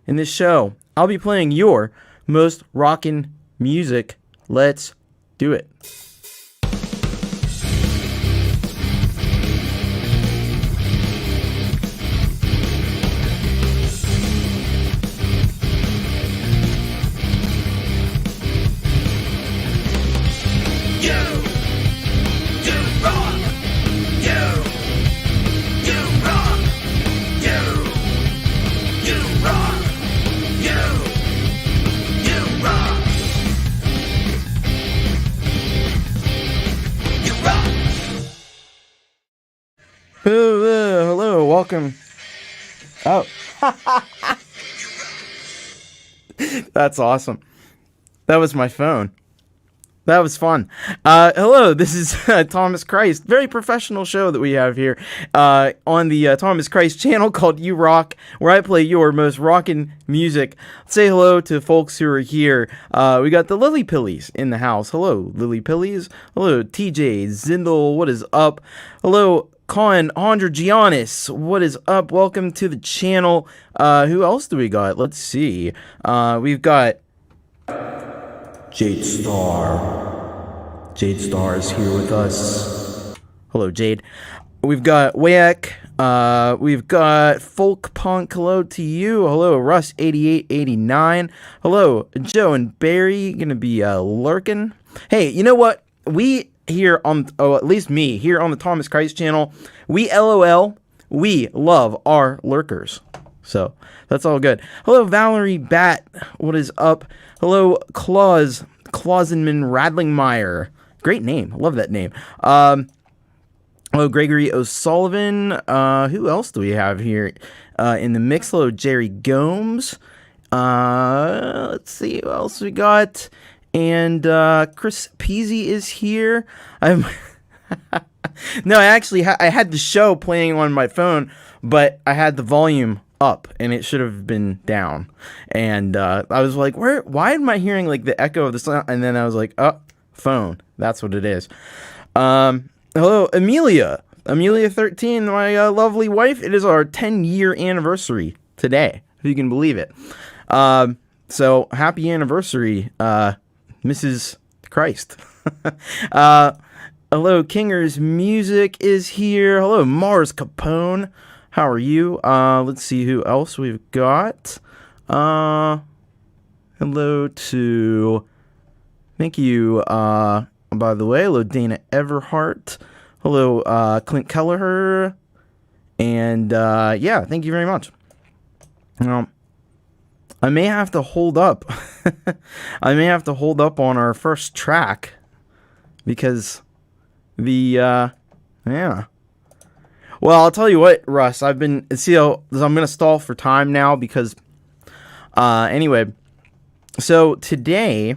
in this show, I'll be playing your most rockin' music. Let's do it. Hello, welcome. Oh, that's awesome. That was my phone. That was fun. Hello, this is Thomas Christ. Very professional show that we have here on the Thomas Christ channel called You Rock, where I play your most rockin' music. Say hello to folks who are here. We got the Lillypillies in the house. Hello, Lillypillies. Hello, TJ, Zindle, what is up? Hello, Con Giannis, what is up? Welcome to the channel. Who else do we got? Let's see. We've got Jade Star. Jade Star is here with us. Hello, Jade. We've got Wayek. We've got folkpunk. Hello to you. Hello, Russ8889. Hello, Joe and Barry. Gonna be lurking. Hey, you know what? We here on, at least me here on the Thomas Christ channel, we LOL. We love our lurkers. So that's all good. Hello, Valerie Bat. What is up? Hello, Claus Klausenman Radlingmayer. Great name. I love that name. Hello, Gregory O'Sullivan. Who else do we have here in the mix? Hello, Jerry Gomes. Let's see who else we got. And Chris Peasy is here. No, I actually I had the show playing on my phone, but I had the volume up and it should have been down. And I was like, why am I hearing like the echo of the sound? And then I was like, oh, phone. That's what it is. Hello, Amelia 13, my lovely wife. It is our 10-year anniversary today, if you can believe it. So happy anniversary, Mrs. Christ. Hello, Kinger's Music is here. Hello, Mars Capone. How are you? Let's see who else we've got. Hello to, thank you, by the way. Hello, Dana Everhart. Hello, Clint Kelleher. And, yeah, thank you very much. I may have to hold up. I may have to hold up on our first track because yeah. Well, I'll tell you what, Russ, I'm going to stall for time now because, anyway, so today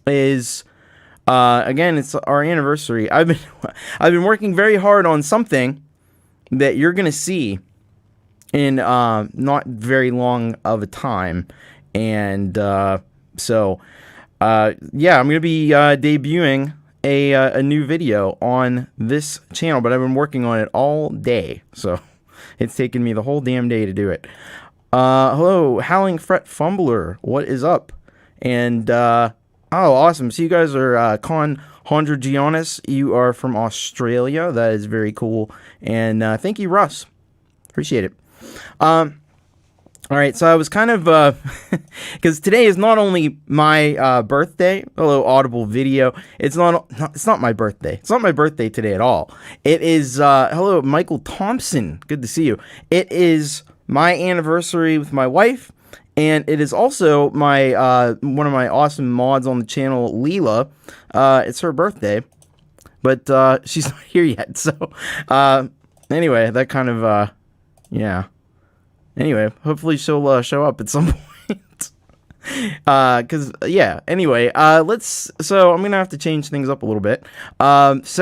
is, again, it's our anniversary. I've been working very hard on something that you're going to see in, not very long of a time. And, so, yeah, I'm going to be, debuting a new video on this channel, but I've been working on it all day, so it's taken me the whole damn day to do it. Hello, Howling Fret Fumbler, what is up? And, oh, awesome, so you guys are, Con Giannis, you are from Australia, that is very cool, and, thank you, Russ, appreciate it. All right, so I was kind of, because today is not only my birthday. Hello, Audible Video. It's not my birthday. It's not my birthday today at all. It is, hello, Michael Thompson. Good to see you. It is my anniversary with my wife, and it is also my one of my awesome mods on the channel, Leela. It's her birthday, but she's not here yet. So, anyway, that kind of, yeah. Anyway, hopefully she'll show up at some point. Cause yeah. Anyway, so I'm gonna have to change things up a little bit. Let's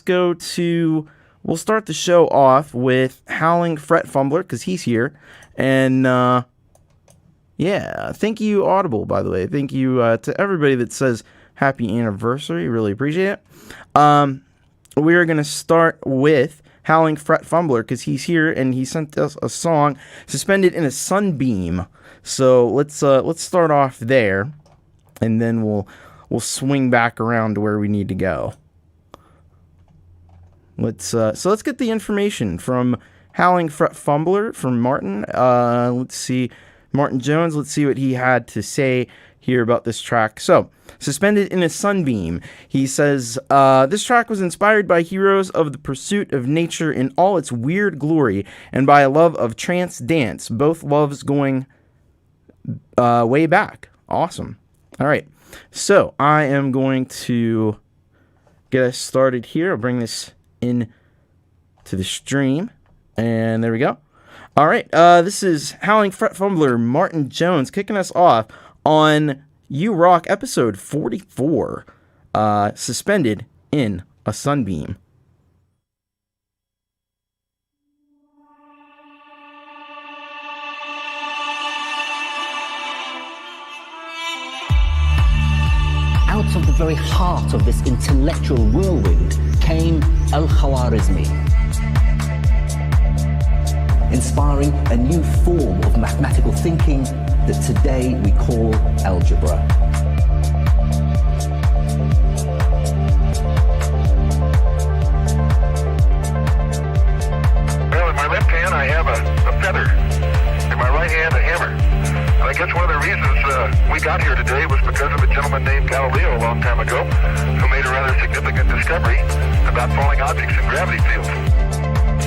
go to. We'll start the show off with Howling Fret Fumbler because he's here, and yeah. Thank you, Audible. By the way, thank you to everybody that says happy anniversary. Really appreciate it. We are gonna start with Howling Fret Fumbler, because he's here and he sent us a song, Suspended in a Sunbeam. So let's start off there, and then we'll swing back around to where we need to go. Let's get the information from Howling Fret Fumbler from Martin. Let's see, Martin Jones. Let's see what he had to say here about this track. So, Suspended in a Sunbeam. He says, this track was inspired by heroes of the pursuit of nature in all its weird glory, and by a love of trance dance. Both loves going way back. Awesome. All right. So, I am going to get us started here. I'll bring this in to the stream. And there we go. All right. This is Howling Fret Fumbler, Martin Jones, kicking us off on You Rock episode 44, Suspended in a Sunbeam. Out of the very heart of this intellectual whirlwind came Al-Khwarizmi, inspiring a new form of mathematical thinking that today we call algebra. Well, in my left hand I have a feather, in my right hand a hammer. And I guess one of the reasons we got here today was because of a gentleman named Galileo a long time ago who made a rather significant discovery about falling objects in gravity fields.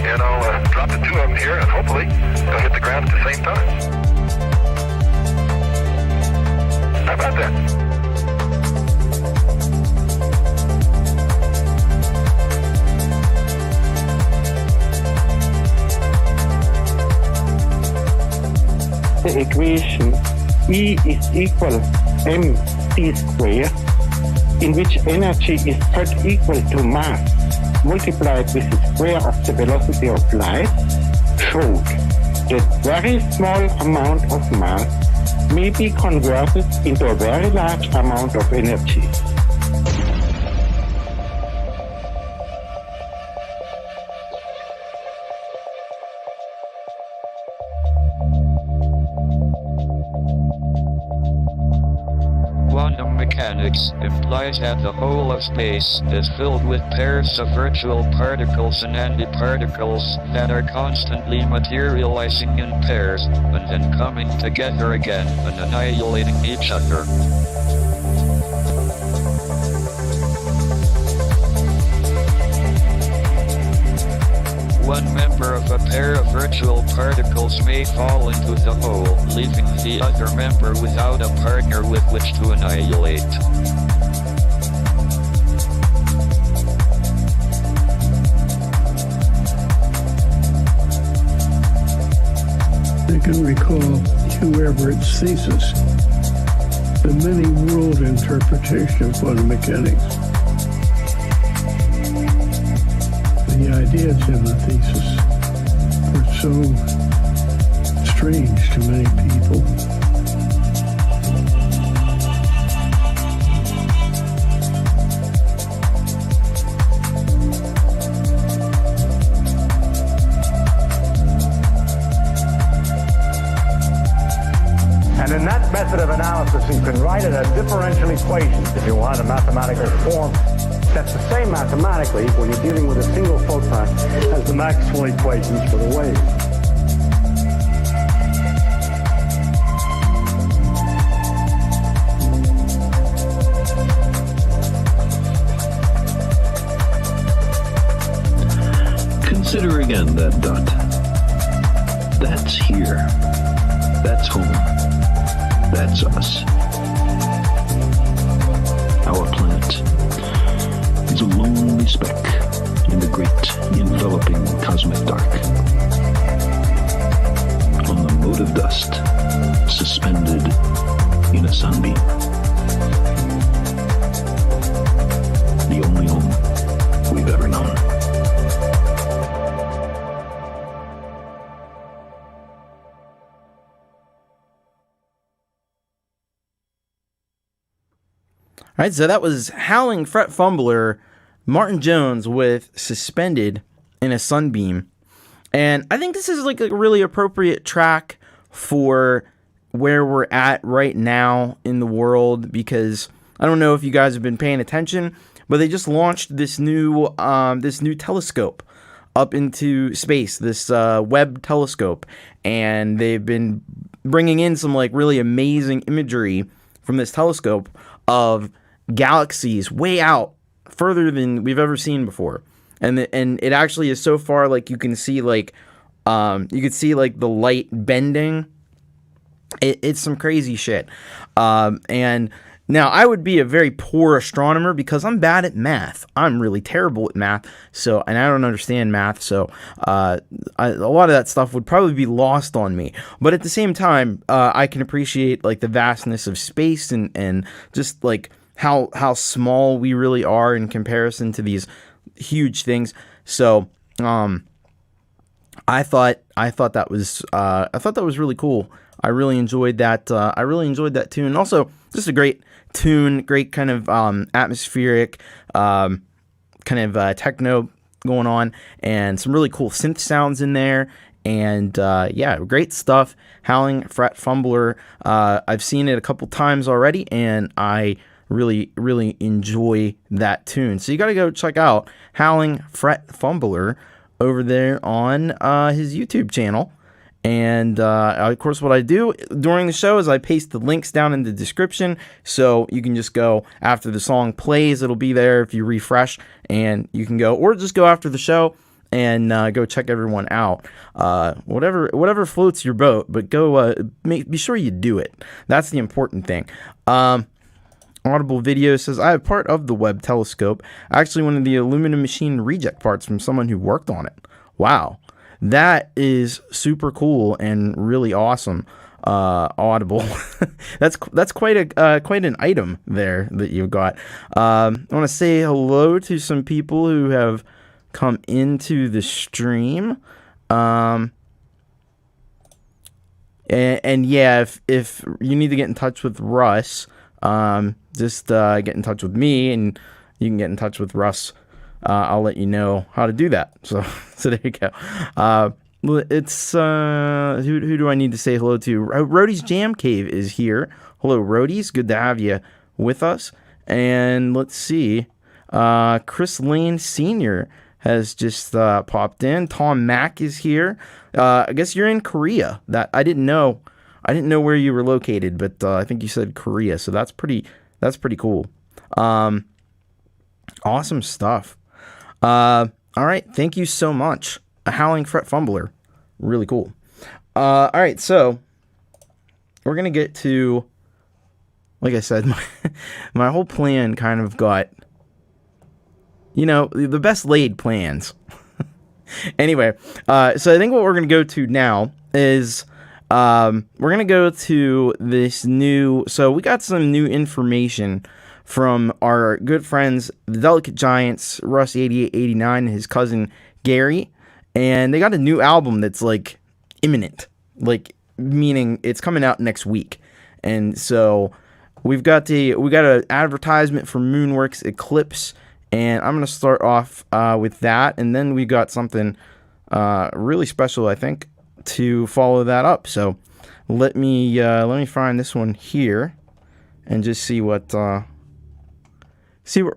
And I'll drop the two of them here, and hopefully they'll hit the ground at the same time. How about that? The equation E is equal mc squared, in which energy is third equal to mass multiplied with the square of the velocity of light, showed that very small amount of mass may be converted into a very large amount of energy. Quantum mechanics implies that the whole of space is filled with pairs of virtual particles and antiparticles that are constantly materializing in pairs and then coming together again and annihilating each other. One member of a pair of virtual particles may fall into the hole, leaving the other member without a partner with which to annihilate. I can recall Hugh Everett's thesis, The Many-World Interpretation of Quantum Mechanics. The ideas in the thesis were so strange to many people. And in that method of analysis, you can write it as differential equations if you want a mathematical form. That's the same mathematically when you're dealing with a single photon as the Maxwell equations for the wave. Consider again that dot. That's here. That's home. That's us. Our planet is a lonely speck in the great enveloping cosmic dark. On the mote of dust, suspended in a sunbeam. The only home we've ever known. All right, so that was Howling Fret Fumbler, Martin Jones with Suspended in a sunbeam. And I think this is like a really appropriate track for where we're at right now in the world, because I don't know if you guys have been paying attention, but they just launched this new telescope up into space, this Webb telescope, and they've been bringing in some like really amazing imagery from this telescope of galaxies way out further than we've ever seen before. And it actually is so far, like you can see like the light bending. It's some crazy shit. And now I would be a very poor astronomer because I'm bad at math. I'm really terrible at math. And I don't understand math. So a lot of that stuff would probably be lost on me. But at the same time, I can appreciate like the vastness of space and just like how small we really are in comparison to these huge things. So I thought that was really cool. I really enjoyed that. Tune. And also, just a great tune, great kind of atmospheric, kind of techno going on, and some really cool synth sounds in there. And yeah, great stuff. Howling, Fret, Fumbler. I've seen it a couple times already, and I really, really enjoy that tune. So you got to go check out Howling, Fret, Fumbler over there on his YouTube channel. And of course, what I do during the show is I paste the links down in the description, so you can just go after the song plays. It'll be there if you refresh, and you can go, or just go after the show and go check everyone out. Whatever floats your boat, but go be sure you do it. That's the important thing. Audible Video says, I have part of the Webb telescope, actually one of the aluminum machine reject parts from someone who worked on it. Wow. That is super cool and really awesome. Audible. that's quite an item there that you've got. I want to say hello to some people who have come into the stream. And yeah, if you need to get in touch with Russ, just get in touch with me, and you can get in touch with Russ. I'll let you know how to do that. So there you go. It's who do I need to say hello to? Rhodey's Jam Cave is here. Hello, Rhodey's. Good to have you with us. And let's see. Chris Lane Sr. has just popped in. Tom Mack is here. I guess you're in Korea. That I didn't know. I didn't know where you were located, but I think you said Korea. So that's pretty cool. Awesome stuff. All right, thank you so much. A Howling Fret Fumbler, really cool. All right, so we're gonna get to, like I said, my whole plan kind of got, the best laid plans. Anyway, so I think what we're gonna go to now is we're gonna go to this new. So we got some new information from our good friends, the Delicate Giants, Russ 8889, and his cousin Gary, and they got a new album that's like imminent, like meaning it's coming out next week. And so we got an advertisement for Moonworks Eclipse, and I'm gonna start off with that, and then we got something really special, I think, to follow that up. So let me find this one here and just see what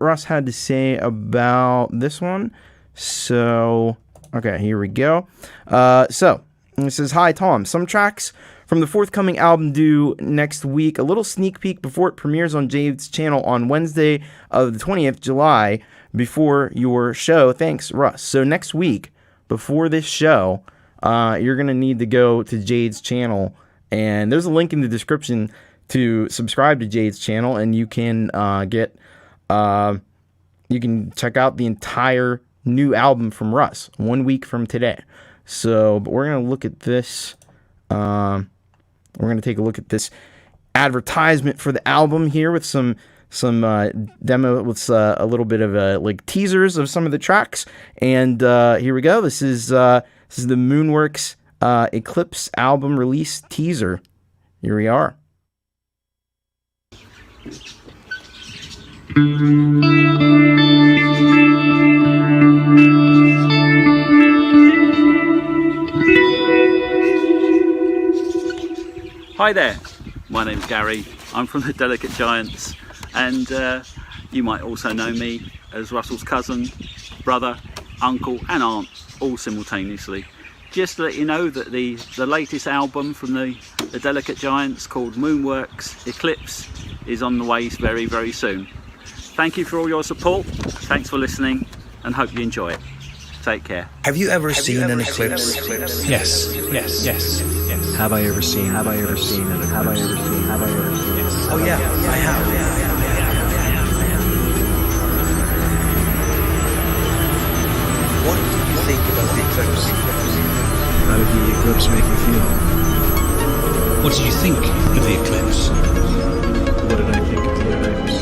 Russ had to say about this one. So, okay, here we go. So, it says, Hi, Tom. Some tracks from the forthcoming album due next week. A little sneak peek before it premieres on Jade's channel on Wednesday of the 20th July before your show. Thanks, Russ. So, next week, before this show, you're going to need to go to Jade's channel. And there's a link in the description to subscribe to Jade's channel, and you can you can check out the entire new album from Russ 1 week from today. So, but we're going to look at this. We're going to take a look at this advertisement for the album here with some demo with a little bit of like teasers of some of the tracks. And here we go. This is the Moonworks Eclipse album release teaser. Here we are. Hi there, my name's Gary. I'm from the Delicate Giants, and you might also know me as Russell's cousin, brother, uncle and aunt, all simultaneously. Just to let you know that the latest album from the Delicate Giants, called Moonworks Eclipse, is on the way very, very soon. Thank you for all your support, thanks for listening, and hope you enjoy it. Take care. Have you ever seen an eclipse? Yes. Have I ever seen an eclipse? Yes. Oh yeah, I have. What do you think about the eclipse? How did the eclipse make you feel? What did you think of the eclipse? What did I think of the eclipse?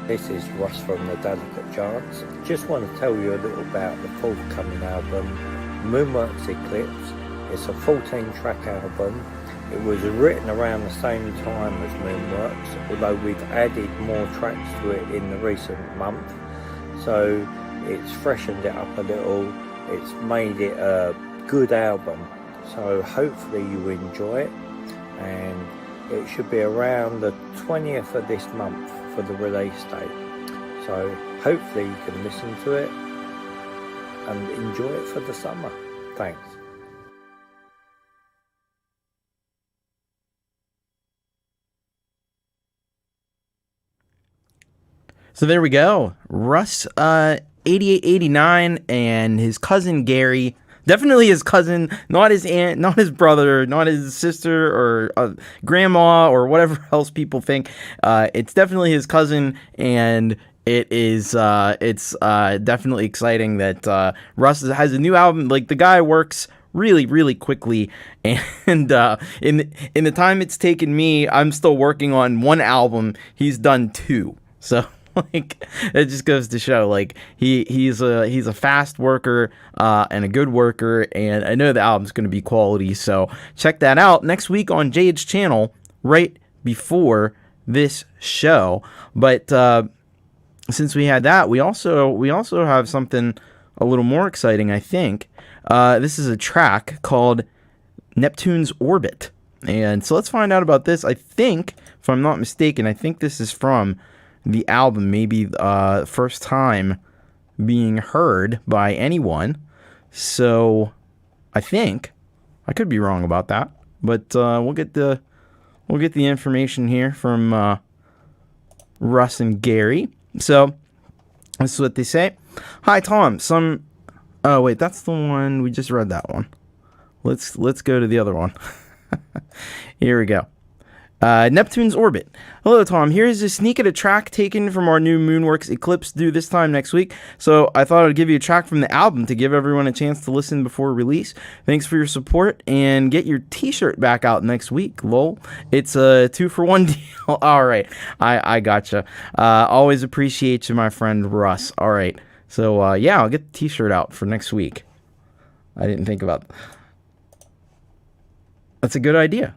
This is Russ from the Delicate Giants. Just want to tell you a little about the forthcoming album, Moonworks Eclipse. It's a 14-track album. It was written around the same time as Moonworks, although we've added more tracks to it in the recent month. So it's freshened it up a little. It's made it a good album. So hopefully you enjoy it. And it should be around the 20th of this month for the release date. So hopefully you can listen to it and enjoy it for the summer. Thanks. So there we go. Russ 8889 and his cousin Gary. Definitely his cousin, not his aunt, not his brother, not his sister or grandma or whatever else people think. It's definitely his cousin, and it's definitely exciting that Russ has a new album. Like, the guy works really, really quickly, and in the time it's taken me, I'm still working on one album. He's done two, so. Like, it just goes to show, like, he's a fast worker and a good worker, and I know the album's going to be quality, so check that out next week on Jade's channel right before this show. But since we had that, we also have something a little more exciting, I think. This is a track called Neptune's Orbit, and so let's find out about this. I think, if I'm not mistaken, I think this is from the album, maybe first time being heard by anyone. So I think, I could be wrong about that, but we'll get the information here from Russ and Gary. So this is what they say. Hi Tom, oh wait, that's the one we just read. That one. Let's go to the other one. Here we go. Neptune's orbit. Hello, Tom. Here's a sneak at a track taken from our new Moonworks Eclipse due this time next week. So I thought I'd give you a track from the album to give everyone a chance to listen before release. Thanks for your support, and get your t-shirt back out next week. Lol. It's a 2-for-1 deal. All right. I gotcha. Always appreciate you, my friend Russ. All right. So, yeah, I'll get the t-shirt out for next week. I didn't think about That's a good idea.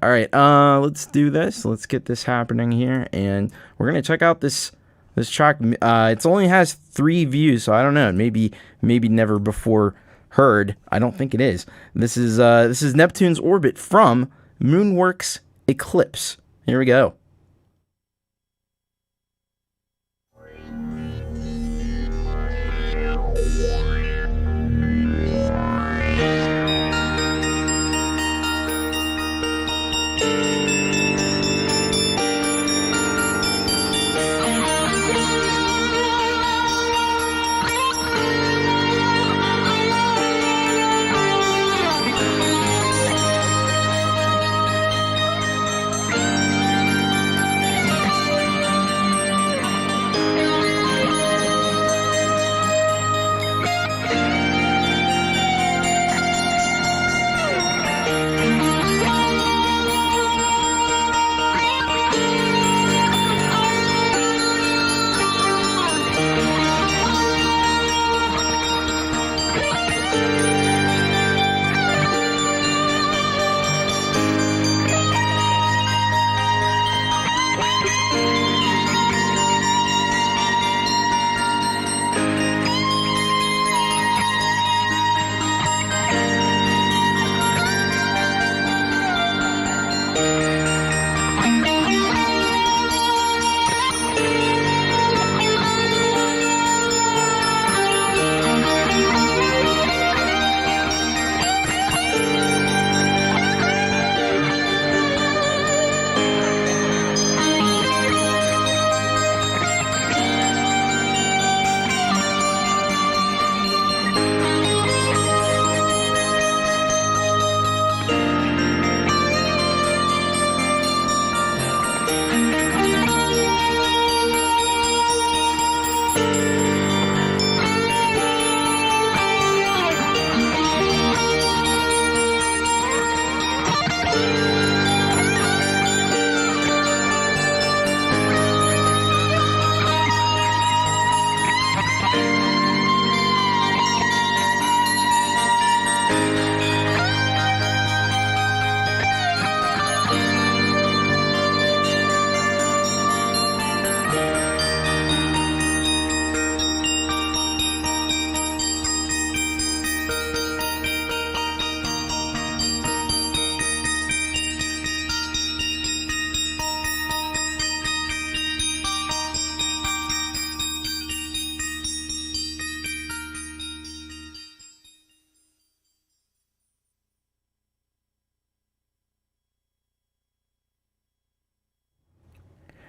All right, let's do this. Let's get this happening here, and we're gonna check out this track. It only has 3 views, so I don't know. Maybe never before heard. I don't think it is. This is Neptune's Orbit from Moonworks Eclipse. Here we go.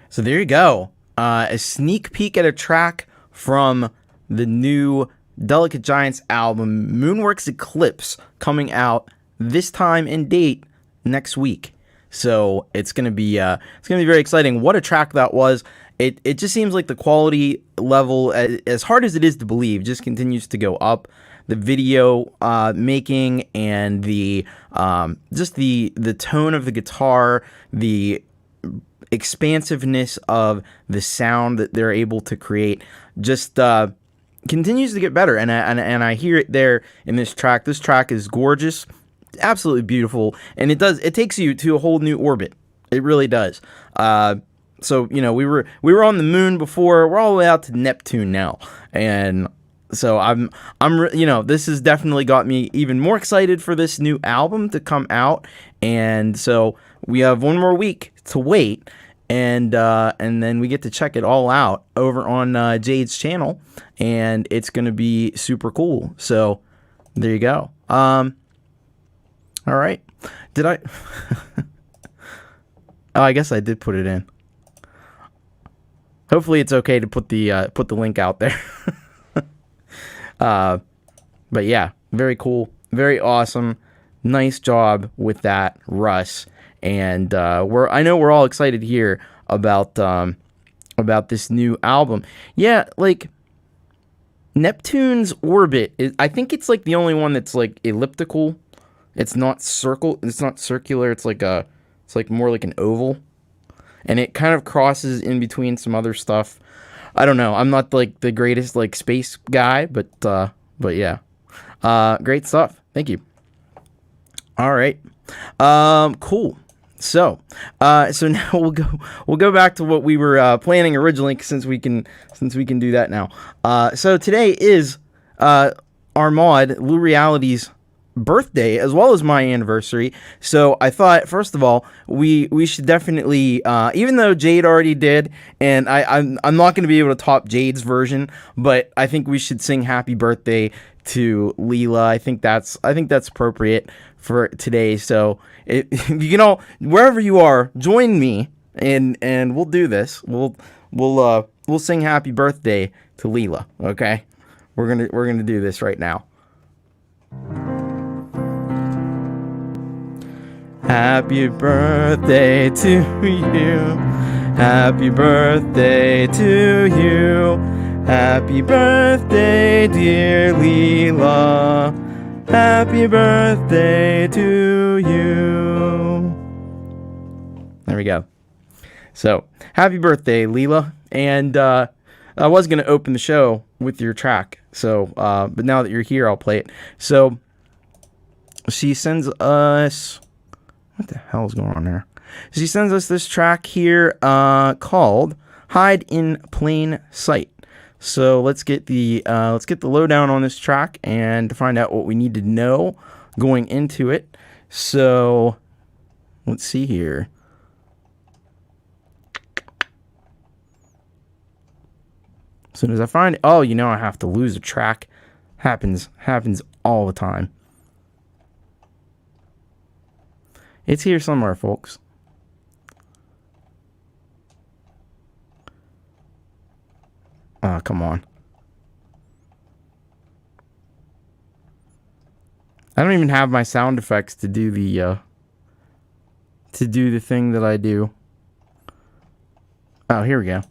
So there you go. A sneak peek at a track from the new Delicate Giants album, Moonworks Eclipse, coming out this time and date next week. So it's gonna be very exciting. What a track that was! It just seems like the quality level, as hard as it is to believe, just continues to go up. The video making and the just the tone of the guitar, the expansiveness of the sound that they're able to create, just continues to get better. And I hear it there in this track. This track is gorgeous, absolutely beautiful, and it takes you to a whole new orbit. It really does. So we were on the moon before. We're all the way out to Neptune now, and so this has definitely got me even more excited for this new album to come out. And so we have one more week to wait, and then we get to check it all out over on Jade's channel, and it's gonna be super cool. So there you go. All right. Did I? Oh, I guess I did put it in. Hopefully it's okay to put the link out there. But yeah, very cool, very awesome. Nice job with that, Russ. And I know we're all excited to hear about this new album. Yeah, like Neptune's orbit I think it's like the only one that's like elliptical. It's not circular. It's like more like an oval. And it kind of crosses in between some other stuff. I don't know. I'm not like the greatest like space guy, but yeah. Great stuff. Thank you. All right. Cool. So now we'll go back to what we were planning originally, since we can do that now. So today is our mod Lureeality's birthday, as well as my anniversary. So I thought, first of all, we should definitely, even though Jade already did, and I'm not going to be able to top Jade's version, but I think we should sing Happy Birthday to Leela. I think that's appropriate for today. So you can all, wherever you are, join me and we'll do this. We'll sing Happy Birthday to Leela. Okay, we're gonna do this right now. Happy birthday to you. Happy birthday to you. Happy birthday, dear Leela. Happy birthday to you. There we go. So, happy birthday, Leela. And I was going to open the show with your track. So, but now that you're here, I'll play it. So, she sends us... What the hell is going on there? She sends us this track here called Hide in Plain Sight. So let's get the lowdown on this track and find out what we need to know going into it. So let's see here. As soon as I find it, I have to lose a track. Happens all the time. It's here somewhere, folks. Oh, come on. I don't even have my sound effects to do the thing that I do. Oh, here we go.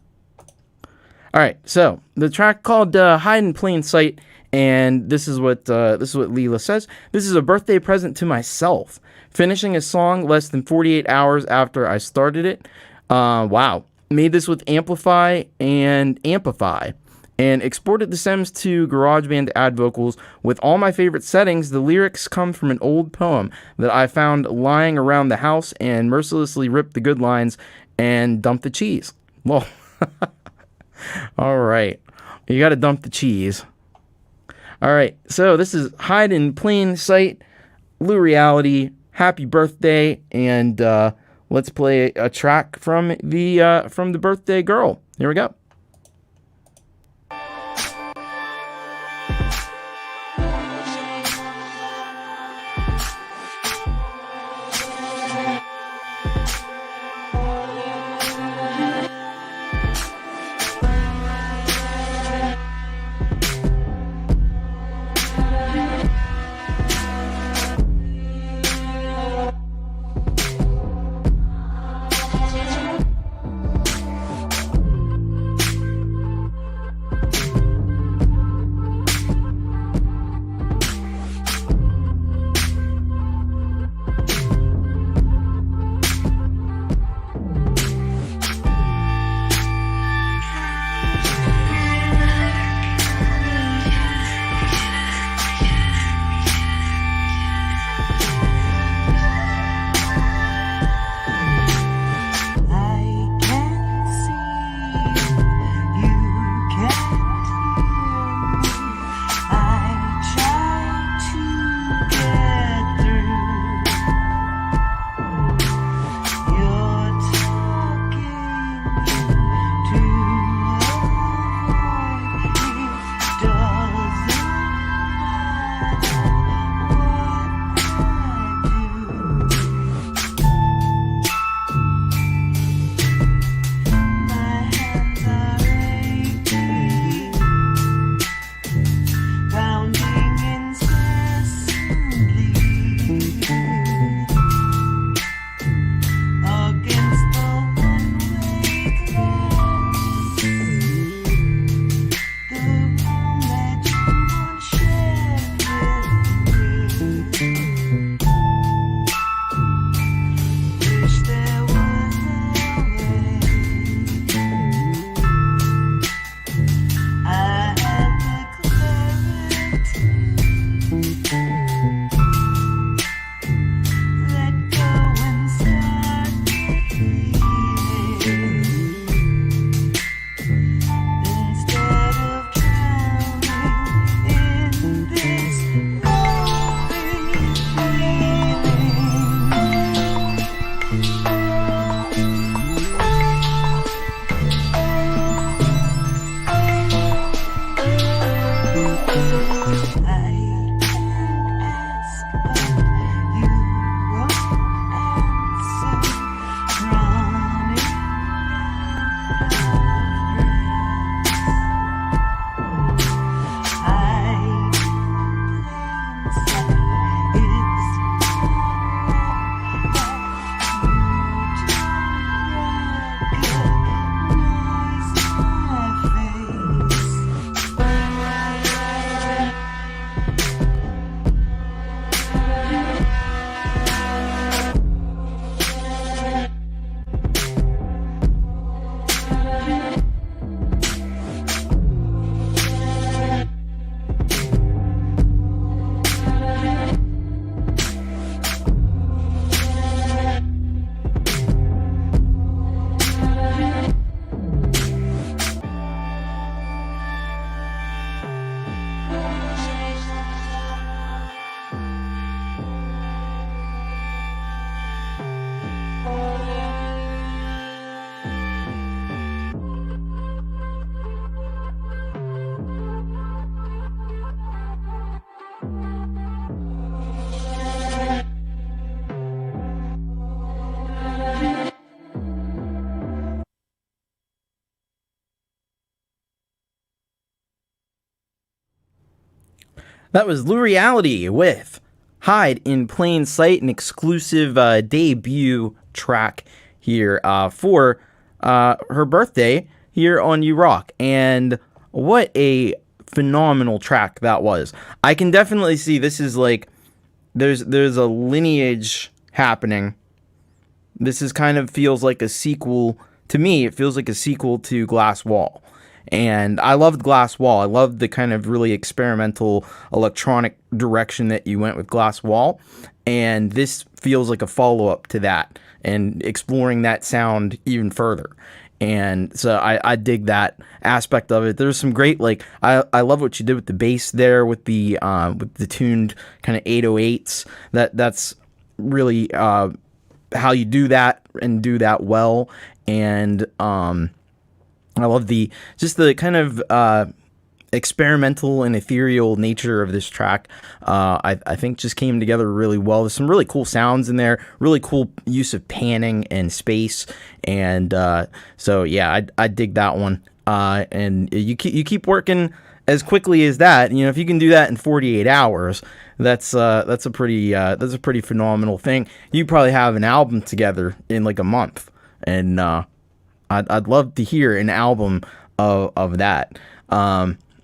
All right, so the track called "Hide in Plain Sight," and this is what Leela says. This is a birthday present to myself. Finishing a song less than 48 hours after I started it. Wow. Made this with Amplify and Amplify. And exported the stems to GarageBand to add vocals. With all my favorite settings, the lyrics come from an old poem that I found lying around the house and mercilessly ripped the good lines and dumped the cheese. Well, all right. You got to dump the cheese. All right. So this is Hide in Plain Sight, Lureeality. Happy birthday, and let's play a track from the birthday girl. Here we go. That was Lureeality with Hide in Plain Sight, an exclusive debut track here for her birthday here on You Rock. And what a phenomenal track that was. I can definitely see this is like, there's a lineage happening. This is kind of feels like a sequel, to me, it feels like a sequel to Glass Wall. And I loved Glass Wall. I loved the kind of really experimental electronic direction that you went with Glass Wall. And this feels like a follow-up to that and exploring that sound even further. And so I dig that aspect of it. There's some great, like, I love what you did with the bass there, with the tuned kind of 808s. That's really how you do that and do that well. And I love the kind of experimental and ethereal nature of this track. I think just came together really well. There's some really cool sounds in there, really cool use of panning and space, and so yeah, I dig that one. And you keep working as quickly as that. You know, if you can do that in 48 hours, that's a pretty phenomenal thing. You probably have an album together in like a month, and I'd love to hear an album of that.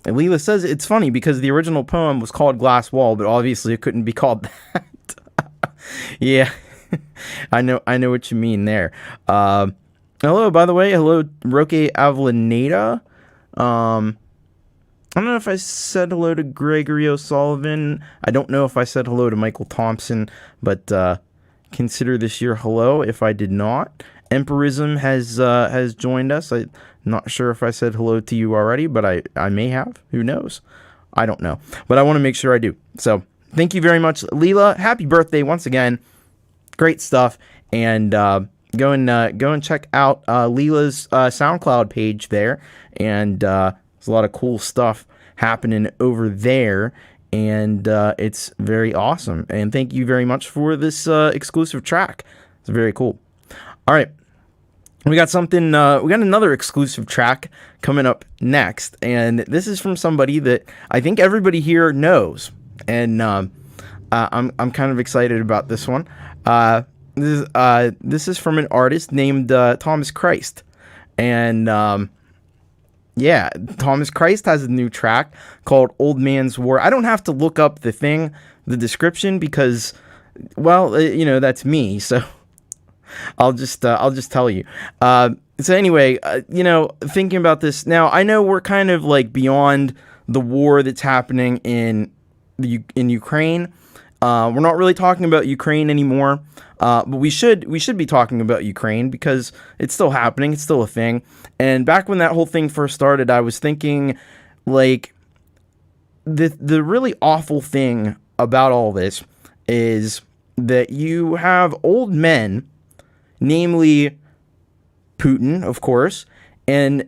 And Leela says it's funny because the original poem was called Glass Wall, but obviously it couldn't be called that. Yeah, I know what you mean there. Hello, by the way. Hello, Roque Avellaneda. I don't know if I said hello to Gregory O'Sullivan. I don't know if I said hello to Michael Thompson, but consider this your hello if I did not. Empirism has joined us. I'm not sure if I said hello to you already, but I may have. Who knows? I don't know. But I want to make sure I do. So thank you very much, Leela. Happy birthday once again. Great stuff. And go and check out Leela's SoundCloud page there. And there's a lot of cool stuff happening over there. And it's very awesome. And thank you very much for this exclusive track. It's very cool. All right. We got something, we got another exclusive track coming up next, and this is from somebody that I think everybody here knows, and I'm kind of excited about this one. This is from an artist named Thomas Christ, and yeah, Thomas Christ has a new track called Old Man's War. I don't have to look up the description, because, well, you know, that's me, so I'll just tell you. So anyway, you know, thinking about this now, I know we're kind of like beyond the war that's happening in Ukraine. We're not really talking about Ukraine anymore, but we should be talking about Ukraine because it's still happening. It's still a thing. And back when that whole thing first started, I was thinking, like, the really awful thing about all this is that you have old men, namely Putin, of course, and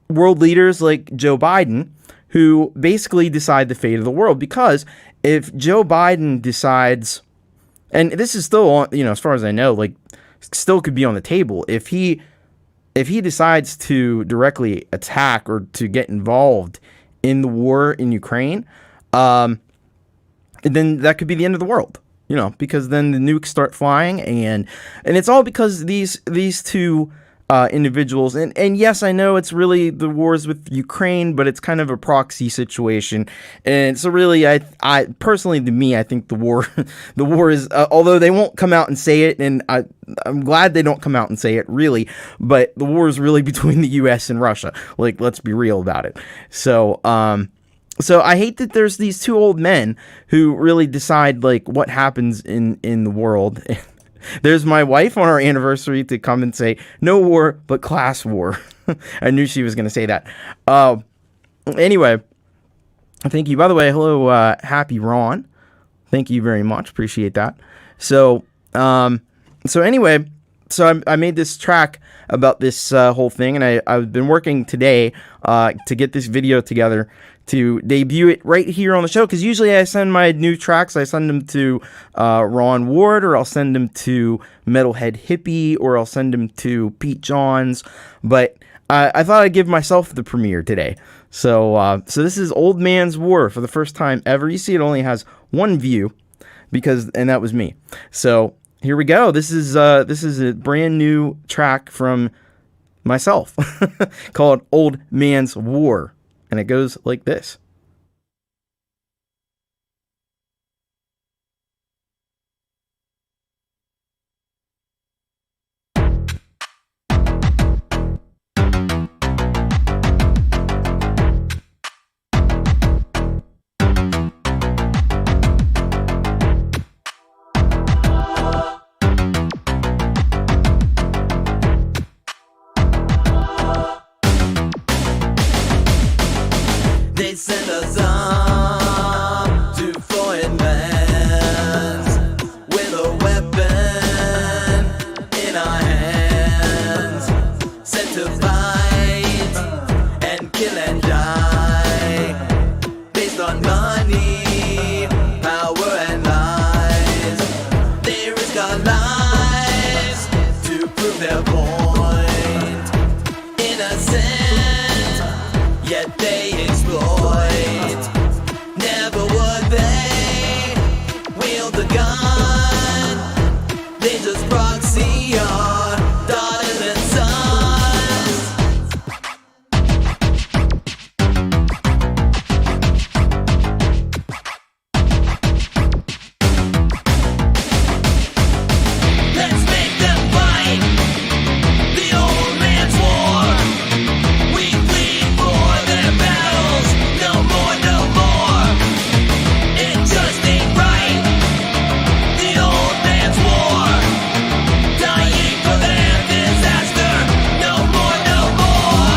world leaders like Joe Biden, who basically decide the fate of the world. Because if Joe Biden decides, and this is still on, you know, as far as I know, like, still could be on the table, if he decides to directly attack or to get involved in the war in Ukraine, then that could be the end of the world. You know, because then the nukes start flying, and it's all because these two individuals, and yes, I know it's really the wars with Ukraine, but it's kind of a proxy situation, and so really, I personally, to me, I think the war is, although they won't come out and say it, and I'm glad they don't come out and say it, really, but the war is really between the U.S. and Russia. Like, let's be real about it. So I hate that there's these two old men who really decide, like, what happens in the world. There's my wife on our anniversary to come and say, no war, but class war. I knew she was going to say that. Anyway, thank you. By the way, hello, Happy Ron. Thank you very much. Appreciate that. So anyway, so I made this track about this whole thing, and I've been working today to get this video together to debut it right here on the show, because usually I send my new tracks, I send them to Ron Ward, or I'll send them to Metalhead Hippie, or I'll send them to Pete Johns, but I thought I'd give myself the premiere today. So this is Old Man's War for the first time ever. You see, it only has one view, and that was me. So here we go. This is a brand new track from myself called Old Man's War, and it goes like this. They send us on to foreign lands with a weapon in our hands, sent to fight and kill and die, based on money, power and lies. They risk our lives to prove their point. Innocent, yet they exploit. Never would they wield the gun. They just proxy our daughters and sons. Let's make them fight the old man's war. We bleed for their battles. No more, no more. It just ain't right. The old man's war. Dying for their disaster. No more, no more.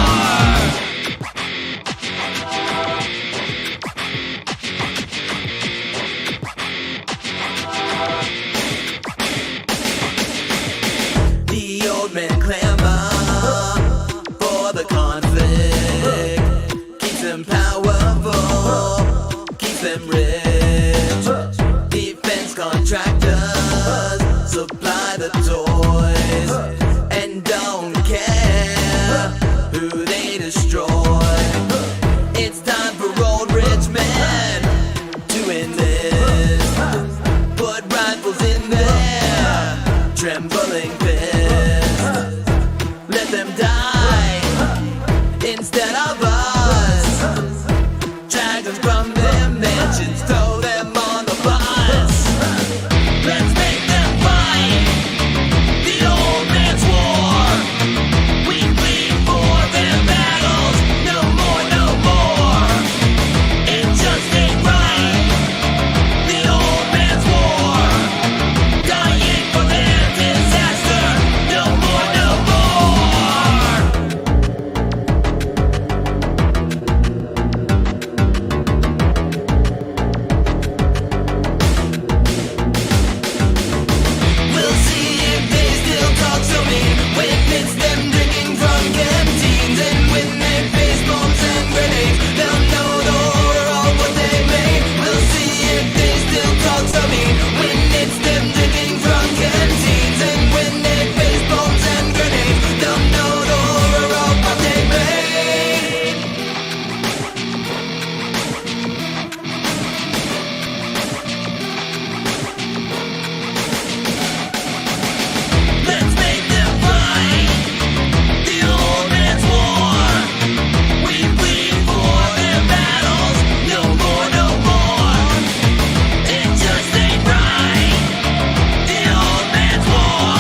The old men clamor for the conflict. Keeps them powerful, keeps them rich. Defense contractors supply the toys and don't care who they destroy. It's time for old rich men to enlist. Put rifles in their trembling fists. Let them die instead of us. Dragons from their mansions, throw them on the bus. Let's make them fight the old man's war. We bleed for their battles. No more, no more. It just ain't right. The old man's war. Dying for their disaster. No more, no more. We'll see if they still talk to me when it's them drinking from canteens, and when they face bombs and grenades, they'll know the horror of what they made. We'll see if they still talk to me when it's them drinking from canteens, and when they face bombs and grenades, they'll know the horror of what they made. Let's make them fight the old man's war. We bleed for their battles. No more, no more. It just ain't right. The old man's war.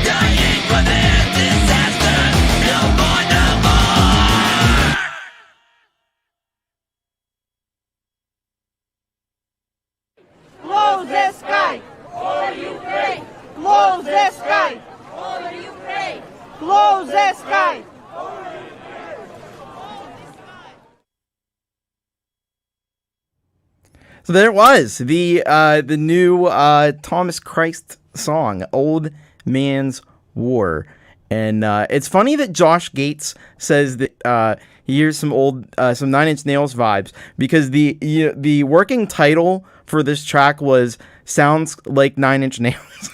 Dying for their disaster. No more, no more. Close the sky, or you pray. Close the sky, or you pray. Close the sky. So there it was, the new Thomas Christ song, Old Man's War. And it's funny that Josh Gates says that he hears some some Nine Inch Nails vibes, because the working title for this track was Sounds Like Nine Inch Nails.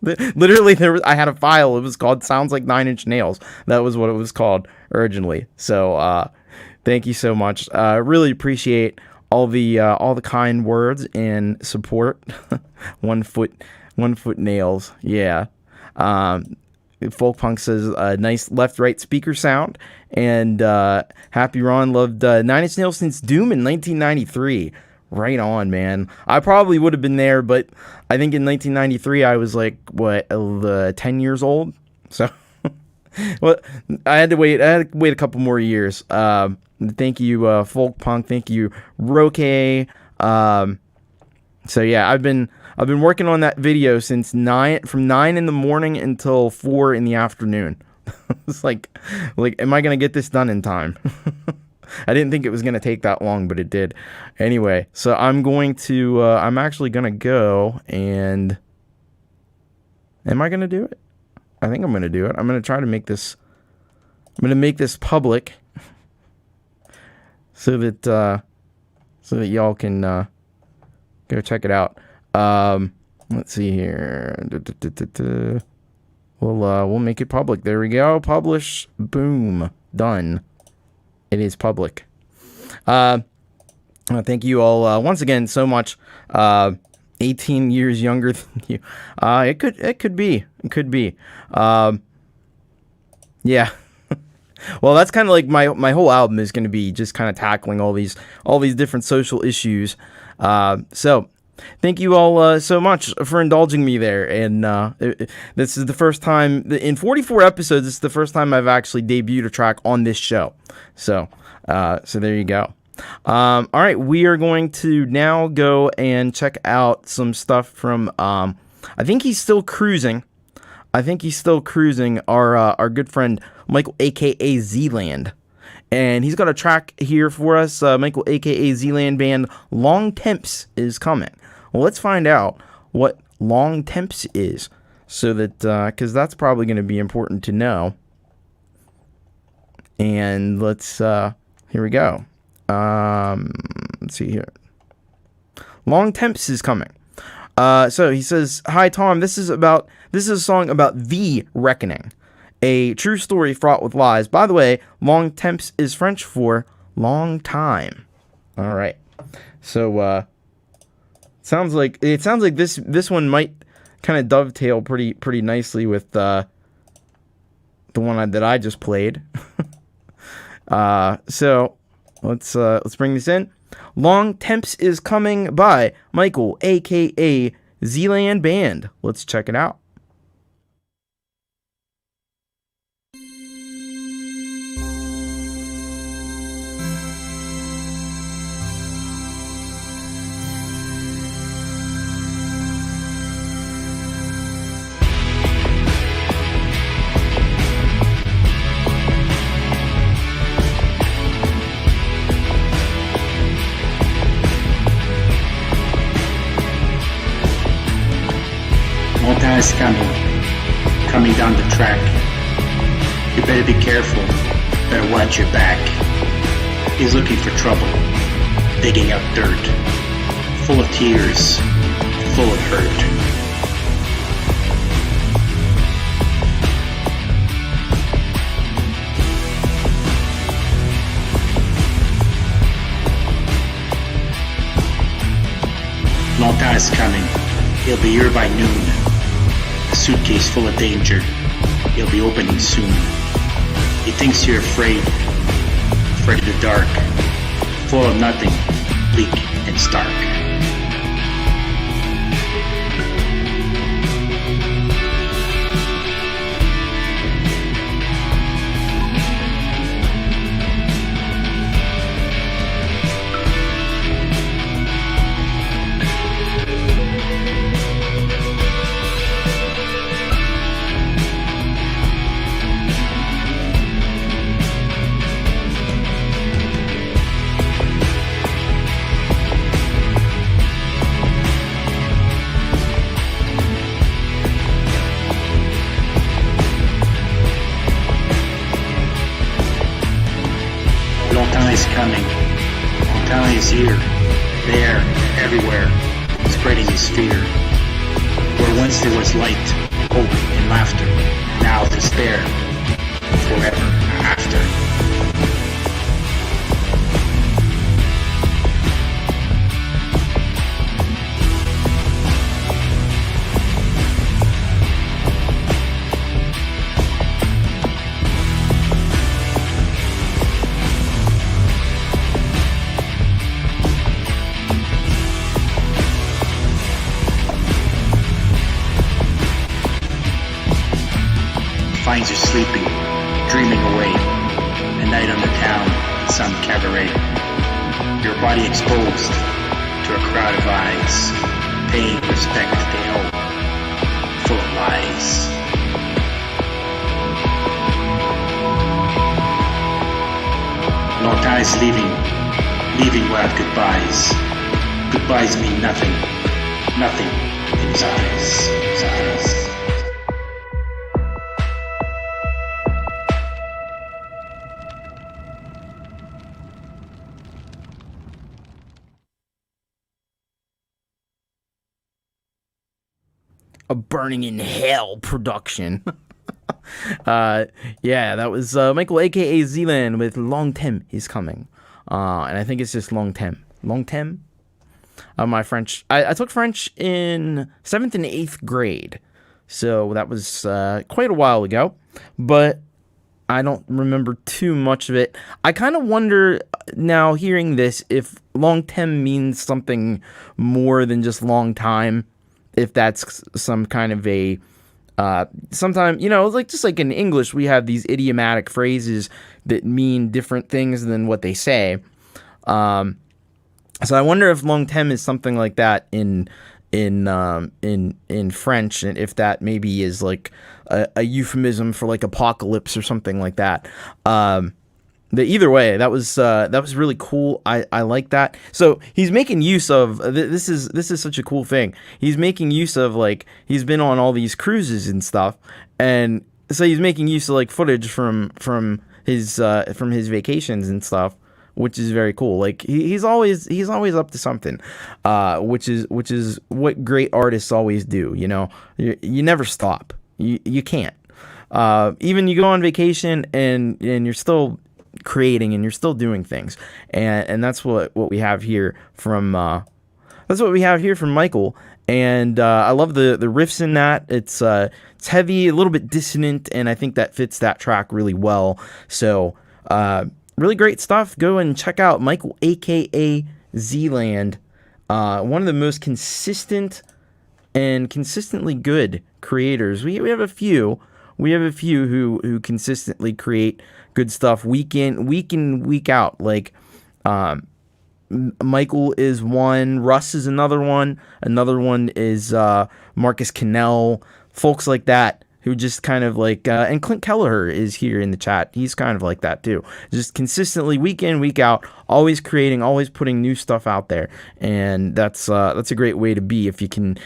Literally, I had a file. It was called Sounds Like Nine Inch Nails. That was what it was called originally. So Thank you so much. Really appreciate all the kind words and support. 1 foot nails. Yeah. Folkpunk says nice left-right speaker sound, and Happy Ron loved Nine Inch Nails since Doom in 1993. Right on, man. I probably would have been there, but I think in 1993 I was like 10 years old. So well, I had to wait a couple more years. Thank you, Folkpunk. Thank you, Rockin. So yeah, I've been working on that video since from 9 in the morning until 4 in the afternoon. It's like, am I gonna get this done in time? I didn't think it was gonna take that long, but it did. Anyway, so I'm actually gonna go and, am I gonna do it? I think I'm gonna do it. I'm gonna try to make this. I'm gonna make this public, so that y'all can go check it out. Let's see here. We'll make it public. There we go. Publish. Boom. Done. It is public. Thank you all once again so much. 18 years younger than you. It could be. Yeah. Well, that's kind of like my whole album is going to be just kind of tackling all these different social issues. So thank you all so much for indulging me there. And this is the first time in 44 episodes. This is the first time I've actually debuted a track on this show. So there you go. All right, we are going to now go and check out some stuff from. I think he's still cruising. Our good friend Michael, aka Zland, and he's got a track here for us. Michael, aka Zland band Longtemps is coming. Well, let's find out what Longtemps is, so that because that's probably going to be important to know. And let's here we go. Let's see here. Longtemps is coming. So he says, "Hi Tom, this is a song about the reckoning, a true story fraught with lies. By the way, Longtemps is French for long time." All right. So sounds like this one might kind of dovetail pretty nicely with the one that I just played. So let's bring this in. Longtemps is coming by Michael, aka Zland Band. Let's check it out. Is coming down the track. You better be careful, better watch your back. He's looking for trouble, digging up dirt, full of tears, full of hurt. Longtemps is coming. He'll be here by noon. A suitcase full of danger. He'll be opening soon. He thinks you're afraid of the dark, full of nothing, bleak and stark. Longtemps is coming. Longtemps is here, there, everywhere, spreading his fear. Where once there was light, hope, and laughter, now despair, forever after. finds you sleeping, dreaming away. A night on the town in some cabaret. Your body exposed to a crowd of eyes, paying respect they owe, full of lies. Longtemps leaving without goodbyes. Goodbyes mean nothing in his eyes. A Burning in Hell production. Yeah, that was Michael, aka Zland, with Longtemps is coming. And I think it's just Longtemps. Longtemps? My French. I took French in 7th and 8th grade. So that was quite a while ago. But I don't remember too much of it. I kind of wonder now, hearing this, if Longtemps means something more than just long time. If that's some kind of a, sometimes, like just like in English, we have these idiomatic phrases that mean different things than what they say. So I wonder if Longtemps is something like that in French, and if that maybe is like a euphemism for like apocalypse or something like that. But either way, that was really cool. I like that. So he's making use of this is such a cool thing. He's making use of, like, he's been on all these cruises and stuff, and so he's making use of like footage from his vacations and stuff, which is very cool. Like he's always up to something, which is what great artists always do. You never stop. You can't. Even you go on vacation and you're still creating and you're still doing things, and that's what we have here from Michael. And I love the riffs in that. It's heavy, a little bit dissonant, and I think that fits that track really well. So really great stuff. Go and check out Michael, aka Zland. One of the most consistent and consistently good creators. We have a few who consistently create good stuff week in, week out. Like Michael is one, Russ is another one is Marcus Cannell, folks like that who just kind of like, and Clint Kelleher is here in the chat. He's kind of like that too. Just consistently week in, week out, always creating, always putting new stuff out there. And that's a great way to be if you can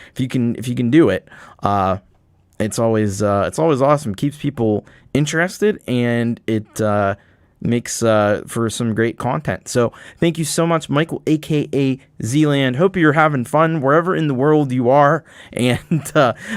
do it. It's always awesome. Keeps people interested, and it makes for some great content. So thank you so much, Michael, aka Zland. Hope you're having fun wherever in the world you are, and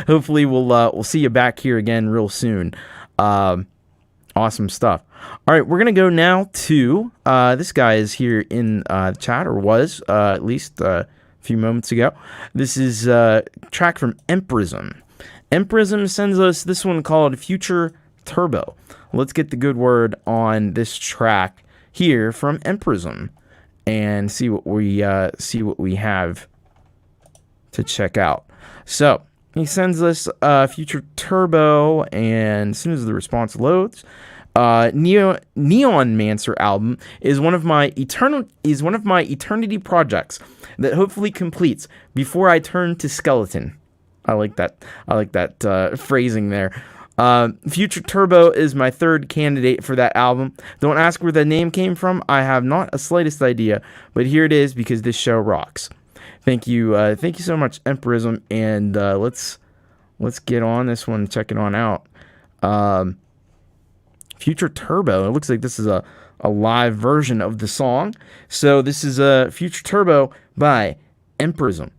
hopefully we'll see you back here again real soon. Awesome stuff. All right, we're gonna go now to this guy is here in the chat, or was at least a few moments ago. This is a track from Empirism. Empirism sends us this one called Future Turbo. Let's get the good word on this track here from Empirism and see what we have to check out. So he sends us Future Turbo, and as soon as the response loads, Neon Mancer album is one of my eternity projects that hopefully completes before I turn to skeleton. I like that phrasing there. Future Turbo is my third candidate for that album. Don't ask where the name came from. I have not a slightest idea, but here it is because this show rocks. Thank you so much, Empirism, and let's get on this one, check it on out. Future Turbo. It looks like this is a live version of the song. So this is Future Turbo by Empirism.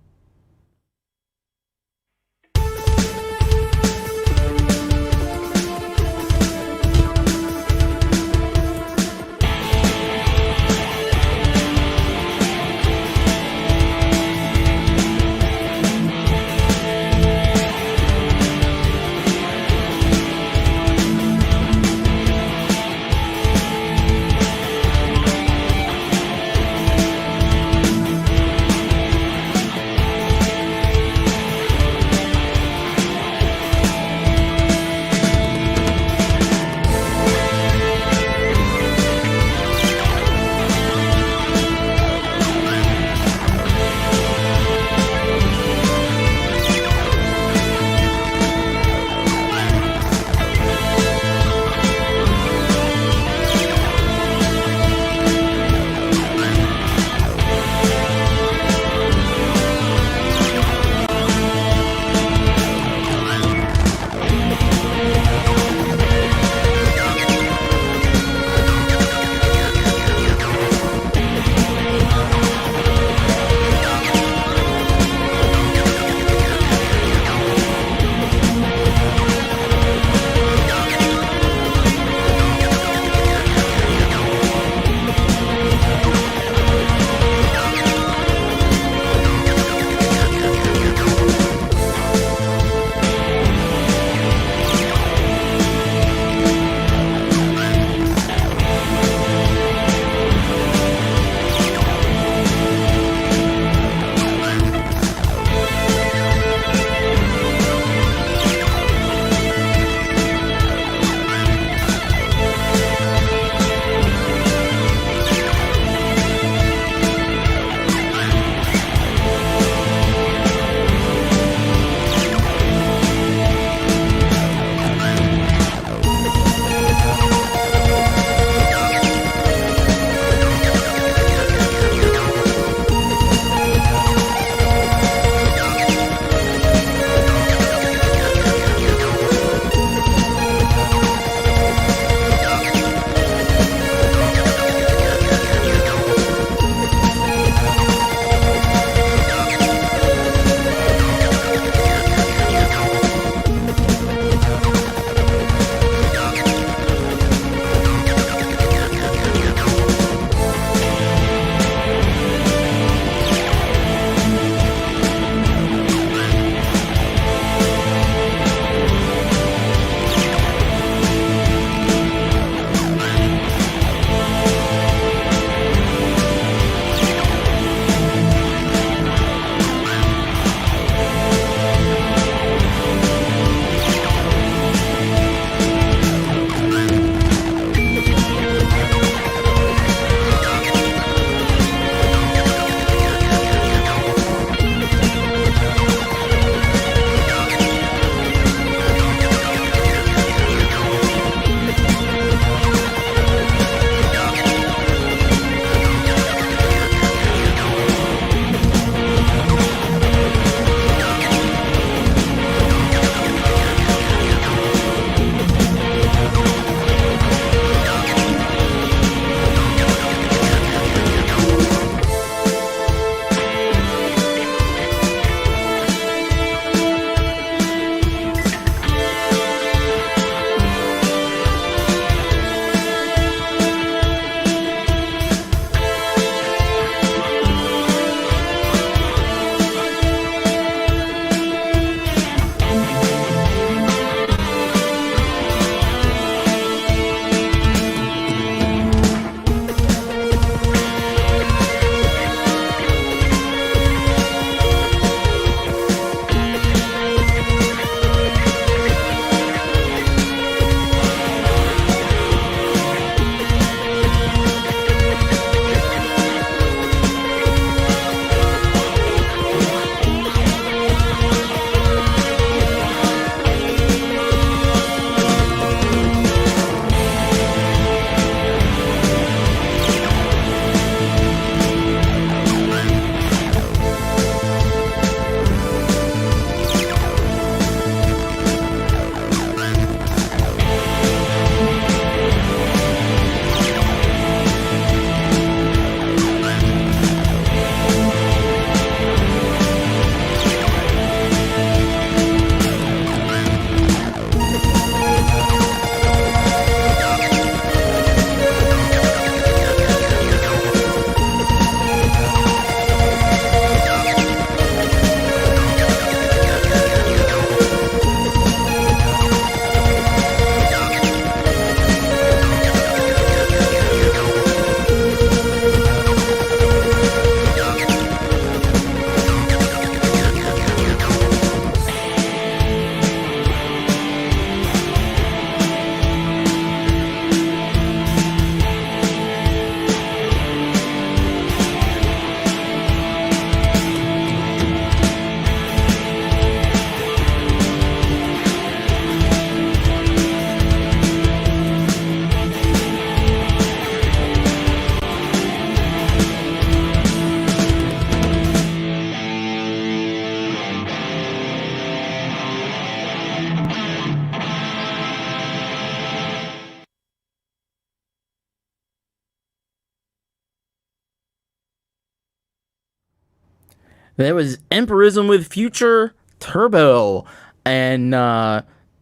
That was Empirism with Future Turbo. And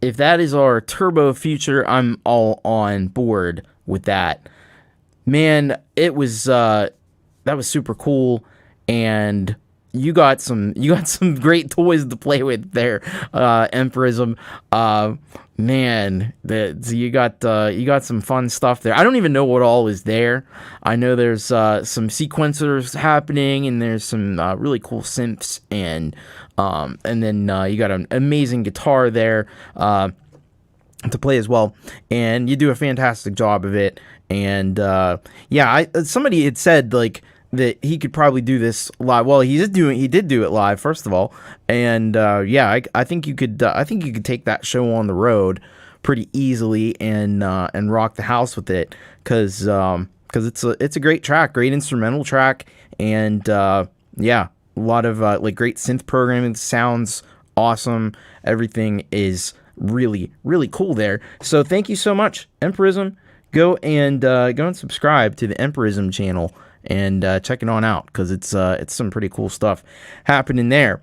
if that is our Turbo Future, I'm all on board with that. Man, it was that was super cool, and you got some great toys to play with there, Empirism. Man, you got some fun stuff there. I don't even know what all is there. I know there's some sequencers happening, and there's some really cool synths, and then you got an amazing guitar there to play as well, and you do a fantastic job of it. And somebody had said like that he could probably do this live. Well, he did do it live, first of all, and I think you could take that show on the road pretty easily and rock the house with it, because it's a great track, great instrumental track, and a lot of like great synth programming. Sounds awesome. Everything is really, really cool there. So thank you so much, Empirism. Go and subscribe to the Empirism channel and check it on out, because it's some pretty cool stuff happening there.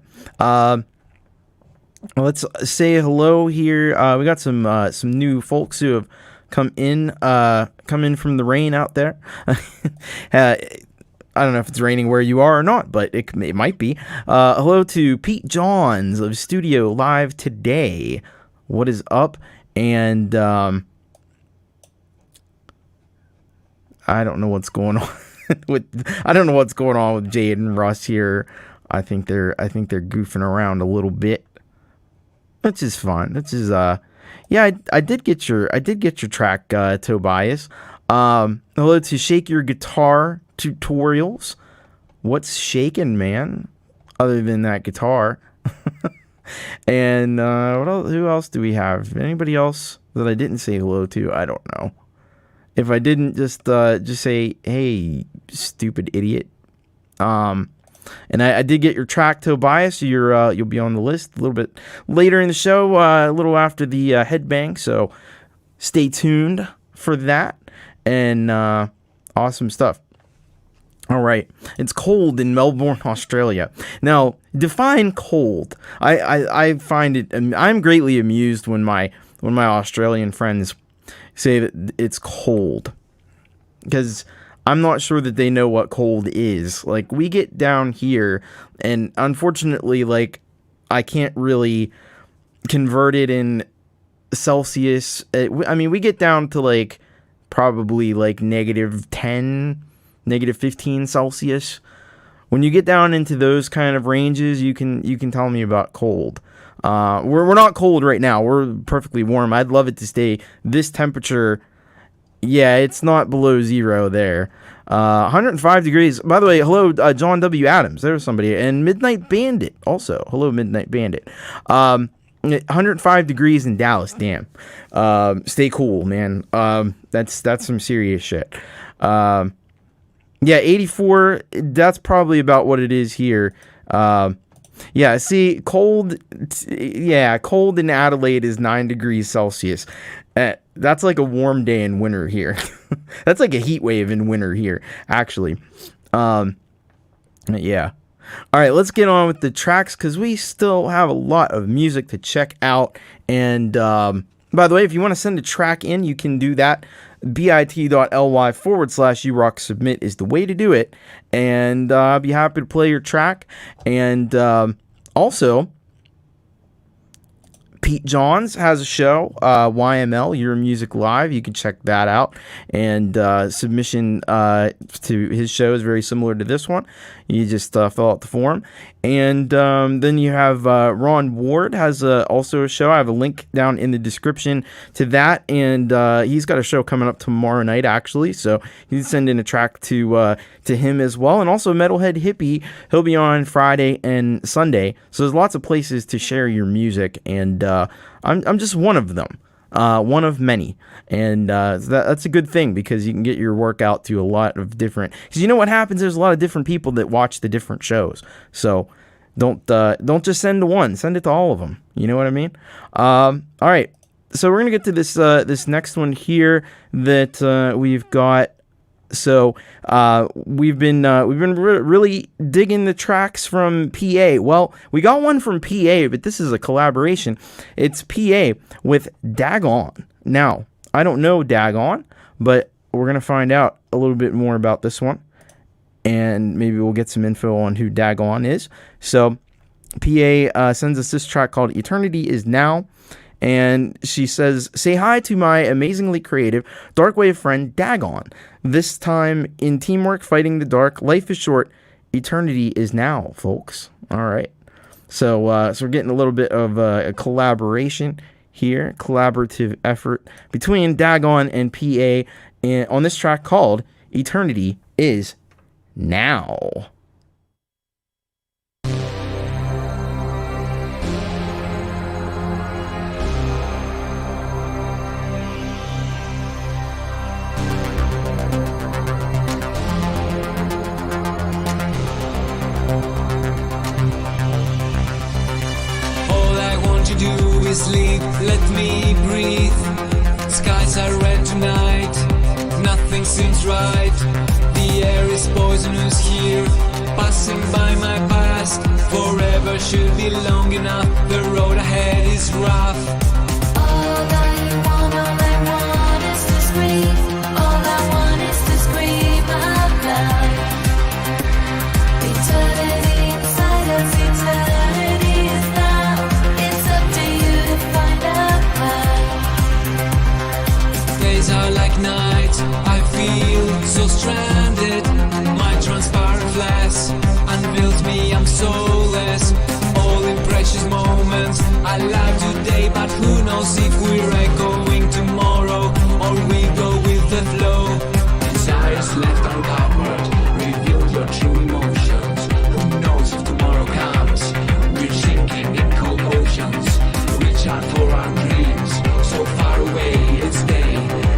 Let's say hello here. We got some new folks who have come in from the rain out there. I don't know if it's raining where you are or not, but it might be. Hello to Pete Johns of Studio Live Today. What is up? And I don't know what's going on with Jade and Russ here. I think they're goofing around a little bit, which is fun. Which is I did get your track, Tobias. Hello to Shake Your Guitar Tutorials. What's shaking, man? Other than that guitar. And who else do we have? Anybody else that I didn't say hello to? I don't know. If I didn't, just say, hey, stupid idiot. And I did get your track, Tobias. You'll be on the list a little bit later in the show, a little after the Headbang. So stay tuned for that. And awesome stuff. All right, it's cold in Melbourne, Australia. Now, define cold. I find it. I'm greatly amused when my Australian friends say that it's cold, because I'm not sure that they know what cold is. Like, we get down here, and unfortunately, like, I can't really convert it in Celsius. I mean, we get down to like probably like -10, -15 Celsius. When you get down into those kind of ranges, you can tell me about cold. We're not cold right now. We're perfectly warm. I'd love it to stay this temperature. Yeah, it's not below zero there. 105 degrees. By the way, hello, John W. Adams. There's somebody. And Midnight Bandit also. Hello, Midnight Bandit. 105 degrees in Dallas. Damn. Stay cool, man. That's some serious shit. Yeah, 84. That's probably about what it is here. Yeah, see, cold in Adelaide is 9 degrees Celsius. That's like a warm day in winter here. That's like a heat wave in winter here, actually. Yeah. All right, let's get on with the tracks, because we still have a lot of music to check out. And by the way, if you want to send a track in, you can do that. bit.ly/urocksubmit is the way to do it, and I'll be happy to play your track. And also, Pete Johns has a show, YML, Your Music Live. You can check that out. And submission to his show is very similar to this one. You just fill out the form. And then you have Ron Ward has also a show. I have a link down in the description to that. And he's got a show coming up tomorrow night, actually. So you can send in a track to him as well. And also Metalhead Hippie, he'll be on Friday and Sunday. So there's lots of places to share your music. And I'm just one of them. One of many, and that's a good thing, because you can get your work out to a lot of different. Because you know what happens? There's a lot of different people that watch the different shows. So don't just send to one. Send it to all of them. You know what I mean? All right. So we're gonna get to this next one here that we've got So we've been really digging the tracks from Pi.A. Well, we got one from Pi.A., but this is a collaboration. It's Pi.A. with Dagon. Now, I don't know Dagon, but we're gonna find out a little bit more about this one, and maybe we'll get some info on who Dagon is. So Pi.A. Sends us this track called "Eternity Is Now." And she says, say hi to my amazingly creative darkwave friend Dagon. This time in teamwork fighting the dark. Life is short. Eternity is now, folks. All right. So we're getting a little bit of a collaboration here. Collaborative effort between Dagon and Pi.A. On this track called Eternity is Now. Sleep, let me breathe. Skies are red tonight, nothing seems right. The air is poisonous here, passing by my past. Forever should be long enough, the road ahead is rough. All I want is to scream. All I want is to scream out loud. Eternity inside us, eternity is now. It's up to you to find out how. Days are like night, I feel so stranded. My transparent flesh unveils me, I'm soulless. All in precious moments, I live today, but who knows if we're echoing tomorrow, or we go with the flow. Desires left uncovered, reveal your true emotions. Who knows if tomorrow comes? We're sinking in cold oceans. Reach out for our dreams, so far away it's day.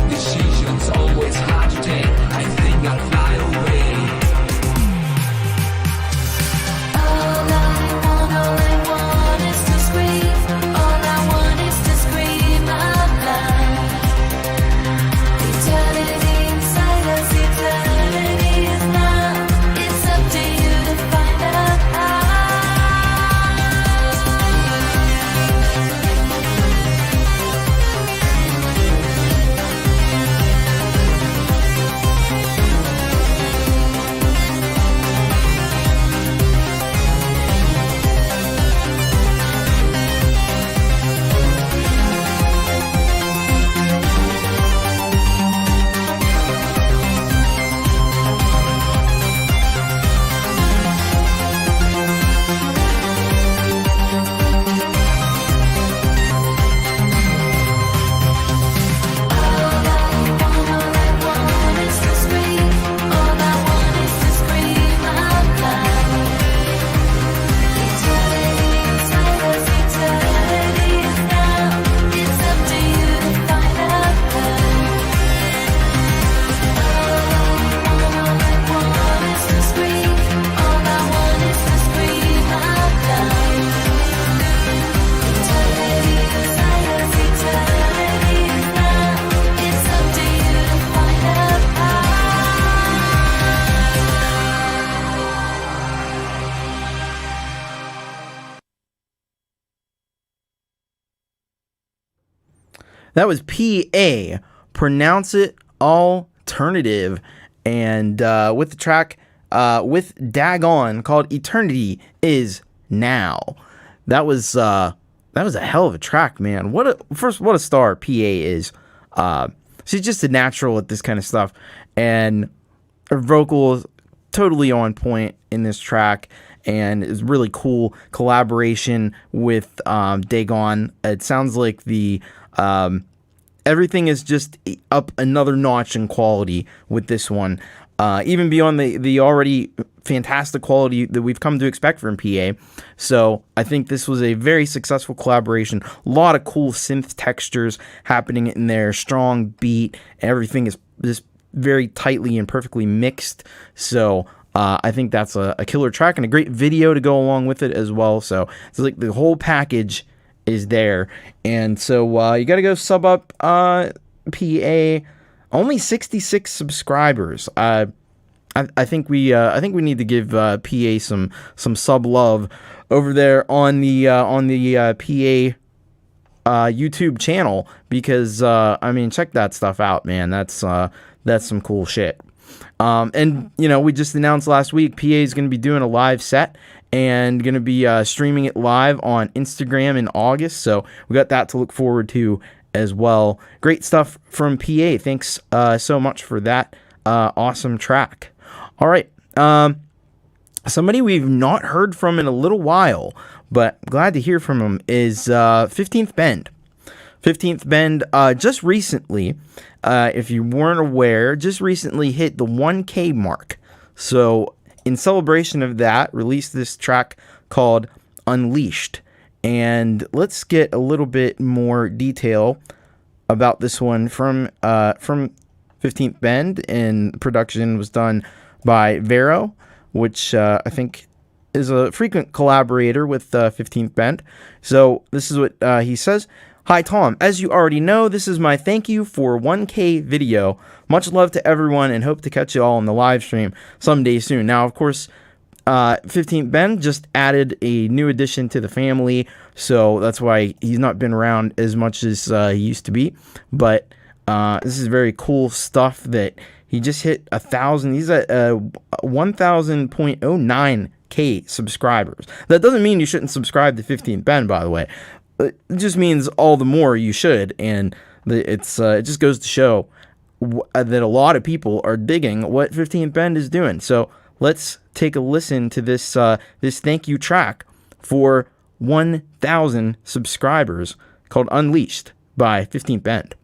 Decisions always hard to take, I think I'll fly away. All I want is to scream. All I want is to scream out loud. Eternity inside us, eternity is now. It's up to you to find out how. That was Pi.A. Pronounce It Alternative. And with the track with Dagon called Eternity Is Now. That was a hell of a track, man. What a star Pi.A. is. She's just a natural at this kind of stuff. And her vocal is totally on point in this track. And it's really cool collaboration with Dagon. It sounds like the everything is just up another notch in quality with this one, even beyond the already fantastic quality that we've come to expect from Pi.A. So I think this was a very successful collaboration. A lot of cool synth textures happening in there, strong beat. Everything is just very tightly and perfectly mixed. So I think that's a killer track and a great video to go along with it as well. So it's like the whole package is there. And so you got to go sub up Pi.A. only 66 subscribers. I think we need to give P.A. some sub love over there on the P.A. YouTube channel, because I mean, check that stuff out, man. That's some cool shit. And you know, we just announced last week P.A. is going to be doing a live set and going to be streaming it live on Instagram in August. So we got that to look forward to as well. Great stuff from P.A. Thanks so much for that awesome track. All right. Somebody we've not heard from in a little while, but glad to hear from him, is 15th Bend. 15th Bend just recently, if you weren't aware, just recently hit the 1K mark. So in celebration of that, released this track called Unleashed. And let's get a little bit more detail about this one from 15th Bend. And production was done by Vero, which I think is a frequent collaborator with 15th Bend. So this is what he says. Hi, Tom. As you already know, this is my thank you for 1K video. Much love to everyone, and hope to catch you all on the live stream someday soon. Now, of course, 15th Bend just added a new addition to the family, so that's why he's not been around as much as he used to be. But this is very cool stuff that he just hit 1,000. He's at 1,000.09K subscribers. That doesn't mean you shouldn't subscribe to 15th Bend, by the way. It just means all the more you should, and it just goes to show that a lot of people are digging what 15th Bend is doing. So let's take a listen to this this thank you track for 1,000 subscribers called Unleashed by 15th Bend.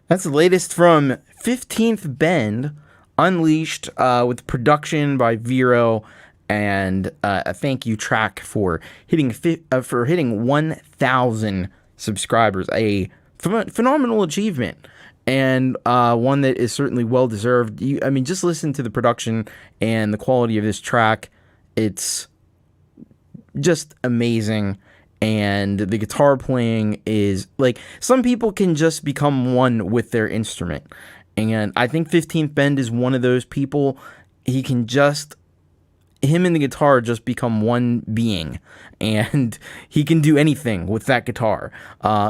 That's the latest from 15th Bend, Unleashed, with production by Vero, and a thank you track for hitting 1,000 subscribers. A phenomenal achievement, and one that is certainly well deserved. I mean, just listen to the production and the quality of this track. It's just amazing. And the guitar playing is like, some people can just become one with their instrument. And I think 15th Bend is one of those people. Him and the guitar just become one being. And he can do anything with that guitar.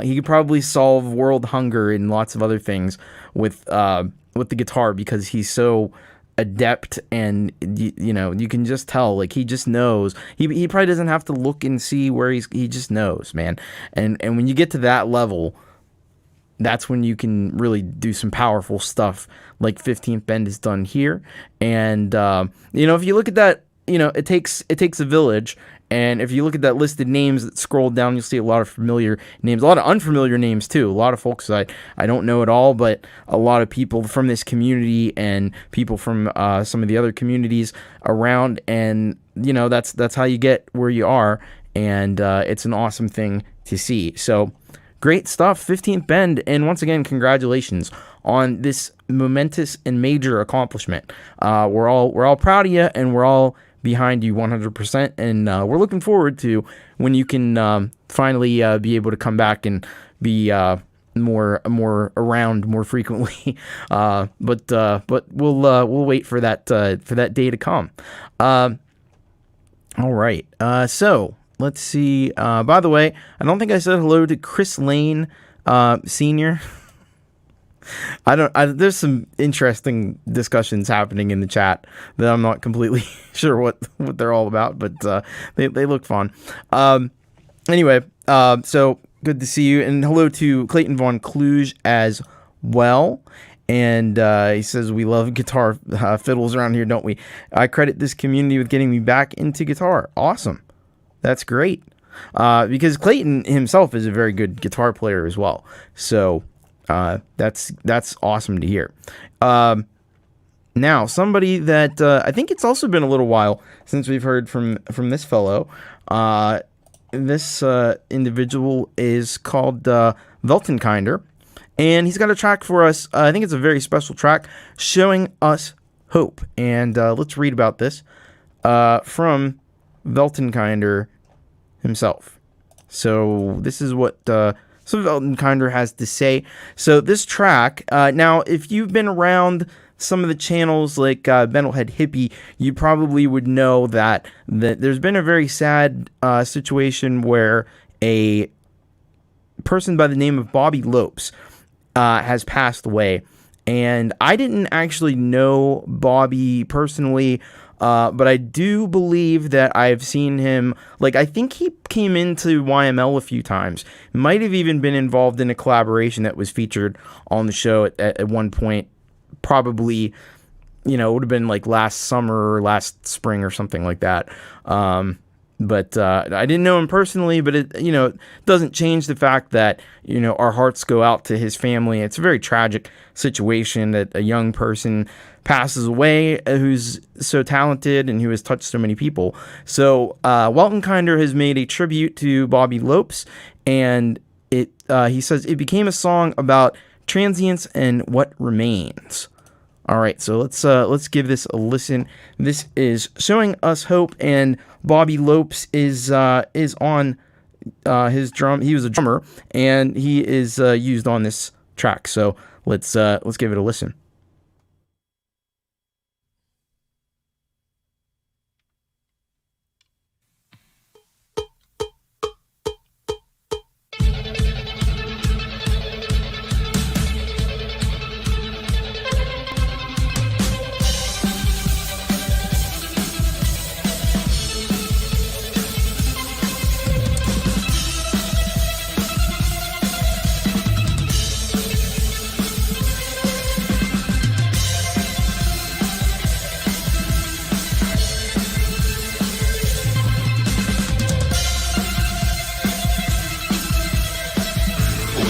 He could probably solve world hunger and lots of other things with the guitar, because he's so adept, and you can just tell, like, he just knows. He probably doesn't have to look and see where he just knows, man. And when you get to that level, that's when you can really do some powerful stuff like 15th Bend has done here. And if you look at that, it takes a village. And if you look at that list of names that scroll down, you'll see a lot of familiar names, a lot of unfamiliar names too. A lot of folks I don't know at all, but a lot of people from this community and people from some of the other communities around. And that's how you get where you are, and it's an awesome thing to see. So great stuff, 15th Bend, and once again, congratulations on this momentous and major accomplishment. We're all proud of you, and we're all behind you 100%, and we're looking forward to when you can finally be able to come back and be more around more frequently. But we'll wait for that day to come. All right. So let's see. By the way, I don't think I said hello to Chris Lane Senior. There's some interesting discussions happening in the chat that I'm not completely sure what they're all about, but they look fun. Anyway, so good to see you, and hello to Clayton Von Kluge as well. And he says, we love guitar fiddles around here, don't we? I credit this community with getting me back into guitar. Awesome. That's great. Because Clayton himself is a very good guitar player as well. So that's awesome to hear. Now, somebody that I think it's also been a little while since we've heard from this fellow. This individual is called Weltenkinder, and he's got a track for us. I think it's a very special track, Showing Us Hope. And let's read about this from Weltenkinder himself. So this is what Weltenkinder has to say. So this track, now if you've been around some of the channels like Metalhead Hippie, you probably would know that there's been a very sad situation where a person by the name of Bobby Lopes has passed away. And I didn't actually know Bobby personally, but I do believe that I've seen him, like, I think he came into YML a few times. Might have even been involved in a collaboration that was featured on the show at one point. Probably, it would have been like last summer or last spring or something like that. But I didn't know him personally, but it doesn't change the fact that, our hearts go out to his family. It's a very tragic situation that a young person passes away who's so talented and who has touched so many people. So Weltenkinder has made a tribute to Bobby Lopes, and he says it became a song about transience and what remains. All right, so let's give this a listen. This is Showing Us Hope, and Bobby Lopes is on his drum. He was a drummer, and he is used on this track. So let's give it a listen.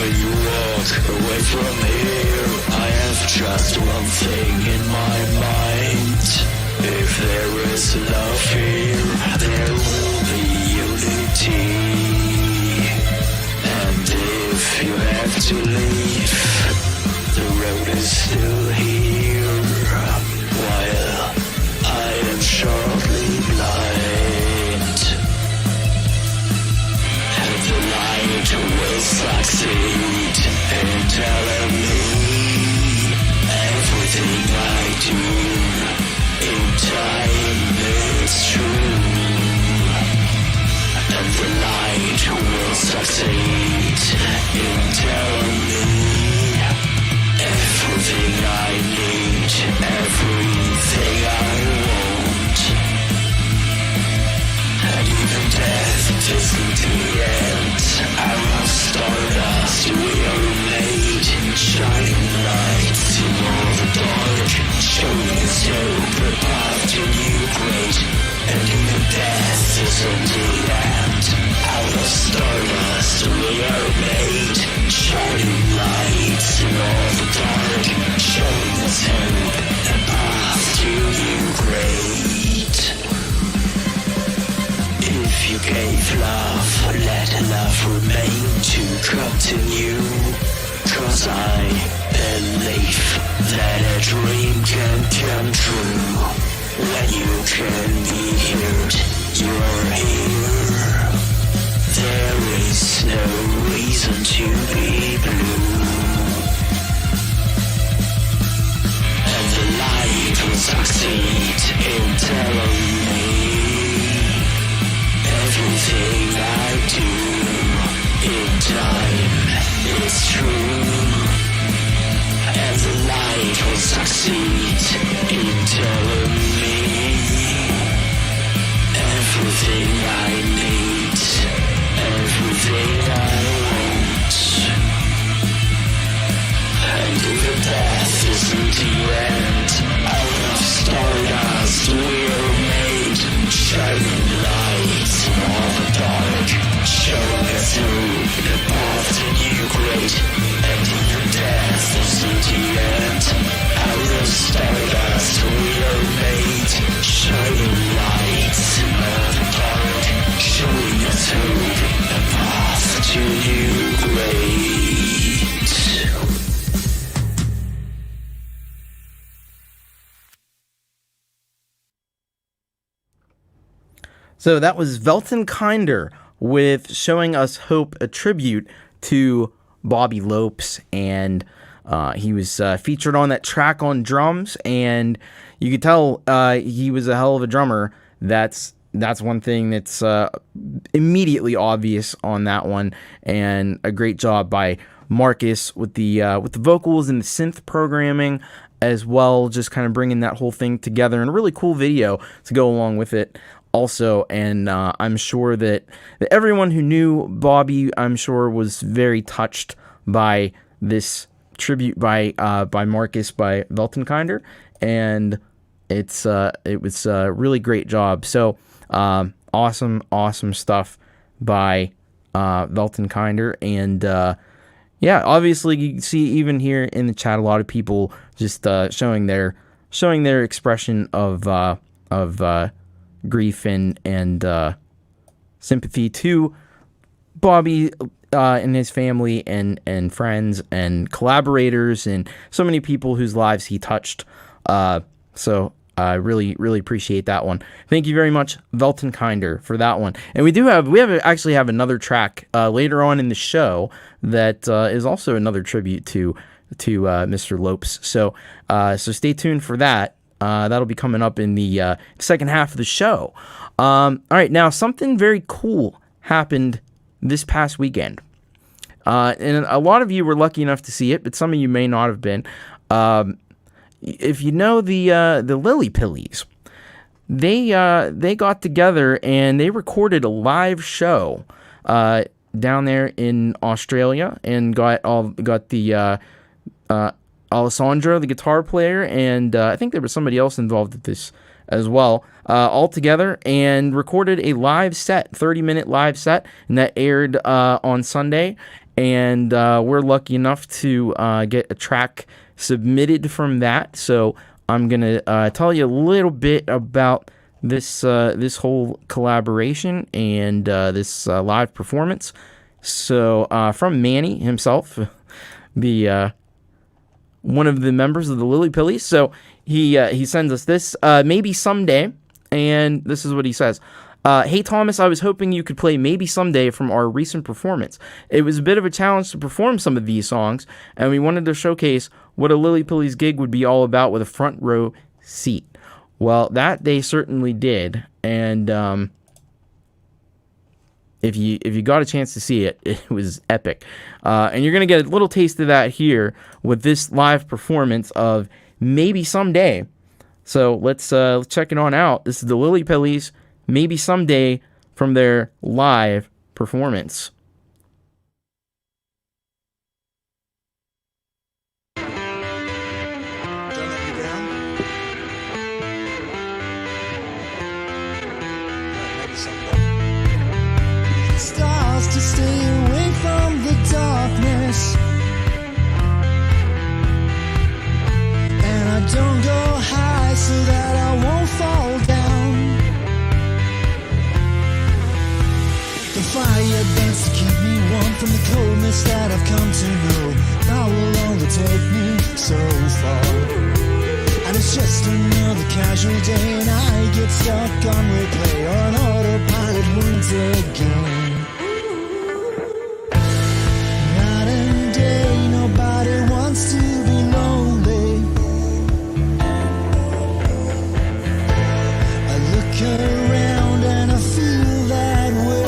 when you walk away from here, I have just one thing in my mind. If there is love here, there will be unity. And if you have to leave, the road is still here, while I am shortly blind. And the light will succeed in telling me everything I do in time is true. And the light will succeed in telling me everything I need, everything I want. And even death isn't the end. Out of stardust we are made, shining lights in all the dark, showing us hope, a path to new great. And even death isn't the end. Out of stardust we are made, shining lights in all the dark, showing us hope, a path to new great. If you gave love, let love remain to continue. 'Cause I believe that a dream can come true. When you can be heard, you're here. There is no reason to be blue. And the light will succeed in telling me everything I do in time is true. And the light will succeed in telling me everything I need, everything I want. And even death isn't the end. Out of stardust we are made, shining lights in all the dark, showing us through the path to new great. And even death isn't the end. Out of stardust we are made, shining lights in all the dark, showing us hope, a path to new great. So that was Weltenkinder with Showing Us Hope, a tribute to Bobby Lopes, and he was featured on that track on drums, and you could tell he was a hell of a drummer. That's one thing that's immediately obvious on that one, and a great job by Marcus with the vocals and the synth programming as well, just kind of bringing that whole thing together, and a really cool video to go along with it also. And I'm sure that everyone who knew Bobby, I'm sure, was very touched by this tribute by Marcus, by Weltenkinder, and it was a really great job. So awesome stuff by Weltenkinder. And yeah, obviously you can see even here in the chat a lot of people just showing their expression of grief and sympathy to Bobby and his family and friends and collaborators and so many people whose lives he touched. So I really appreciate that one. Thank you very much, Weltenkinder, for that one. And we actually have another track later on in the show that is also another tribute to Mr. Lopes. So stay tuned for that. That'll be coming up in the second half of the show. All right, now something very cool happened this past weekend. And a lot of you were lucky enough to see it, but some of you may not have been. If you know the Lillypillies, they got together and they recorded a live show down there in Australia, and got the Alessandro, the guitar player, and I think there was somebody else involved with this as well. all together and recorded a live set, 30-minute live set, and that aired on Sunday. And we're lucky enough to get a track submitted from that. So I'm going to tell you a little bit about this whole collaboration and this live performance. So from Manny himself, the one of the members of the Lillypillies. So he sends us this, maybe someday, and this is what he says. Hey Thomas, I was hoping you could play Maybe Someday from our recent performance. It was a bit of a challenge to perform some of these songs, and we wanted to showcase what a Lillypillies gig would be all about with a front row seat. Well, that they certainly did, and if you got a chance to see it, it was epic. And you're going to get a little taste of that here with this live performance of Maybe Someday. So let's check it on out. This is the Lillypillies, Maybe Someday, from their live performance. Stars to stay away from the darkness, and I don't go high so that I won't fall down. The fire dance to keep me warm from the coldness that I've come to know. Now will only take me so far, and it's just another casual day, and I get stuck on replay or an autopilot once again. Night and day, nobody wants to be lonely. I look around and I feel that way.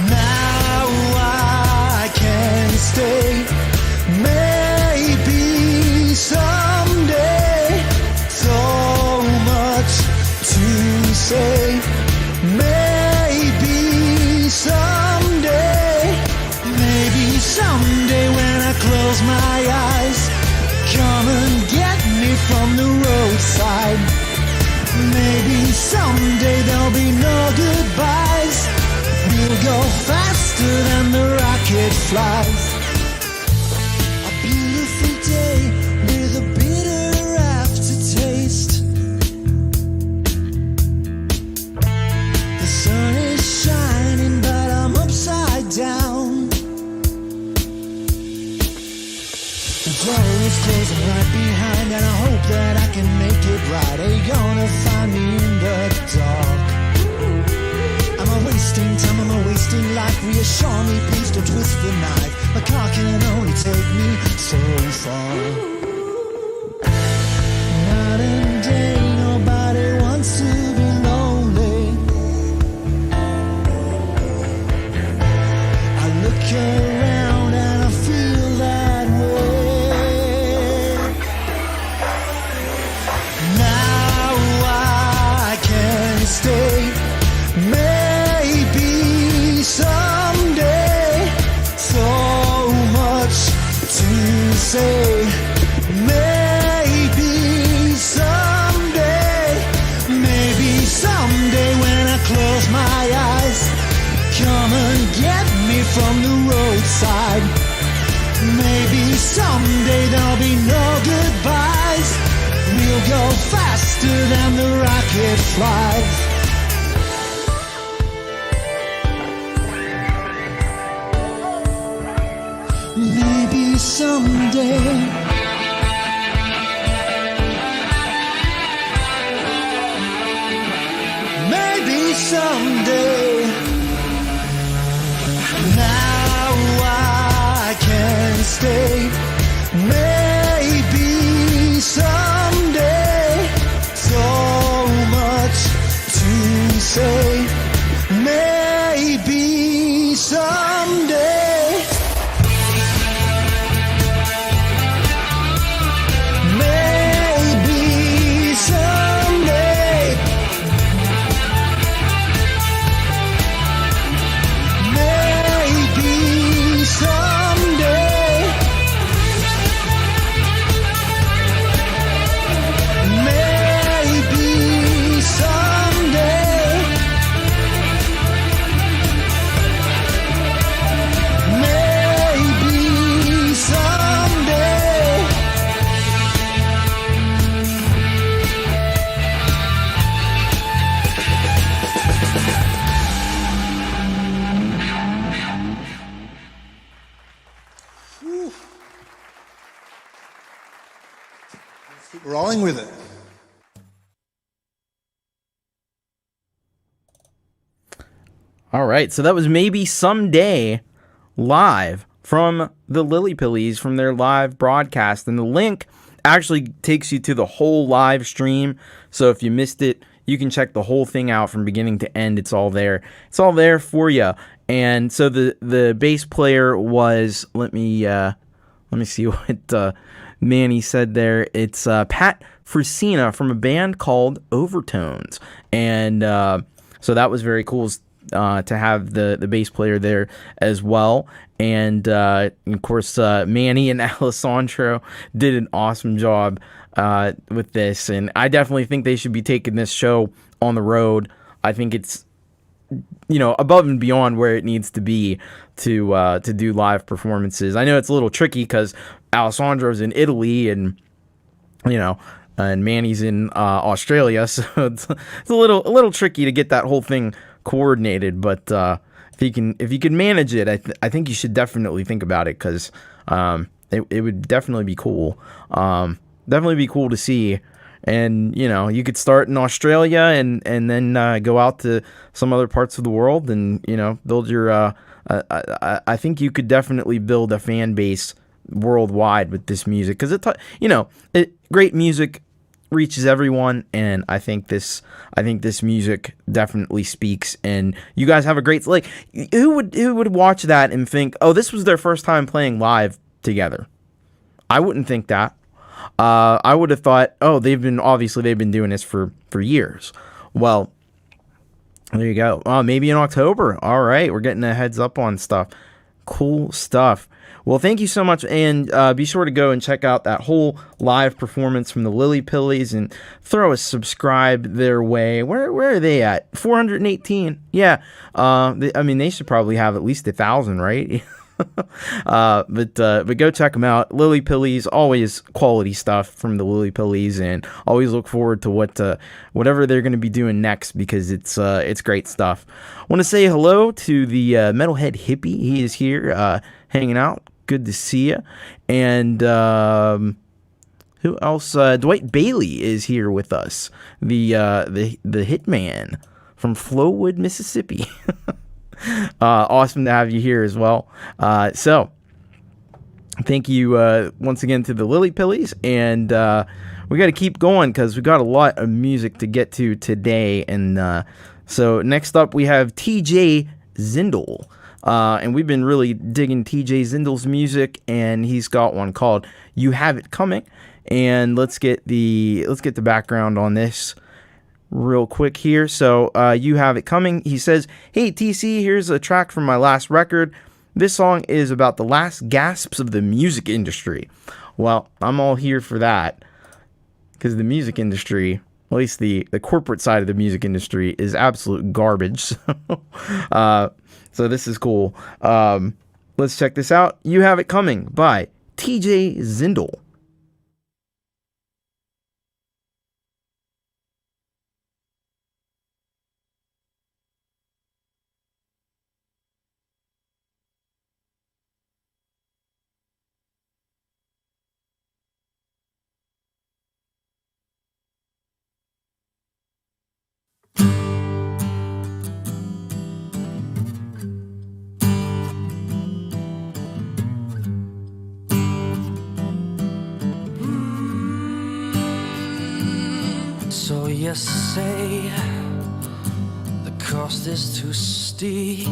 Now I can stay. Maybe someday, so much to say. Maybe someday, maybe someday when I close my eyes, come and get me from the roadside. Maybe someday there'll be no goodbyes. We'll go faster than the rocket flies. Day with a bitter aftertaste. The sun is shining, but I'm upside down. The door is closing right behind, and I hope that I can make it right. Are you gonna find me in the dark? Am I wasting time? Am I wasting life? Reassure me, please don't twist the knife. My car can only take me so far. Night and day, nobody wants to be lonely. I look around and I feel that way. Now I can stay. Maybe someday, so much to say. Maybe someday when I close my eyes, come and get me from the roadside. Maybe someday there'll be no goodbyes. We'll go faster than the rocket flies. Maybe someday. Maybe someday. Now I can stay. Maybe someday. So much to say. Maybe someday. rolling with it. All right, so that was Maybe Someday live from the Lillypillies from their live broadcast. And the link actually takes you to the whole live stream. So if you missed it, you can check the whole thing out from beginning to end. It's all there. It's all there for you. And so the bass player was, let me see what Manny said there. It's Pat Frisina from a band called Overtones. And so that was very cool to have the bass player there as well. And of course, Manny and Alessandro did an awesome job with this. And I definitely think they should be taking this show on the road. I think it's, above and beyond where it needs to be to do live performances. I know it's a little tricky because Alessandro's in Italy and Manny's in Australia, so it's a little tricky to get that whole thing coordinated. But if you can manage it, I think you should definitely think about it, because it would definitely be cool. Definitely be cool to see. And you could start in Australia and then go out to some other parts of the world and build your. I think you could definitely build a fan base worldwide with this music, because great music reaches everyone, and I think this music definitely speaks. And you guys have a great, who would watch that and think, oh, this was their first time playing live together? I wouldn't think that. I would have thought, oh, they've been doing this for years. Well, there you go. Maybe in October. All right, we're getting a heads up on stuff. Cool stuff. Well, thank you so much, and be sure to go and check out that whole live performance from the Lillypillies and throw a subscribe their way. Where are they at? 418. Yeah. They should probably have at least 1,000, right? But go check them out. Lillypillies, always quality stuff from the Lillypillies, and always look forward to whatever they're going to be doing next, because it's great stuff. I want to say hello to the Metalhead Hippie. He is here hanging out. Good to see you. And who else? Dwight Bailey is here with us. The Hitman from Flowood, Mississippi. Awesome to have you here as well. So thank you once again to the Lillypillies, and we got to keep going because we got a lot of music to get to today. And so next up we have TJ Zindle, and we've been really digging TJ Zindle's music, and he's got one called "You Have It Coming." And let's get the background on this real quick here. So You Have It Coming. He says, "Hey TC, here's a track from my last record. This song is about the last gasps of the music industry." Well, I'm all here for that, because the music industry, at least the corporate side of the music industry, is absolute garbage. So this is cool. Let's check this out. You Have It Coming by TJ Zindle. So you say the cost is too steep,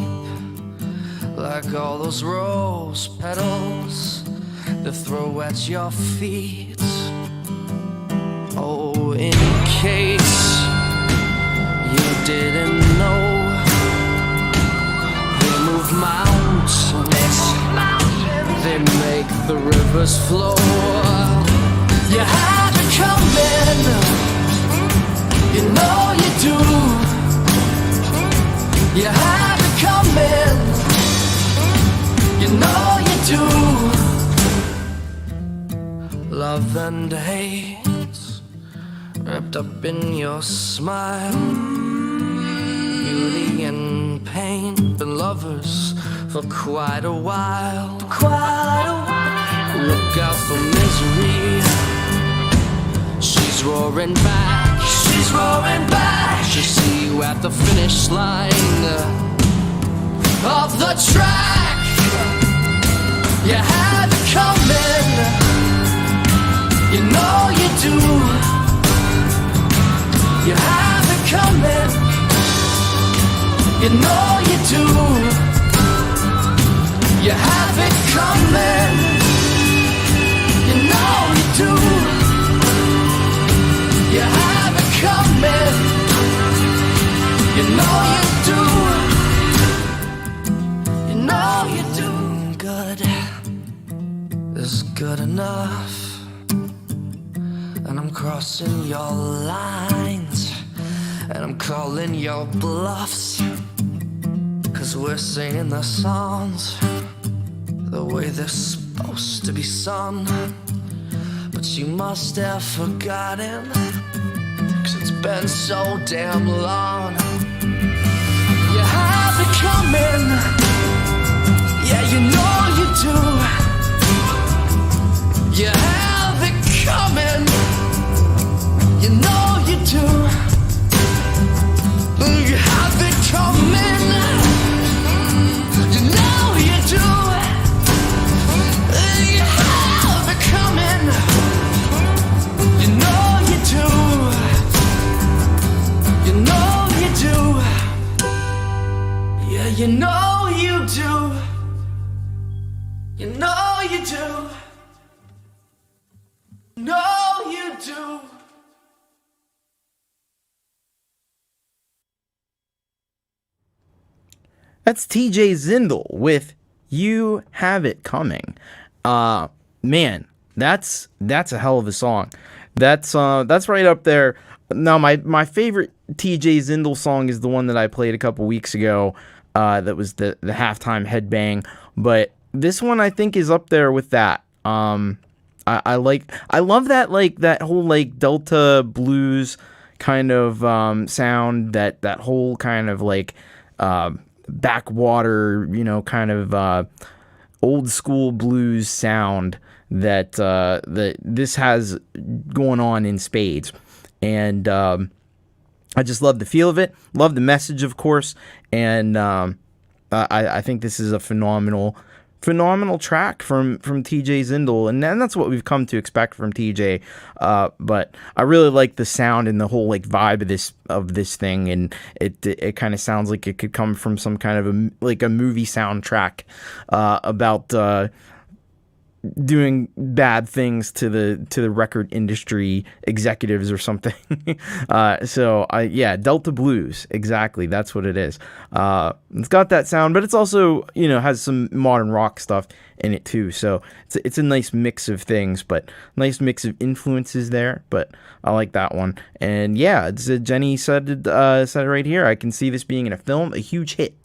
like all those rose petals they throw at your feet. Oh, in case you didn't know, they move mountains, they make the rivers flow. You had to come in, you know you do. You had to come in, you know you do. Love and hate wrapped up in your smile, beauty and pain, been lovers for quite a while. Look out for misery, She's roaring back. She's roaring back. She'll see you at the finish line of the track. You have it coming. You know you do. You have it coming. You know you do. You have it coming. You know you do. You have it coming. You know you do. You know you do. Good is good enough. And I'm crossing your lines. And I'm calling your bluffs. 'Cause we're singing the songs the way they're supposed to be sung. But you must have forgotten, 'cause it's been so damn long. You have it coming. Yeah, you know you do. You have it coming. You know you do. You have it coming. You know you do. You have it coming. You know you do. You know you do. Yeah, you know you do. You know you do. No, you do. That's TJ Zindle with You Have It Coming. Man, that's a hell of a song. That's right up there. Now, my favorite TJ Zindle song is the one that I played a couple weeks ago. That was the halftime headbang. But this one I think is up there with that. I love that, like, that whole, like, Delta blues kind of sound, that whole kind of, like, backwater, you know, kind of old school blues sound that this has going on in spades. And I just love the feel of it, love the message, of course, and I think this is a phenomenal track from TJ Zindle, and that's what we've come to expect from TJ. But I really like the sound and the whole, like, vibe of this thing, and it kind of sounds like it could come from some kind of a movie soundtrack about doing bad things to the record industry executives or something. Delta Blues, exactly, that's what it is. It's got that sound, but it's also, you know, has some modern rock stuff in it too. So it's a nice mix of things, but nice mix of influences there. But I like that one. And yeah, Jenny said it right here. I can see this being in a film, a huge hit.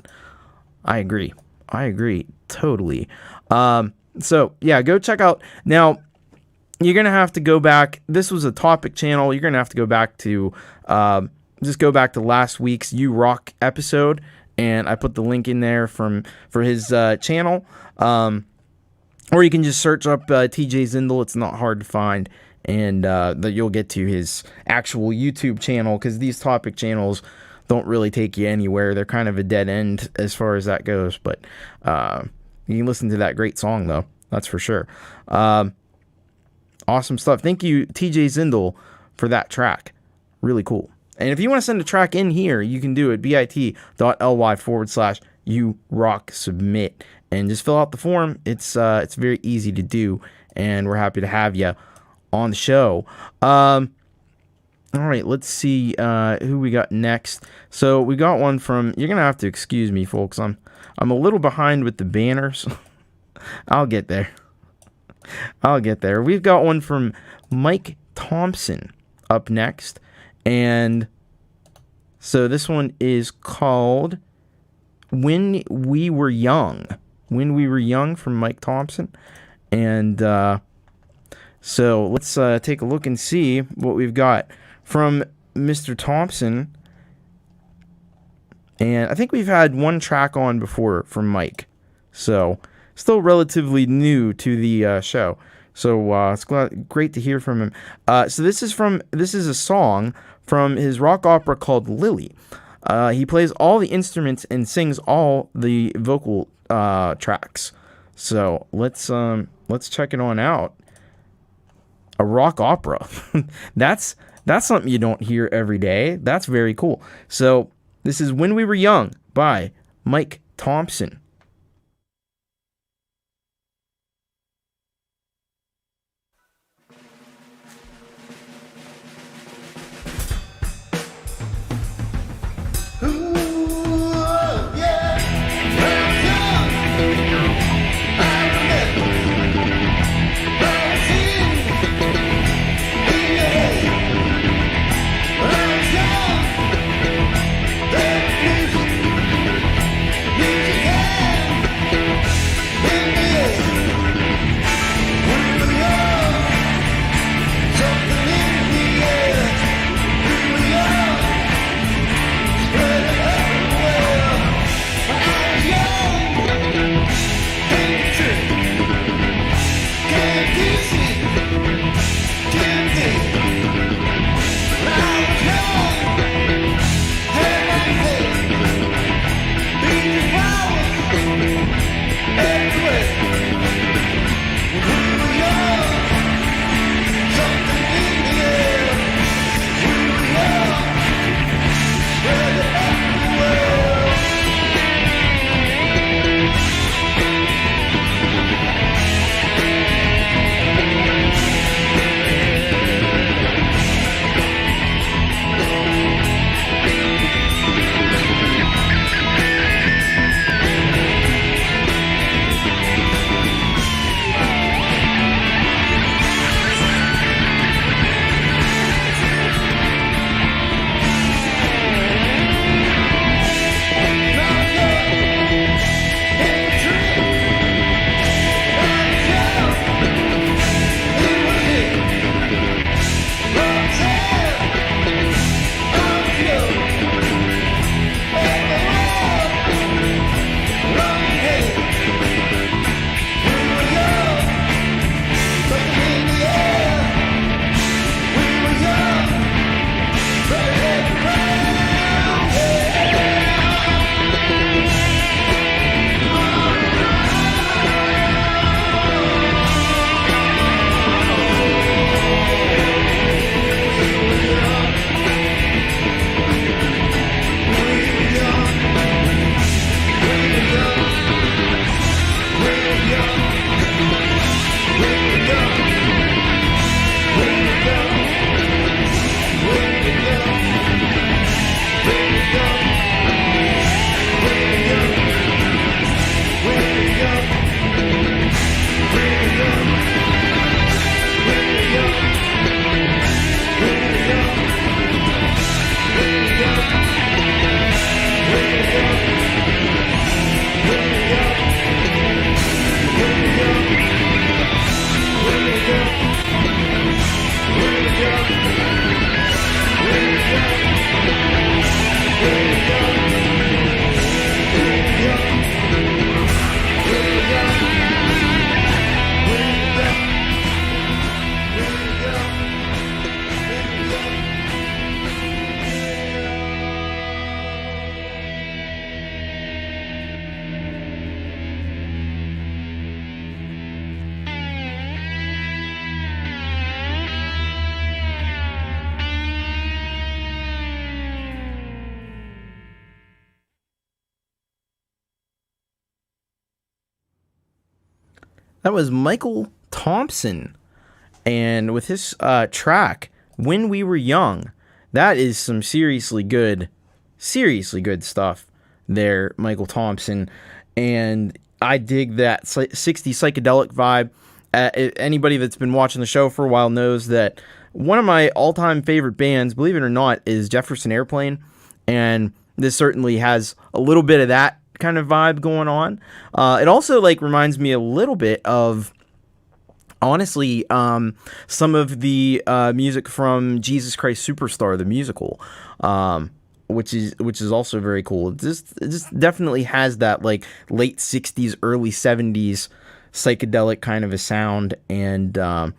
I agree, totally. So, yeah, go check out. Now, you're going to have to go back. This was a topic channel. You're going to have to go back to, just go back to last week's You Rock episode. And I put the link in there for his channel. Or you can just search up TJ Zindle. It's not hard to find. And you'll get to his actual YouTube channel. Because these topic channels don't really take you anywhere. They're kind of a dead end as far as that goes. But you can listen to that great song, though. That's for sure. Awesome stuff. Thank you, TJ Zindle, for that track. Really cool. And if you want to send a track in here, you can do it. bit.ly/YouRockSubmit. And just fill out the form. It's very easy to do. And we're happy to have you on the show. All right, let's see who we got next. So we got one from... You're going to have to excuse me, folks. I'm a little behind with the banners. I'll get there. We've got one from Mike Thompson up next. And so this one is called When We Were Young. When We Were Young from Mike Thompson. And so let's take a look and see what we've got from Mr. Thompson. And I think we've had one track on before from Mike. So, still relatively new to the show. So it's great to hear from him. So this is a song from his rock opera called Lily. He plays all the instruments and sings all the vocal tracks. So let's check it on out. A rock opera. That's something you don't hear every day. That's very cool. So this is When We Were Young by Mike Thompson. That was Michael Thompson, and with his track "When We Were Young," that is some seriously good stuff there, Michael Thompson. And I dig that 60s psychedelic vibe. Anybody that's been watching the show for a while knows that one of my all-time favorite bands, believe it or not, is Jefferson Airplane, and this certainly has a little bit of that kind of vibe going on. It also reminds me a little bit of, honestly, some of the music from Jesus Christ Superstar, the musical, which is also very cool. It just definitely has that late 60s, early 70s psychedelic kind of a sound. And I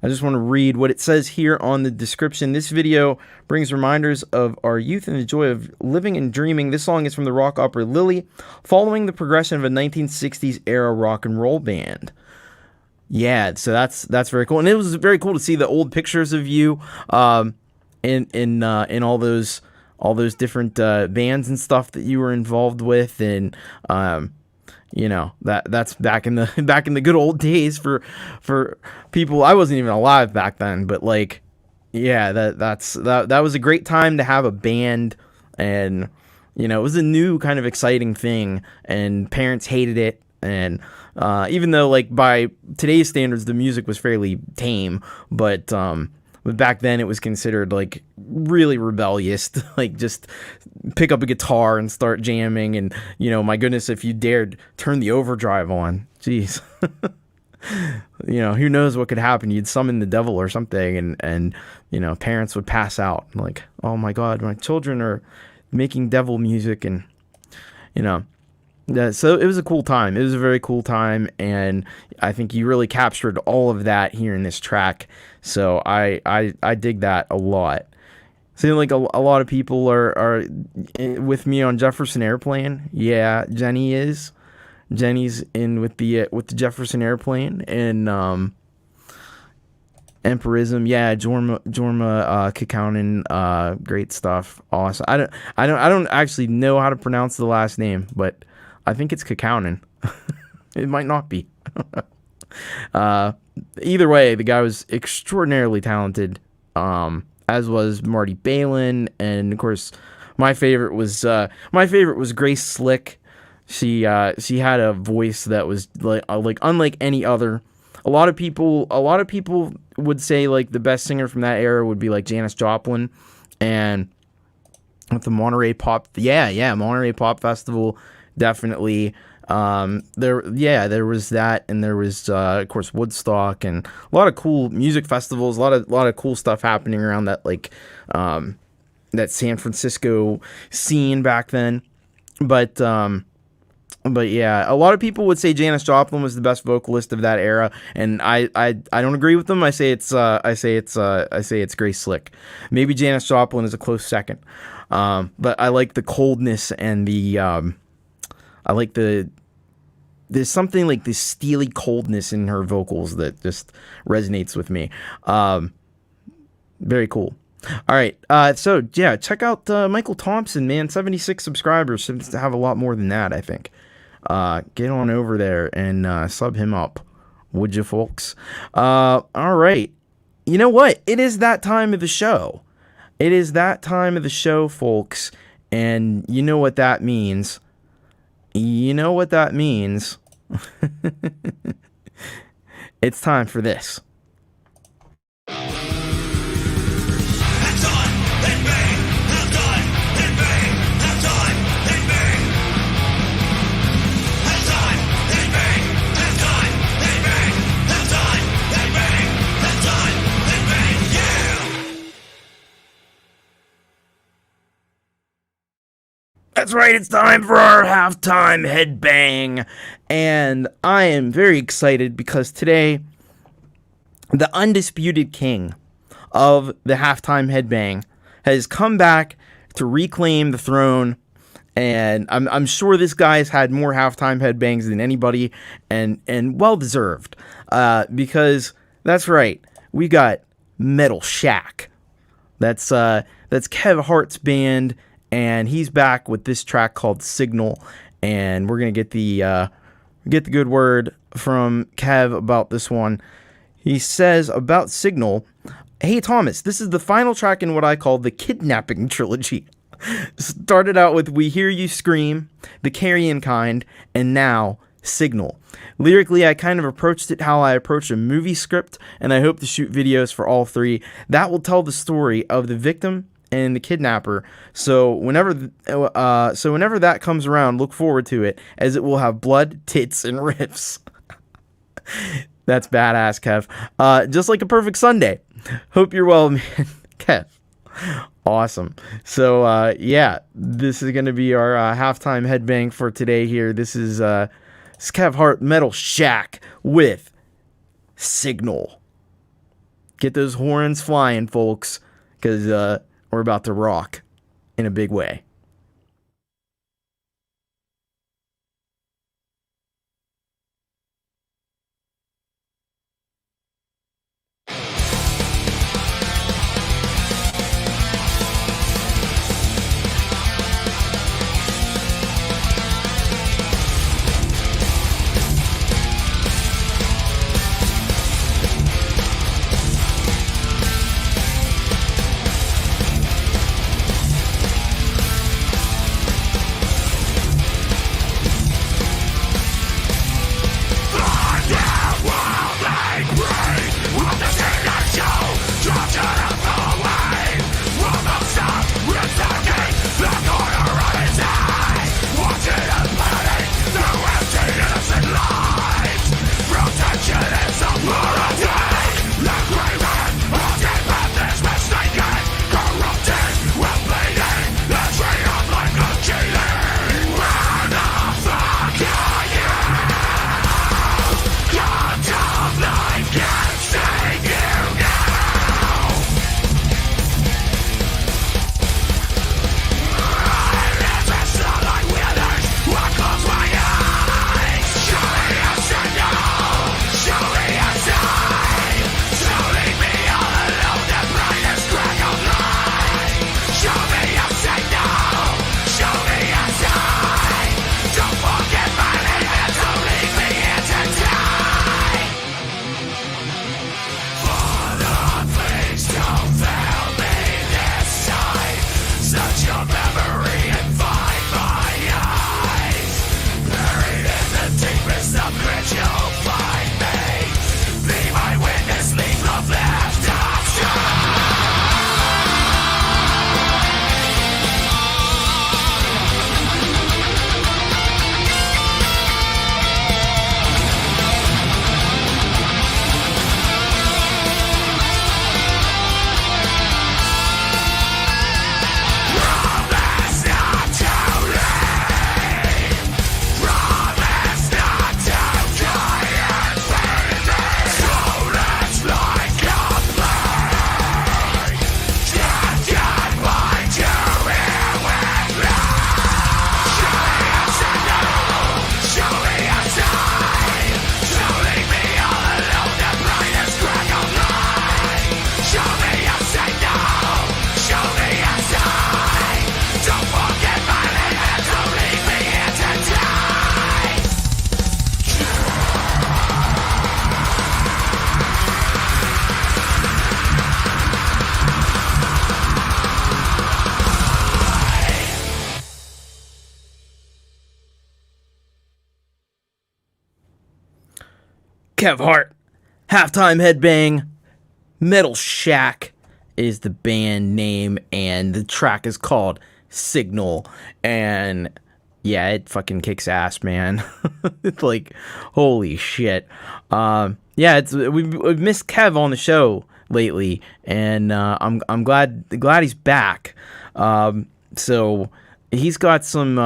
just want to read what it says here on the description. This video brings reminders of our youth and the joy of living and dreaming. This song is from the rock opera Lily, following the progression of a 1960s era rock and roll band. Yeah, so that's very cool, and it was very cool to see the old pictures of you in all those different bands and stuff that you were involved with, and you know, that's back in the good old days for people. I wasn't even alive back then, but like, yeah, that was a great time to have a band, and you know, it was a new kind of exciting thing, and parents hated it, and even though like by today's standards the music was fairly tame, but back then it was considered like really rebellious to, like, just pick up a guitar and start jamming, and you know, my goodness, if you dared turn the overdrive on, jeez. You know, who knows what could happen. You'd summon the devil or something, and you know, parents would pass out like, oh my god, my children are making devil music, and you know. Yeah, so it was a cool time. It was a very cool time, and I think you really captured all of that here in this track. So I dig that a lot. Seems like a lot of people are with me on Jefferson Airplane. Yeah, Jenny is. Jenny's in with the Jefferson Airplane, and Empirism. Yeah, Jorma Kekaunen, great stuff. Awesome. I don't actually know how to pronounce the last name, but I think it's Kekaunen. It might not be. Either way, the guy was extraordinarily talented, as was Marty Balin, and of course, my favorite was Grace Slick. She had a voice that was like unlike any other. A lot of people would say like the best singer from that era would be like Janis Joplin, and with the Monterey Pop Festival. Definitely. There was that, and there was of course Woodstock, and a lot of cool music festivals, a lot of cool stuff happening around that, like that San Francisco scene back then. But yeah, a lot of people would say Janis Joplin was the best vocalist of that era, and I don't agree with them. I say it's Grace Slick. Maybe Janis Joplin is a close second. But I like the coldness and the there's something like this steely coldness in her vocals that just resonates with me. Very cool. All right. So yeah, check out Michael Thompson, man. 76 subscribers. Seems to have a lot more than that, I think. Get on over there and sub him up, would you, folks? All right. You know what? It is that time of the show. It is that time of the show, folks. And you know what that means. You know what that means. It's time for this. That's right, it's time for our halftime headbang, and I am very excited because today, the undisputed king of the halftime headbang has come back to reclaim the throne, and I'm sure this guy's had more halftime headbangs than anybody, and well deserved, because that's right, we got Metal Shack. That's Kev Hart's band. And he's back with this track called Signal, and we're gonna get the good word from Kev about this one. He says about Signal, "Hey Thomas, this is the final track in what I call the kidnapping trilogy. Started out with We Hear You Scream, The Carrion Kind, and now Signal. Lyrically, I kind of approached it how I approach a movie script, and I hope to shoot videos for all three. That will tell the story of the victim and the kidnapper. So whenever that comes around, look forward to it, as it will have blood, tits, and riffs." That's badass, Kev. Just like a perfect Sunday. Hope you're well, man. Kev. Awesome. So yeah, this is going to be our halftime headbang for today here. This is It's Kev Hart, Metal Shack with Signal. Get those horns flying, folks, because we're about to rock in a big way. Kev Hart, Halftime Headbang, Metal Shack is the band name, and the track is called Signal, and yeah, it fucking kicks ass, man. It's like, holy shit. Yeah, we've missed Kev on the show lately, and I'm glad he's back. So he's got some.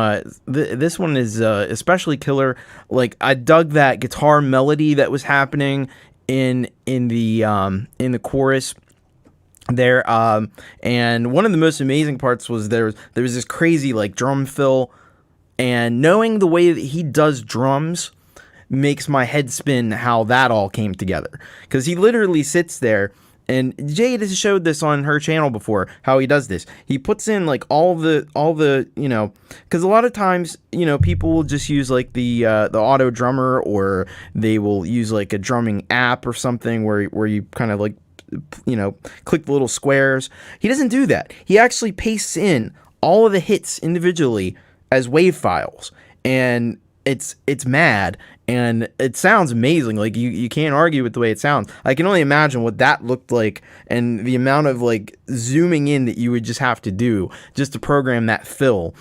This one is especially killer. Like, I dug that guitar melody that was happening in the chorus there. And one of the most amazing parts was there was this crazy like drum fill, and knowing the way that he does drums makes my head spin how that all came together, because he literally sits there. And Jade has showed this on her channel before, how he does this. He puts in like all the you know, because a lot of times, you know, people will just use like the auto drummer, or they will use like a drumming app or something where you kind of like, you know, click the little squares. He doesn't do that. He actually pastes in all of the hits individually as wave files, and it's mad. And it sounds amazing. Like, you can't argue with the way it sounds. I can only imagine what that looked like, and the amount of like zooming in that you would just have to do just to program that fill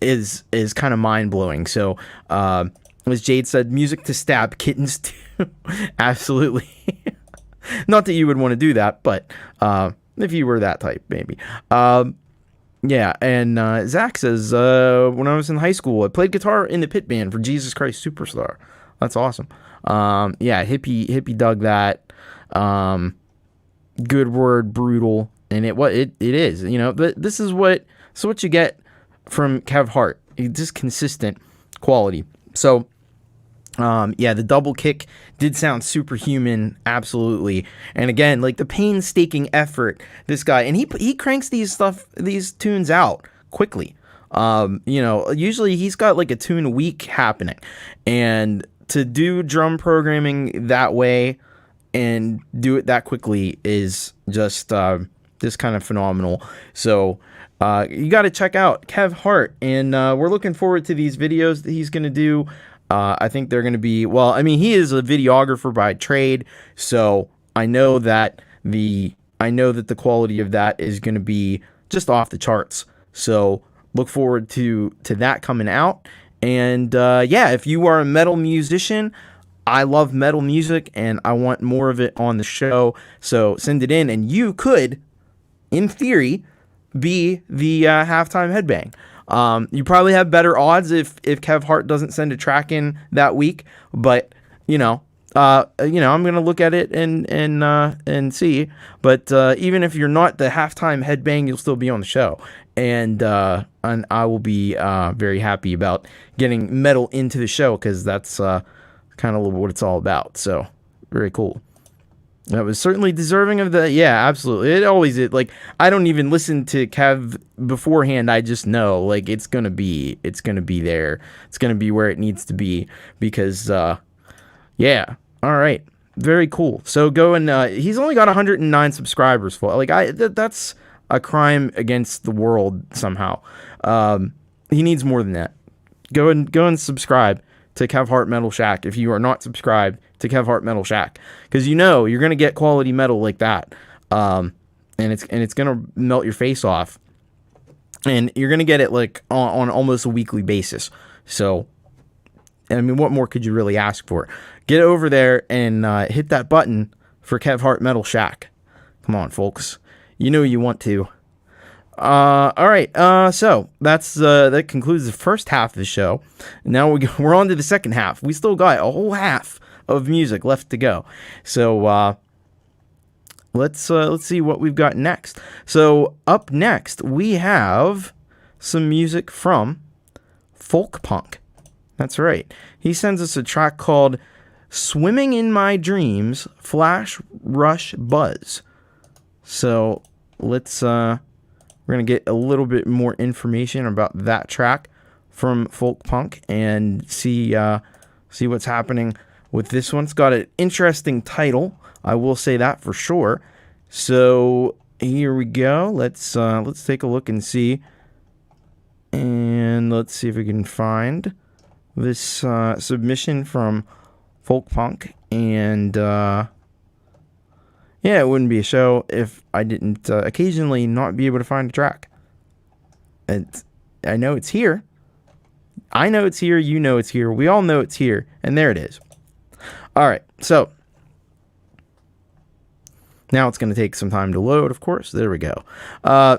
is kind of mind blowing. So, as Jade said, music to stab kittens to. Absolutely. Not that you would want to do that, but if you were that type, maybe. Yeah, and Zach says, when I was in high school, I played guitar in the pit band for Jesus Christ Superstar. That's awesome. Yeah, hippie dug that. Good word, brutal, and it is. You know, this is what you get from Kev Hart. Just consistent quality. So, yeah, the double kick did sound superhuman, absolutely. And again, like the painstaking effort, this guy, and he cranks these tunes out quickly. You know, usually he's got like a tune a week happening, and to do drum programming that way and do it that quickly is just kind of phenomenal. So you got to check out Kev Hart, and we're looking forward to these videos that he's going to do. I think they're going to be, well, I mean, he is a videographer by trade, so I know that the quality of that is going to be just off the charts. So look forward to that coming out. And yeah, if you are a metal musician, I love metal music and I want more of it on the show. So send it in, and you could, in theory, be the halftime headbang. You probably have better odds if Kev Hart doesn't send a track in that week, but I'm gonna look at it and see. But even if you're not the halftime headbang, you'll still be on the show, and I will be very happy about getting metal into the show, because that's kind of what it's all about. So very cool. That was certainly deserving of the, yeah, absolutely. It always is. Like, I don't even listen to Kev beforehand. I just know, like, it's gonna be there. It's gonna be where it needs to be, because, yeah. All right. Very cool. So go and, he's only got 109 subscribers for, like, that's a crime against the world somehow. He needs more than that. Go and subscribe to Kev Hart Metal Shack if you are not subscribed to Kev Hart Metal Shack, because you know you're gonna get quality metal like that, and it's gonna melt your face off, and you're gonna get it like on almost a weekly basis. So, I mean, what more could you really ask for? Get over there and hit that button for Kev Hart Metal Shack. Come on, folks, you know you want to. All right. So that concludes the first half of the show. Now we're on to the second half. We still got a whole half of music left to go. So let's see what we've got next. So up next we have some music from folkpunk. That's right. He sends us a track called "Swimming in My Dreams, Flash Rush Buzz." So let's we're going to get a little bit more information about that track from folkpunk and see what's happening with this one. It's got an interesting title, I will say that for sure. So here we go. Let's take a look and see. And let's see if we can find this submission from folkpunk. And yeah, it wouldn't be a show if I didn't occasionally not be able to find a track. And I know it's here. I know it's here. You know it's here. We all know it's here. And there it is. All right. So now it's going to take some time to load, of course. There we go.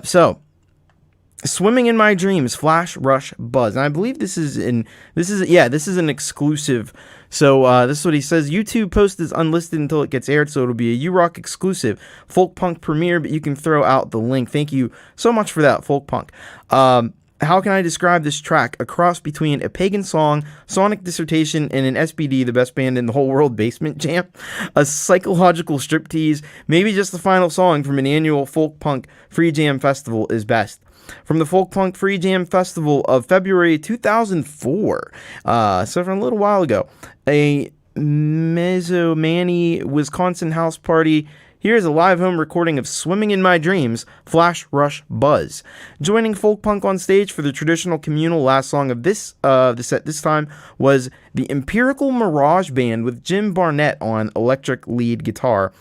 So "Swimming in My Dreams, Flash Rush Buzz." And I believe this is an exclusive. So this is what he says. "YouTube post is unlisted until it gets aired, so it'll be a URock exclusive folkpunk premiere, but you can throw out the link." Thank you so much for that, folkpunk. How can I describe this track? A cross between a pagan song, sonic dissertation, and an SPD, the best band in the whole world, basement jam. A psychological striptease, maybe just the final song from an annual folkpunk free jam festival is best. From the Folkpunk Free Jam Festival of February 2004, so from a little while ago, a Mezomani, Wisconsin house party. Here's a live home recording of "Swimming in My Dreams, Flash Rush Buzz." Joining folkpunk on stage for the traditional communal last song of the set this time was the Empirical Mirage Band with Jim Barnett on electric lead guitar.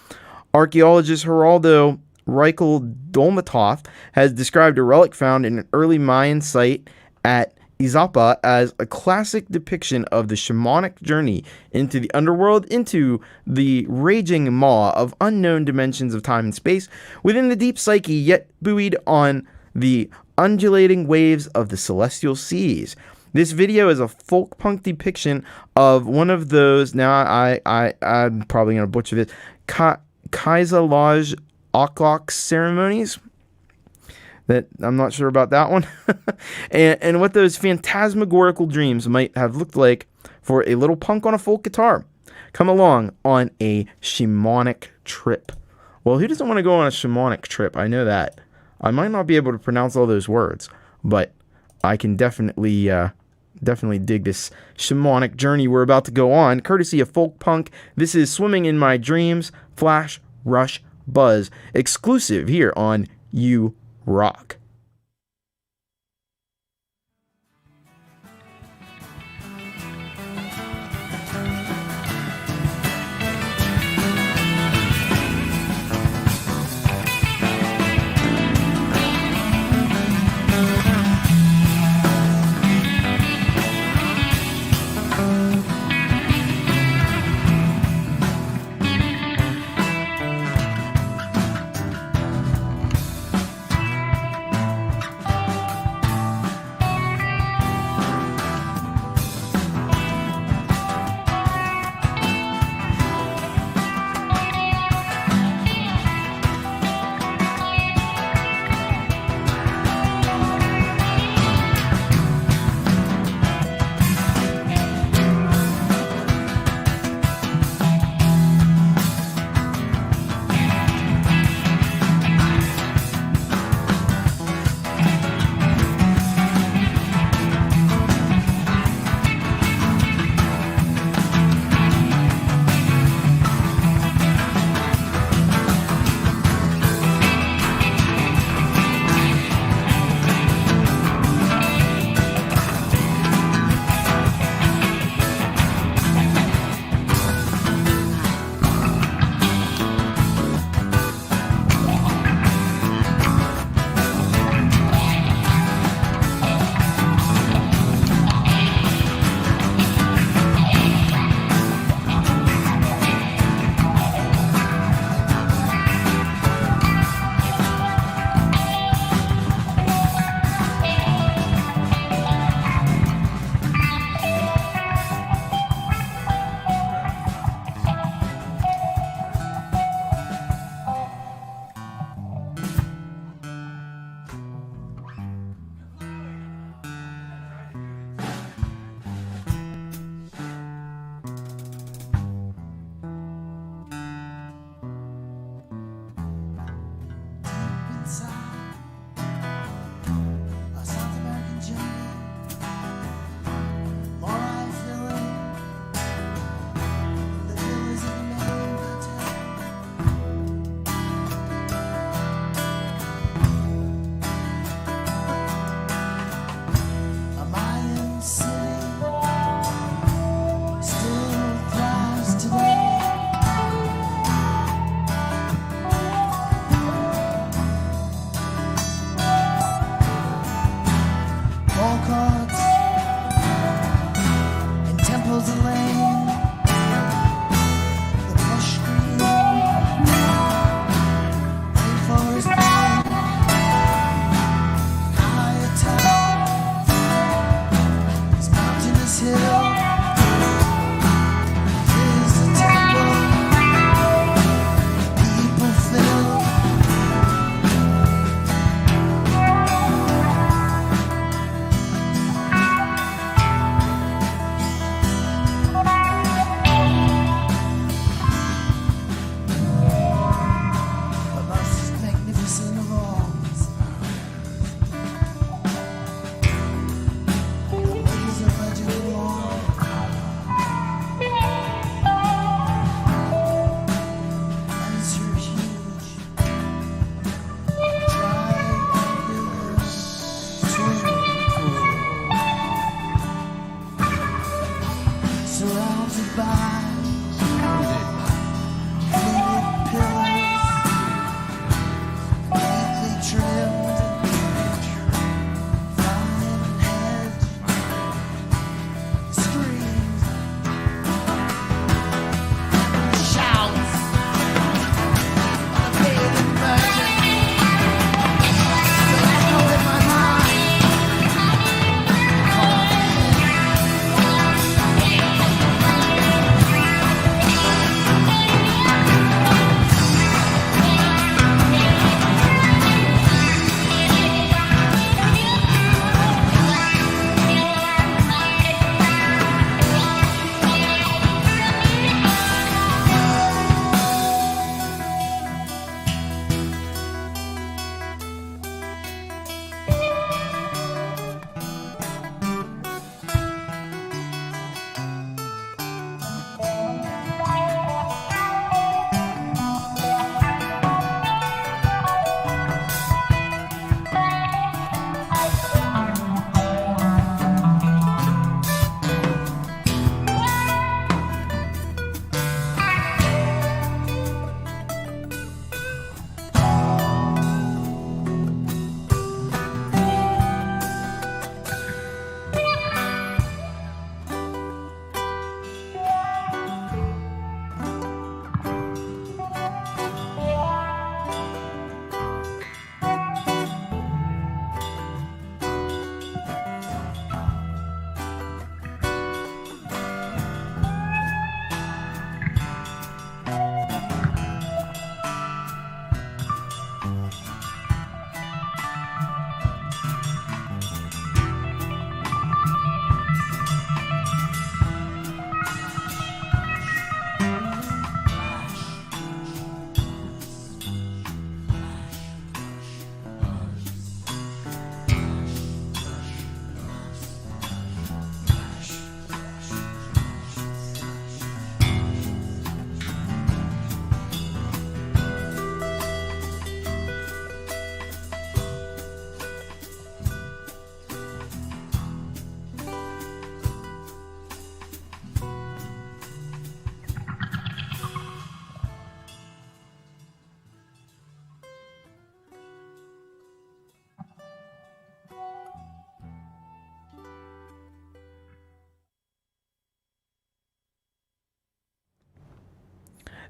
Archaeologist Geraldo Reichel Dolmatov has described a relic found in an early Mayan site at Izapa as a classic depiction of the shamanic journey into the underworld, into the raging maw of unknown dimensions of time and space, within the deep psyche, yet buoyed on the undulating waves of the celestial seas. This video is a folk punk depiction of one of those. Now I'm probably gonna butcher this. Kaiserlage Oklok ceremonies. That I'm not sure about that one. and what those phantasmagorical dreams might have looked like for a little punk on a folk guitar. Come along on a shamanic trip. Well, who doesn't want to go on a shamanic trip? I know that. I might not be able to pronounce all those words, but I can definitely dig this shamanic journey we're about to go on, courtesy of folk punk. This is Swimming in My Dreams, Flash, Rush, Buzz, exclusive here on You Rock.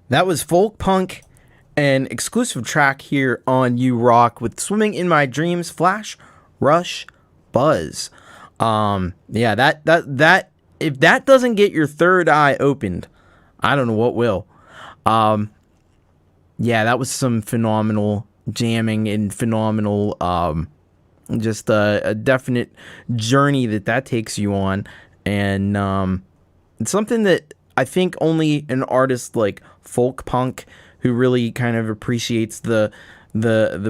That was folk punk, an exclusive track here on You Rock with Swimming in My Dreams, Flash, Rush, Buzz. Yeah, that if that doesn't get your third eye opened, I don't know what will. Yeah, that was some phenomenal jamming and phenomenal, just a definite journey that takes you on. And it's something that I think only an artist like folk punk, who really kind of appreciates the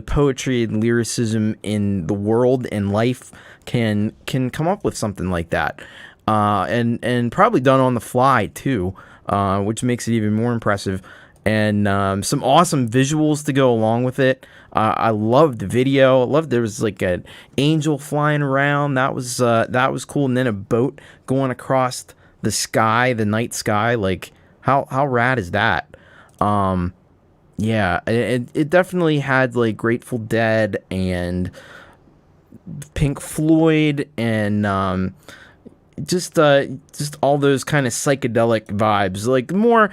poetry and lyricism in the world and life, can come up with something like that. And probably done on the fly too, which makes it even more impressive. And some awesome visuals to go along with it. I loved the video. I loved there was like an angel flying around. That was cool. And then a boat going across the sky, the night sky. Like how rad is that? Yeah, it definitely had like Grateful Dead and Pink Floyd and just all those kind of psychedelic vibes. Like more,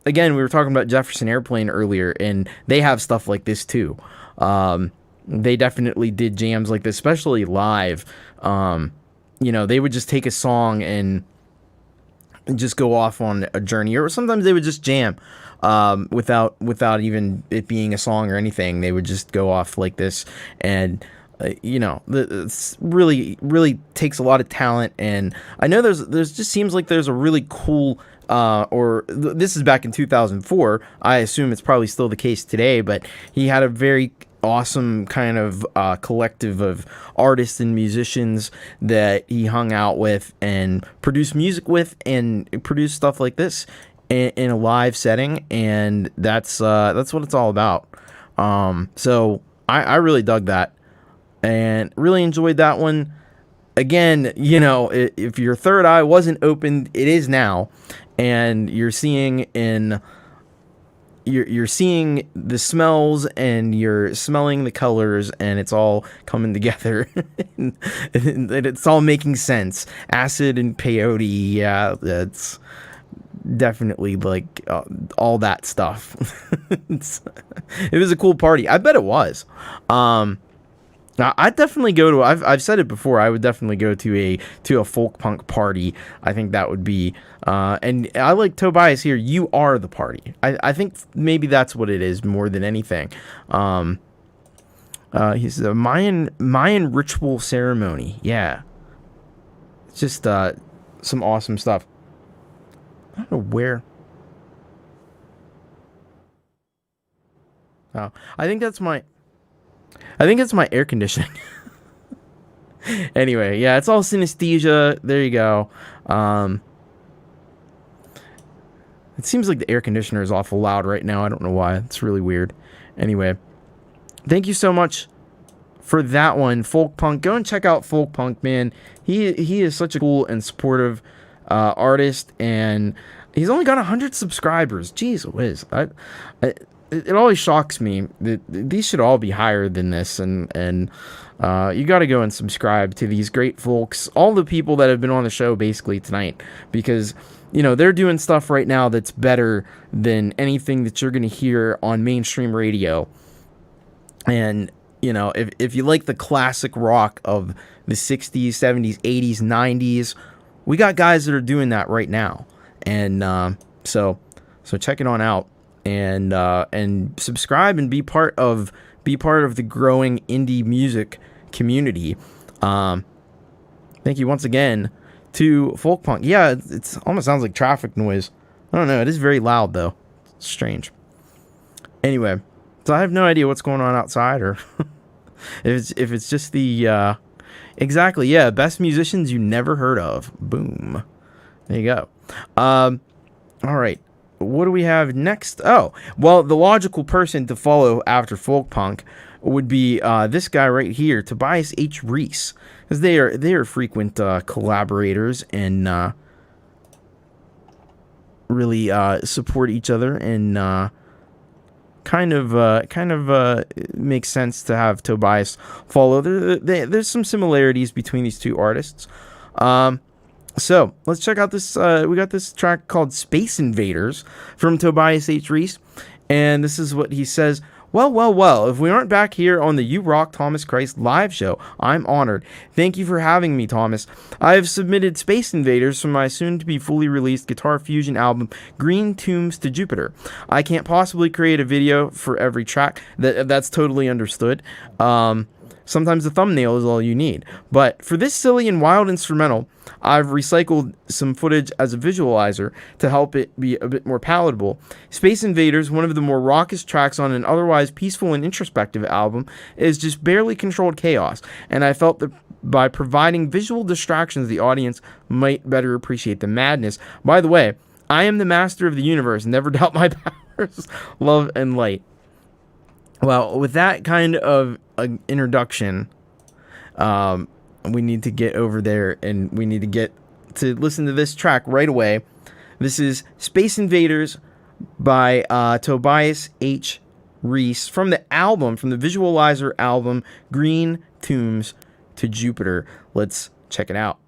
again, we were talking about Jefferson Airplane earlier, and they have stuff like this too. They definitely did jams like this, especially live. They would just take a song and just go off on a journey, or sometimes they would just jam without even it being a song or anything. They would just go off like this, and it's really takes a lot of talent. And I know there's just seems like there's a really cool this is back in 2004. I assume it's probably still the case today, but he had a very awesome kind of collective of artists and musicians that he hung out with and produced music with and produced stuff like this in a live setting, and that's what it's all about. So I really dug that and really enjoyed that one. Again, if your third eye wasn't opened, it is now, and you're seeing the smells, and you're smelling the colors, and it's all coming together and it's all making sense. Acid and peyote, yeah, that's definitely like all that stuff. It was a cool party. I bet it was. I'd definitely go to. I've said it before. I would definitely go to a folk punk party. I think that would be. And I like Tobias here. You are the party. I think maybe that's what it is more than anything. He's a Mayan ritual ceremony. Yeah, it's just some awesome stuff. I don't know where. Oh, I think it's my air conditioning. Anyway, yeah, it's all synesthesia. There you go. It seems like the air conditioner is awful loud right now. I don't know why. It's really weird. Anyway, thank you so much for that one, Folk Punk. Go and check out Folk Punk, man. He is such a cool and supportive artist, and he's only got 100 subscribers. Jeez whiz. It always shocks me that these should all be higher than this, and you got to go and subscribe to these great folks, all the people that have been on the show basically tonight, because they're doing stuff right now that's better than anything that you're going to hear on mainstream radio. And if you like the classic rock of the 60s, 70s, 80s, 90s, we got guys that are doing that right now, and so check it on out. And subscribe and be part of the growing indie music community. Thank you once again to Folk Punk. Yeah, it almost sounds like traffic noise. I don't know. It is very loud though. It's strange. Anyway, so I have no idea what's going on outside, or if it's just the exactly, yeah, best musicians you never heard of. Boom. There you go. All right. What do we have next? Oh, well, the logical person to follow after folk punk would be this guy right here, Tobias H. Reese, because they are frequent collaborators and really support each other, and kind of makes sense to have Tobias follow. There's some similarities between these two artists. So let's check out this. We got this track called Space Invaders from Tobias H. Reese. And this is what he says. Well, if we aren't back here on the You Rock Thomas Christ live show, I'm honored. Thank you for having me, Thomas. I have submitted Space Invaders from my soon-to-be fully released guitar fusion album, Green Tombs to Jupiter. I can't possibly create a video for every track. That's totally understood. Sometimes the thumbnail is all you need. But for this silly and wild instrumental, I've recycled some footage as a visualizer to help it be a bit more palatable. Space Invaders, one of the more raucous tracks on an otherwise peaceful and introspective album, is just barely controlled chaos, and I felt that by providing visual distractions, the audience might better appreciate the madness. By the way, I am the master of the universe, never doubt my powers, love and light. Well, with that kind of introduction, we need to get over there and we need to get to listen to this track right away. This is Space Invaders by Tobias H. Reese from the Visualizer album, Green Tombs to Jupiter. Let's check it out.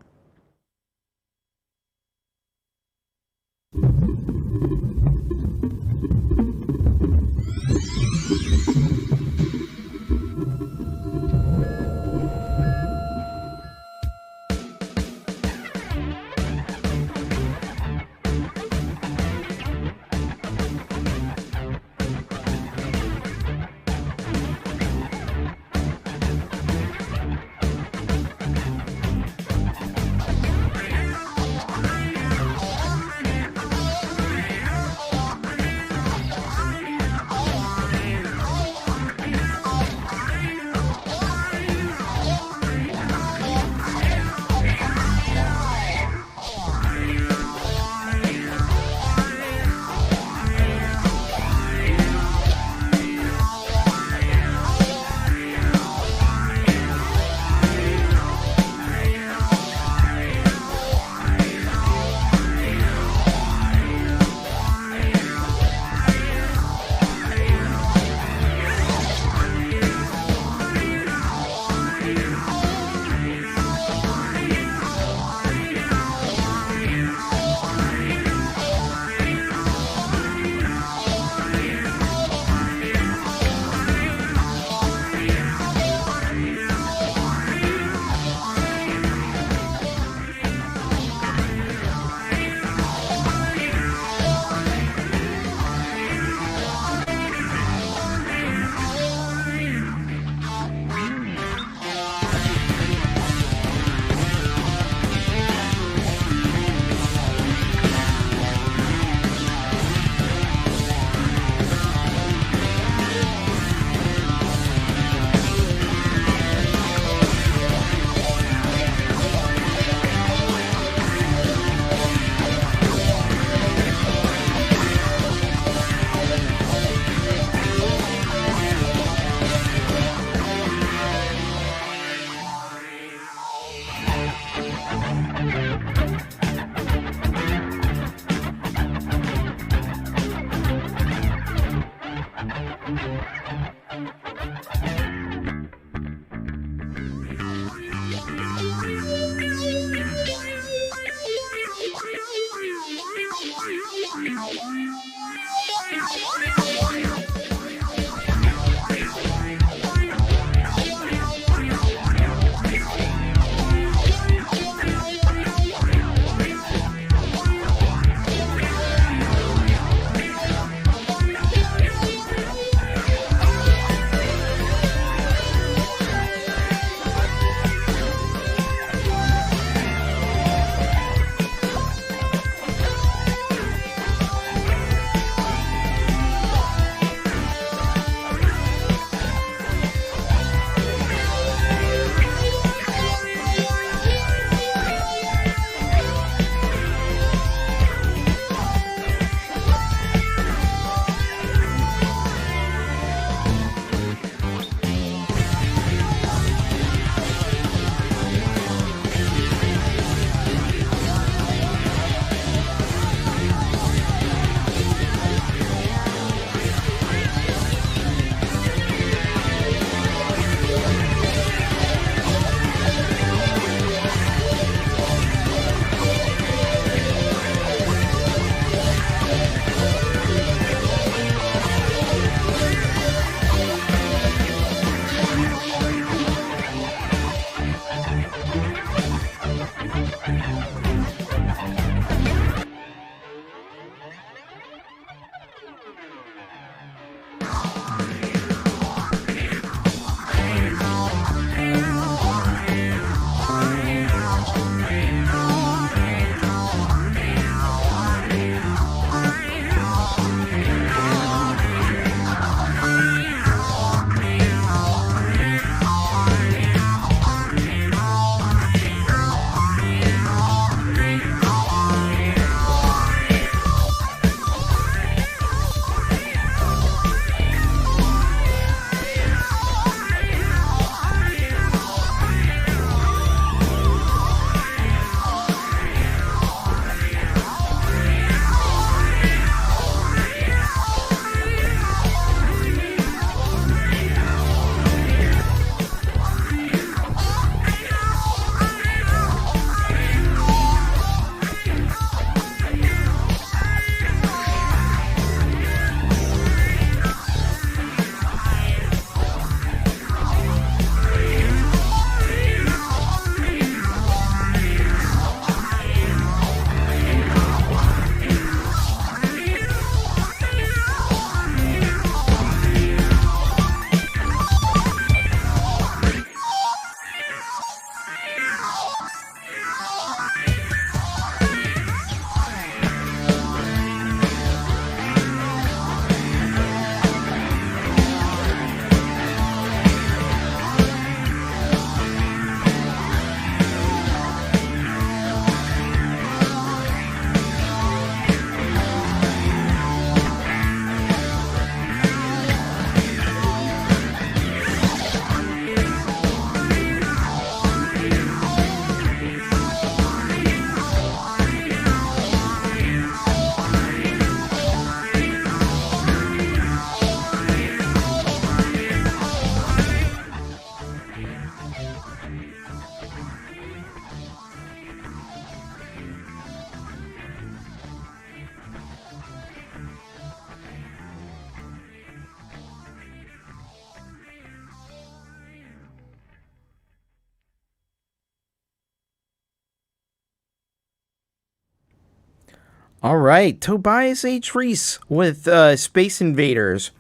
All right, Tobias H. Reese with Space Invaders.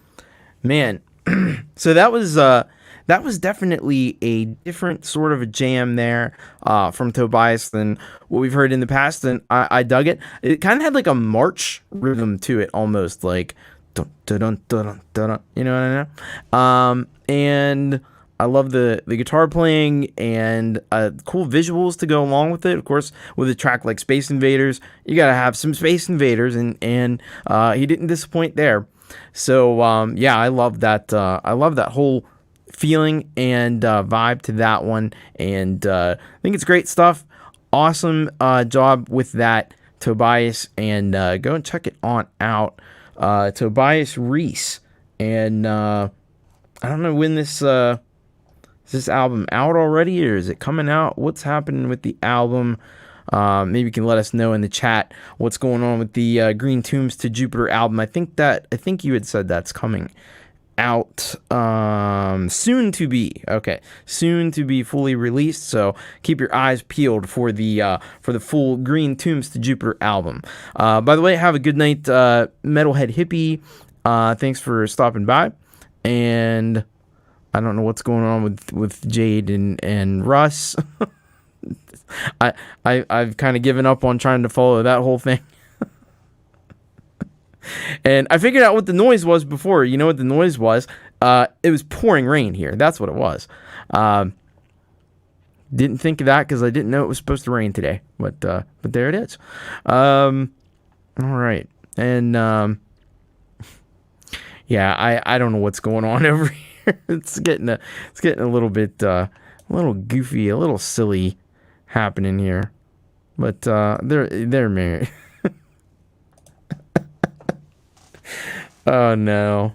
Man, so that was definitely a different sort of a jam there from Tobias than what we've heard in the past, and I dug it. It kind of had like a march rhythm to it, almost like dun, dun, dun, dun, dun, dun, you know what I mean? And I love the guitar playing and cool visuals to go along with it. Of course, with a track like Space Invaders, you gotta have some Space Invaders, and he didn't disappoint there. So yeah, I love that. I love that whole feeling and vibe to that one, and I think it's great stuff. Awesome job with that, Tobias, and go and check it on out. Tobias Reese, and I don't know when this. Is this album out already, or is it coming out? What's happening with the album? Maybe you can let us know in the chat what's going on with the Green Tombs to Jupiter album. I think you had said that's coming out soon to be. Okay, soon to be fully released. So keep your eyes peeled for the full Green Tombs to Jupiter album. By the way, have a good night, Metalhead Hippie. Thanks for stopping by, and I don't know what's going on with Jade and Russ. I've kind of given up on trying to follow that whole thing. And I figured out what the noise was before. You know what the noise was? It was pouring rain here. That's what it was. Didn't think of that because I didn't know it was supposed to rain today. But there it is. All right. And yeah, I don't know what's going on over here. It's getting a little bit a little goofy, a little silly happening here. But they're married. Oh no.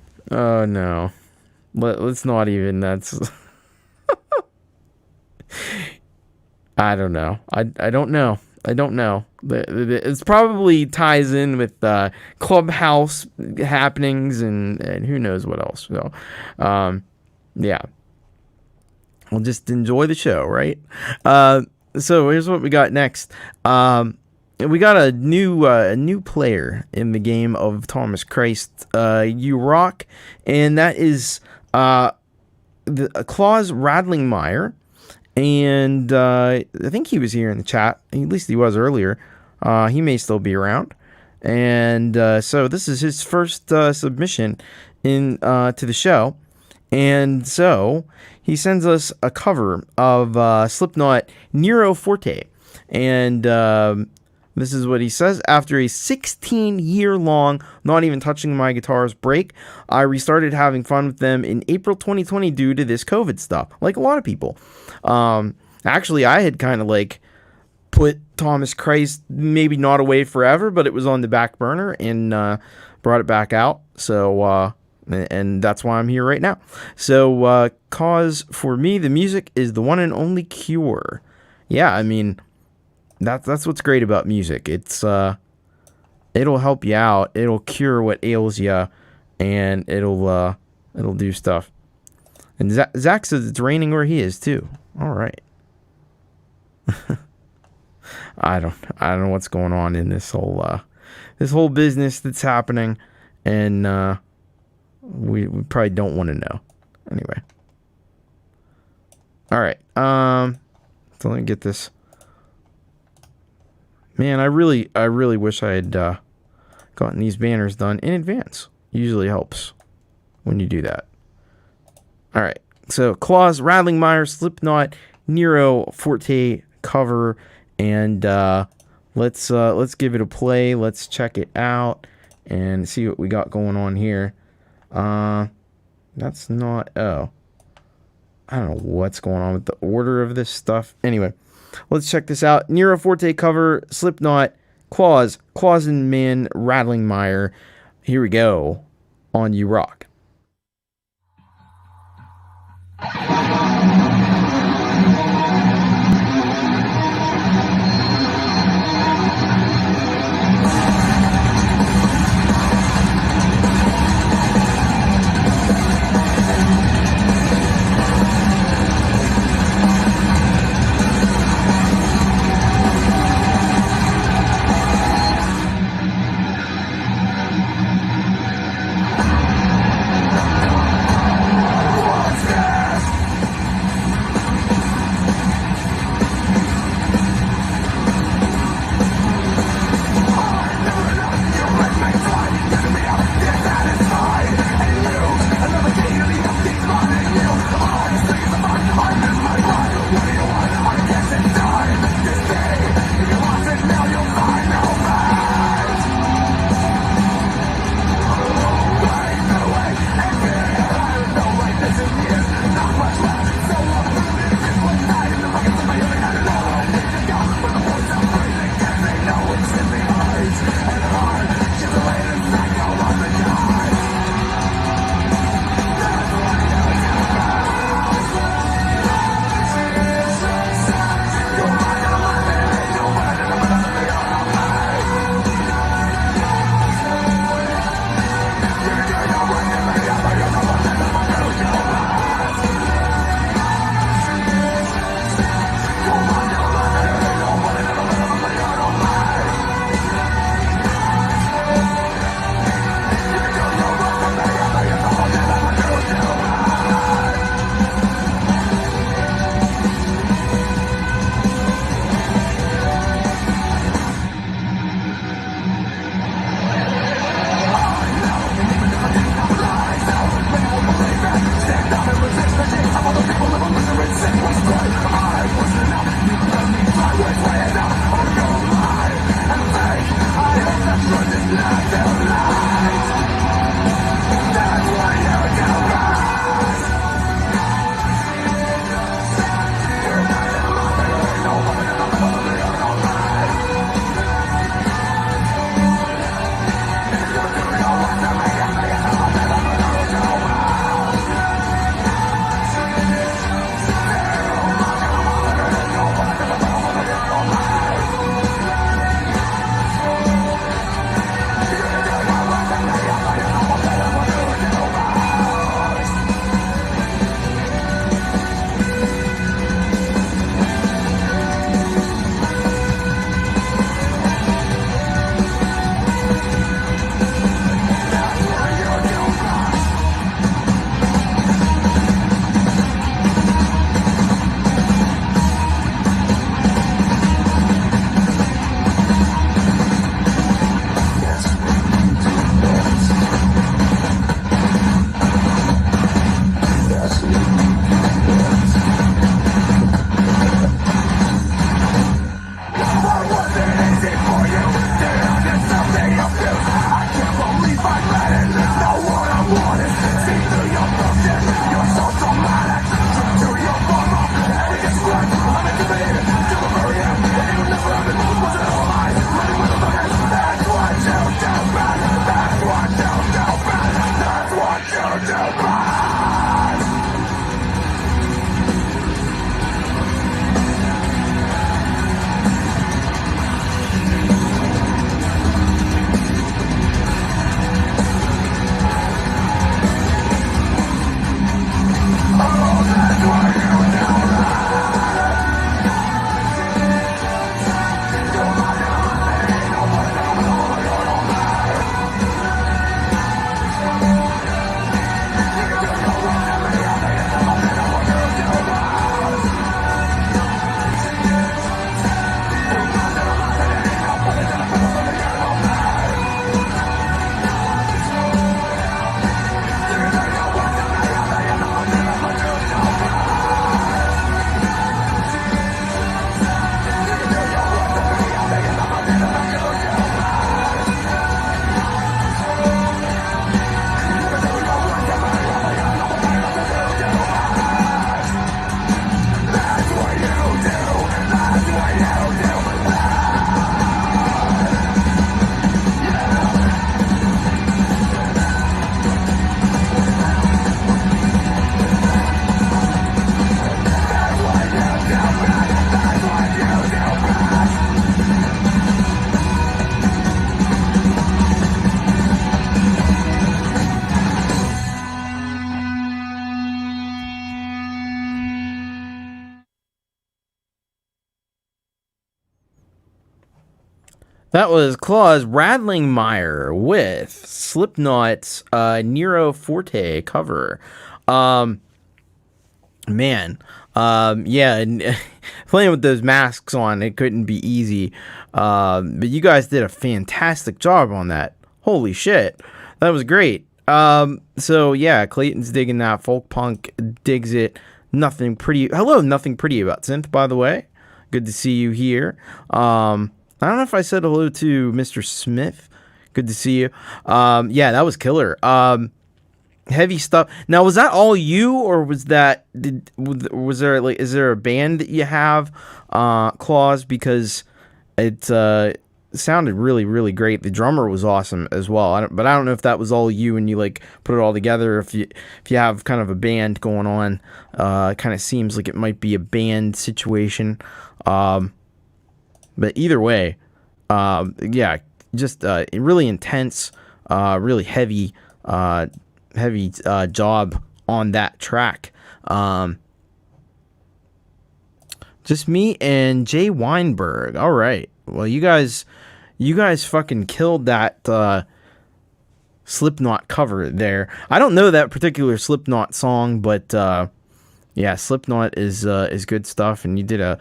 Let's not even. That's. I don't know. I don't know. It's probably ties in with clubhouse happenings and who knows what else. So, yeah. We'll just enjoy the show, right? So here's what we got next. We got a new player in the game of Thomas Christ, You Rock, and that is Claus Radlingmayer. And I think he was here in the chat. At least he was earlier. He may still be around. And so this is his first submission in to the show. And so he sends us a cover of Slipknot Nero Forte. And this is what he says. After a 16-year-long not even touching my guitars break, I restarted having fun with them in April 2020 due to this COVID stuff, like a lot of people. Actually, I had kind of like put Thomas Christ maybe not away forever, but it was on the back burner and brought it back out. So, and that's why I'm here right now. So, cause for me, the music is the one and only cure. Yeah, I mean, that's what's great about music. It's it'll help you out. It'll cure what ails you, and it'll do stuff. And Zach says it's raining where he is too. All right. I don't know what's going on in this whole business that's happening, and we probably don't want to know. Anyway. All right. So let me get this. Man, I really wish I had gotten these banners done in advance. Usually helps when you do that. All right. So Claus Radlingmayer, Slipknot, Nero Forte cover, and let's give it a play. Let's check it out and see what we got going on here. That's not. Oh, I don't know what's going on with the order of this stuff. Anyway, let's check this out. Nero Forte cover, Slipknot, Claus and Man Radlingmayer. Here we go on You Rock. That was Claus Radlingmayer with Slipknot's Nero Forte cover. Man, yeah, and playing with those masks on, it couldn't be easy. But you guys did a fantastic job on that. Holy shit, that was great. So yeah, Clayton's digging that. Folk punk digs it. Nothing pretty. Hello, nothing pretty about synth, by the way. Good to see you here. I don't know if I said hello to Mr. Smith. Good to see you. Yeah, that was killer. Heavy stuff. Now, was that all you, or was that was there like, is there a band that you have, Claus? Because it sounded really, really great. The drummer was awesome as well. But I don't know if that was all you and you like put it all together. If you have kind of a band going on, it kind of seems like it might be a band situation. But either way, yeah, just really intense, really heavy job on that track. Just me and Jay Weinberg. All right. Well, you guys fucking killed that Slipknot cover there. I don't know that particular Slipknot song, but yeah, Slipknot is good stuff, and you did a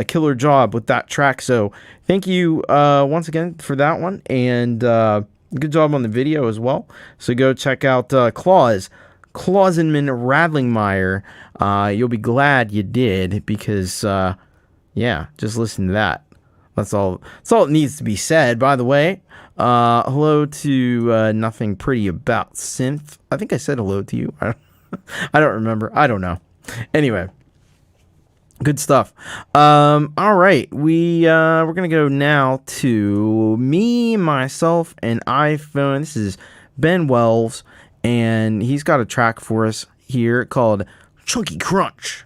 killer job with that track. So thank you once again for that one, and good job on the video as well. So go check out Clausenman Radlingmayer. You'll be glad you did, because yeah, just listen to that. That's all it needs to be said. By the way, hello to Nothing Pretty About Synth. I think I said hello to you. I don't remember. I don't know. Anyway, good stuff. All right, we're gonna go now to Me, Myself, and iPhônë. This is Ben Wells, and he's got a track for us here called Chunky Crunch,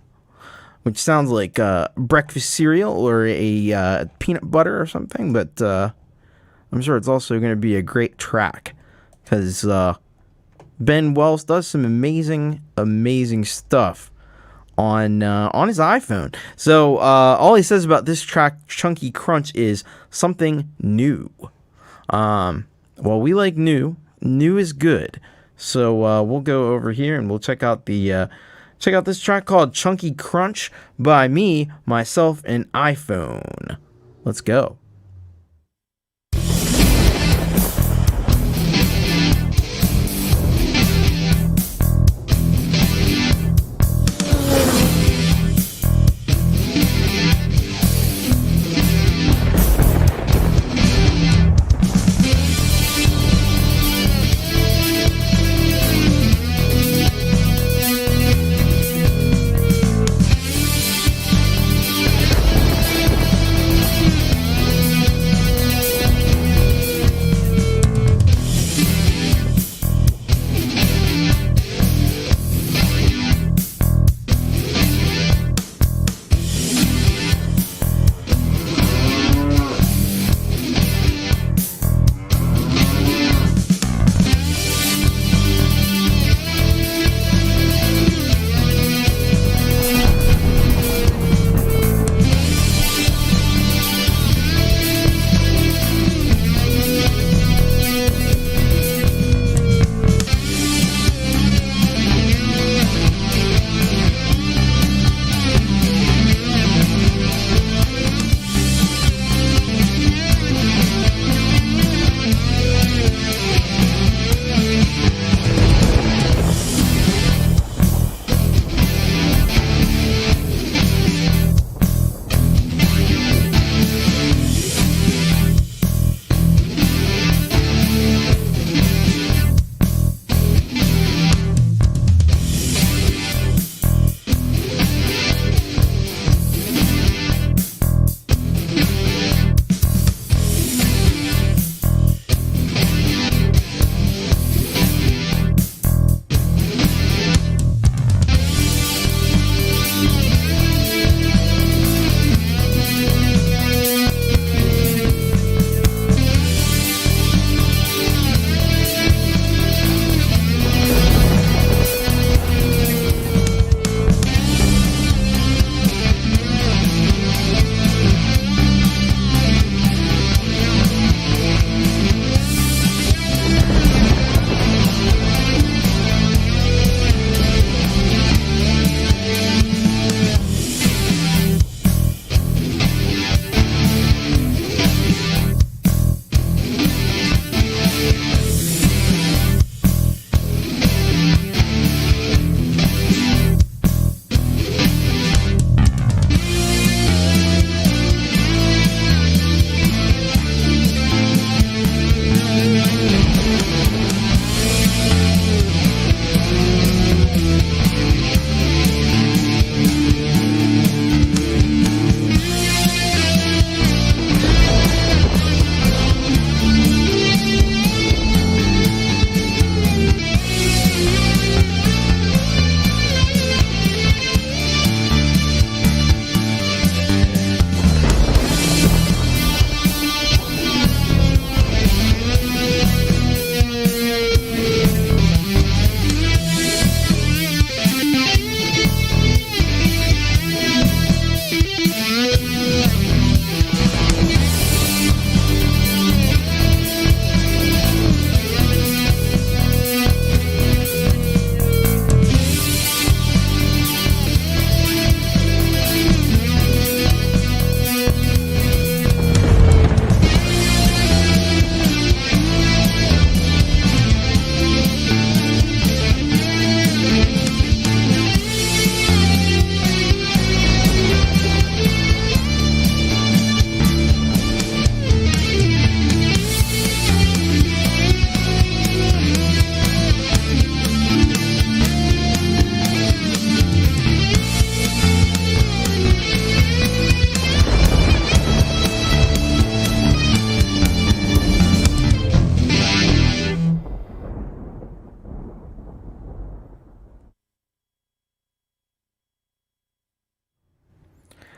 which sounds like breakfast cereal or a peanut butter or something, but I'm sure it's also going to be a great track, because Ben Wells does some amazing stuff on his iPhônë. So all he says about this track, Chunky Crunch, is something new. Well, we like new. New is good. So we'll go over here and we'll check out this track called Chunky Crunch by Me, Myself, and iPhônë. Let's go.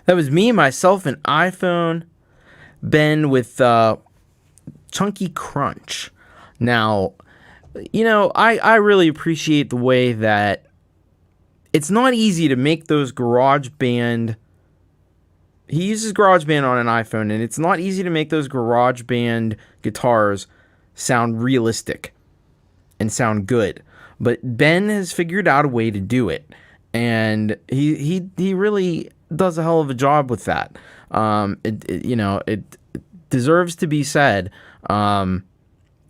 That was Me, Myself, and iPhône. Ben with Chunky Crunch. Now, I really appreciate the way that it's not easy to make those GarageBand. He uses GarageBand on an iPhone, and it's not easy to make those GarageBand guitars sound realistic and sound good. But Ben has figured out a way to do it, and he really does a hell of a job with that. It deserves to be said.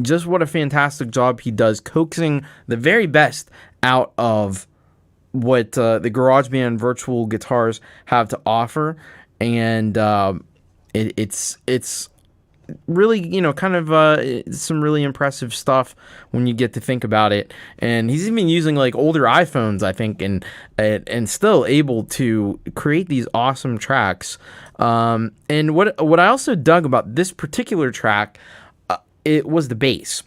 Just what a fantastic job he does coaxing the very best out of what the GarageBand virtual guitars have to offer, and it's really, kind of some really impressive stuff when you get to think about it. And he's even using like older iPhones, I think, and still able to create these awesome tracks. And what I also dug about this particular track, it was the bass.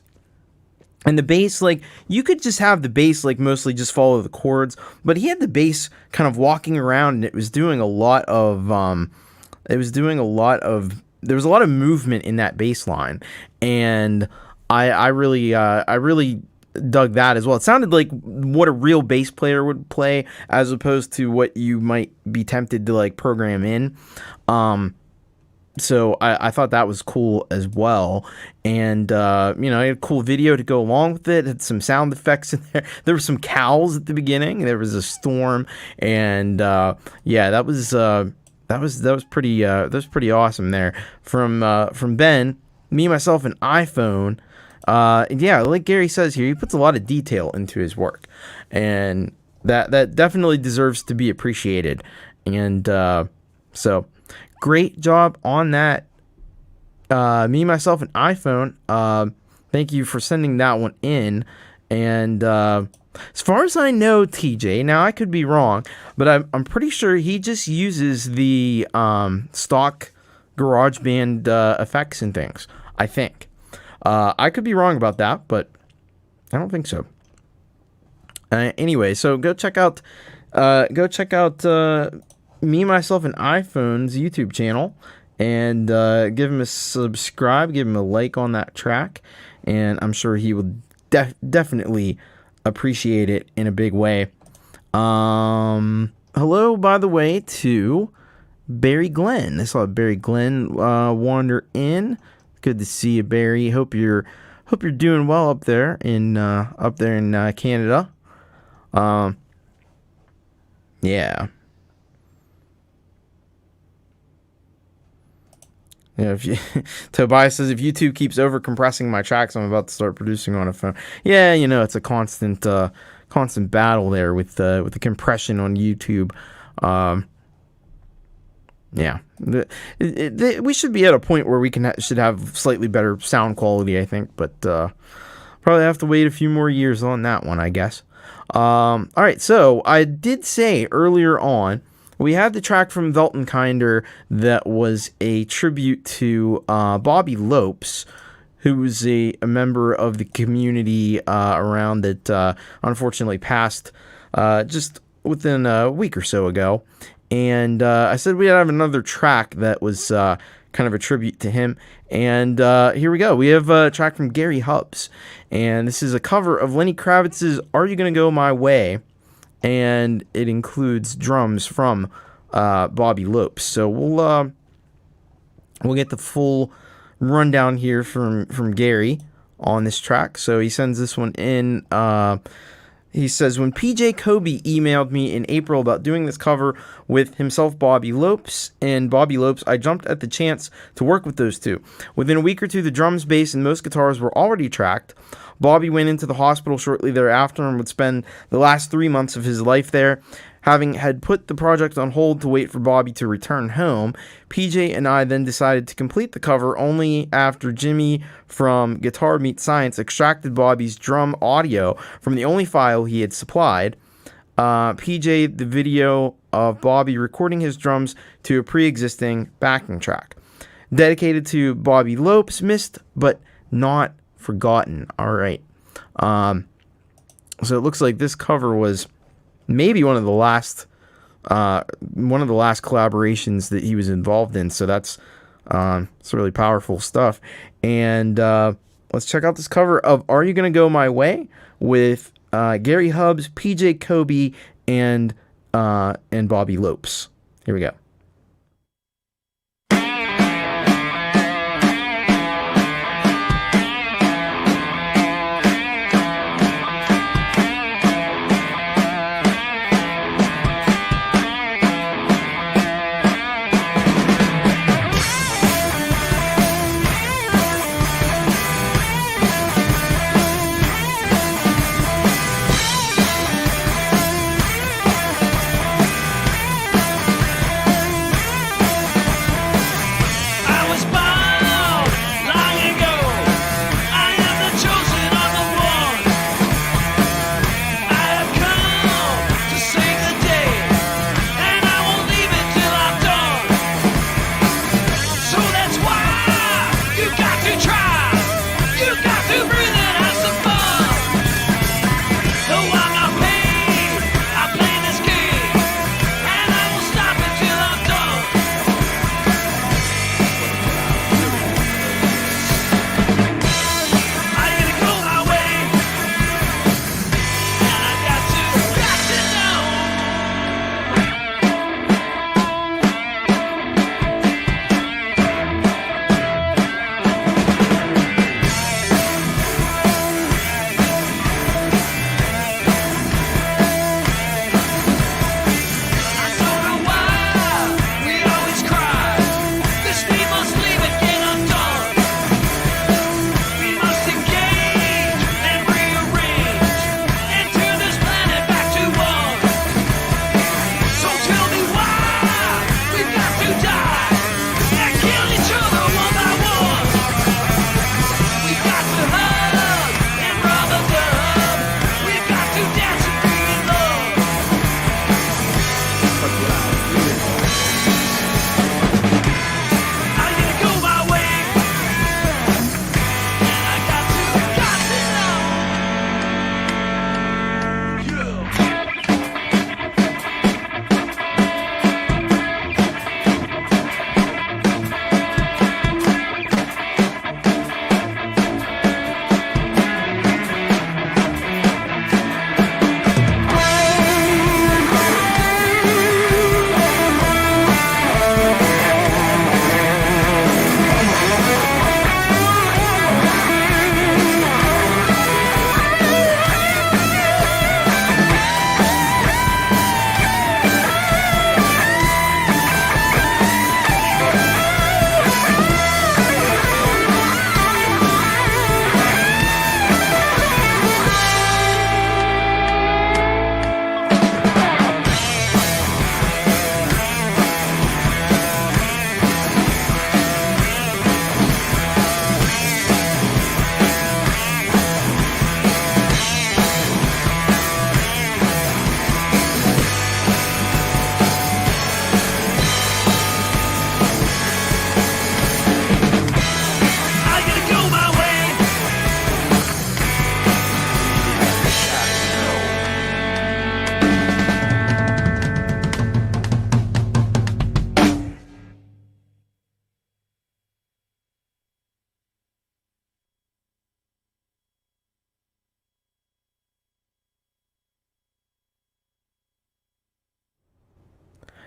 And the bass, like, you could just have the bass, like, mostly just follow the chords, but he had the bass kind of walking around, and it was doing a lot of, there was a lot of movement in that bass line, and I really dug that as well. It sounded like what a real bass player would play, as opposed to what you might be tempted to, like, program in. So I thought that was cool as well. And, I had a cool video to go along with it. It had some sound effects in there. There were some cows at the beginning. There was a storm. And, that was pretty awesome there. From Ben, Me, Myself, and iPhône. Like Gary says here, he puts a lot of detail into his work. And that definitely deserves to be appreciated. And, so... great job on that. Me, Myself, and iPhône. Thank you for sending that one in. And as far as I know, TJ, now I could be wrong, but I'm pretty sure he just uses the stock GarageBand effects and things, I think. I could be wrong about that, but I don't think so. Anyway, so go check out Me, Myself, and iPhône's YouTube channel, and give him a subscribe, give him a like on that track, and I'm sure he will definitely appreciate it in a big way. Hello, by the way, to Barry Glenn. I saw Barry Glenn wander in. Good to see you, Barry. Hope you're doing well up there in Canada. Yeah. Yeah, Tobias says, if YouTube keeps over compressing my tracks, I'm about to start producing on a phone. Yeah, it's a constant battle there with the compression on YouTube. We should be at a point where we should have slightly better sound quality, I think, but probably have to wait a few more years on that one, I guess. All right, so I did say earlier on, we had the track from Weltenkinder that was a tribute to Bobby Lopes, who was a member of the community around that unfortunately passed just within a week or so ago. And I said we'd have another track that was kind of a tribute to him. And here we go. We have a track from Gary Hubbs. And this is a cover of Lenny Kravitz's Are You Gonna Go My Way? And it includes drums from Bobby Lopes. So we'll get the full rundown here from Gary on this track. So he sends this one in. He says, when PJ Kobe emailed me in April about doing this cover with himself, Bobby Lopes, and Bobby Lopes, I jumped at the chance to work with those two. Within a week or two, the drums, bass, and most guitars were already tracked. Bobby went into the hospital shortly thereafter and would spend the last 3 months of his life there. Having had put the project on hold to wait for Bobby to return home, PJ and I then decided to complete the cover only after Jimmy from Guitar Meets Science extracted Bobby's drum audio from the only file he had supplied. PJ the video of Bobby recording his drums to a pre-existing backing track. Dedicated to Bobby Lopes, missed but not forgotten. All right. So it looks like this cover was maybe one of the last one of the last collaborations that he was involved in. So that's it's really powerful stuff. And let's check out this cover of "Are You Gonna Go My Way" with Gary Hubbs, PJ Kobe, and Bobby Lopes. Here we go.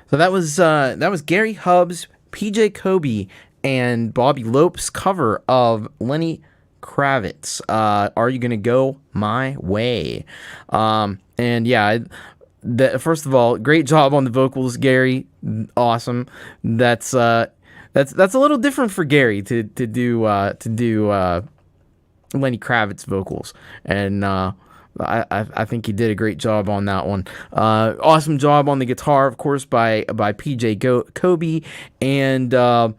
So that was Gary Hubbs, PJ Kobe, and Bobby Lopes' cover of Lenny Kravitz. Are You Gonna Go My Way? And yeah, first of all, great job on the vocals, Gary. Awesome. That's a little different for Gary to do Lenny Kravitz vocals, and I think he did a great job on that one. Awesome job on the guitar, of course, by PJ Kobe, and of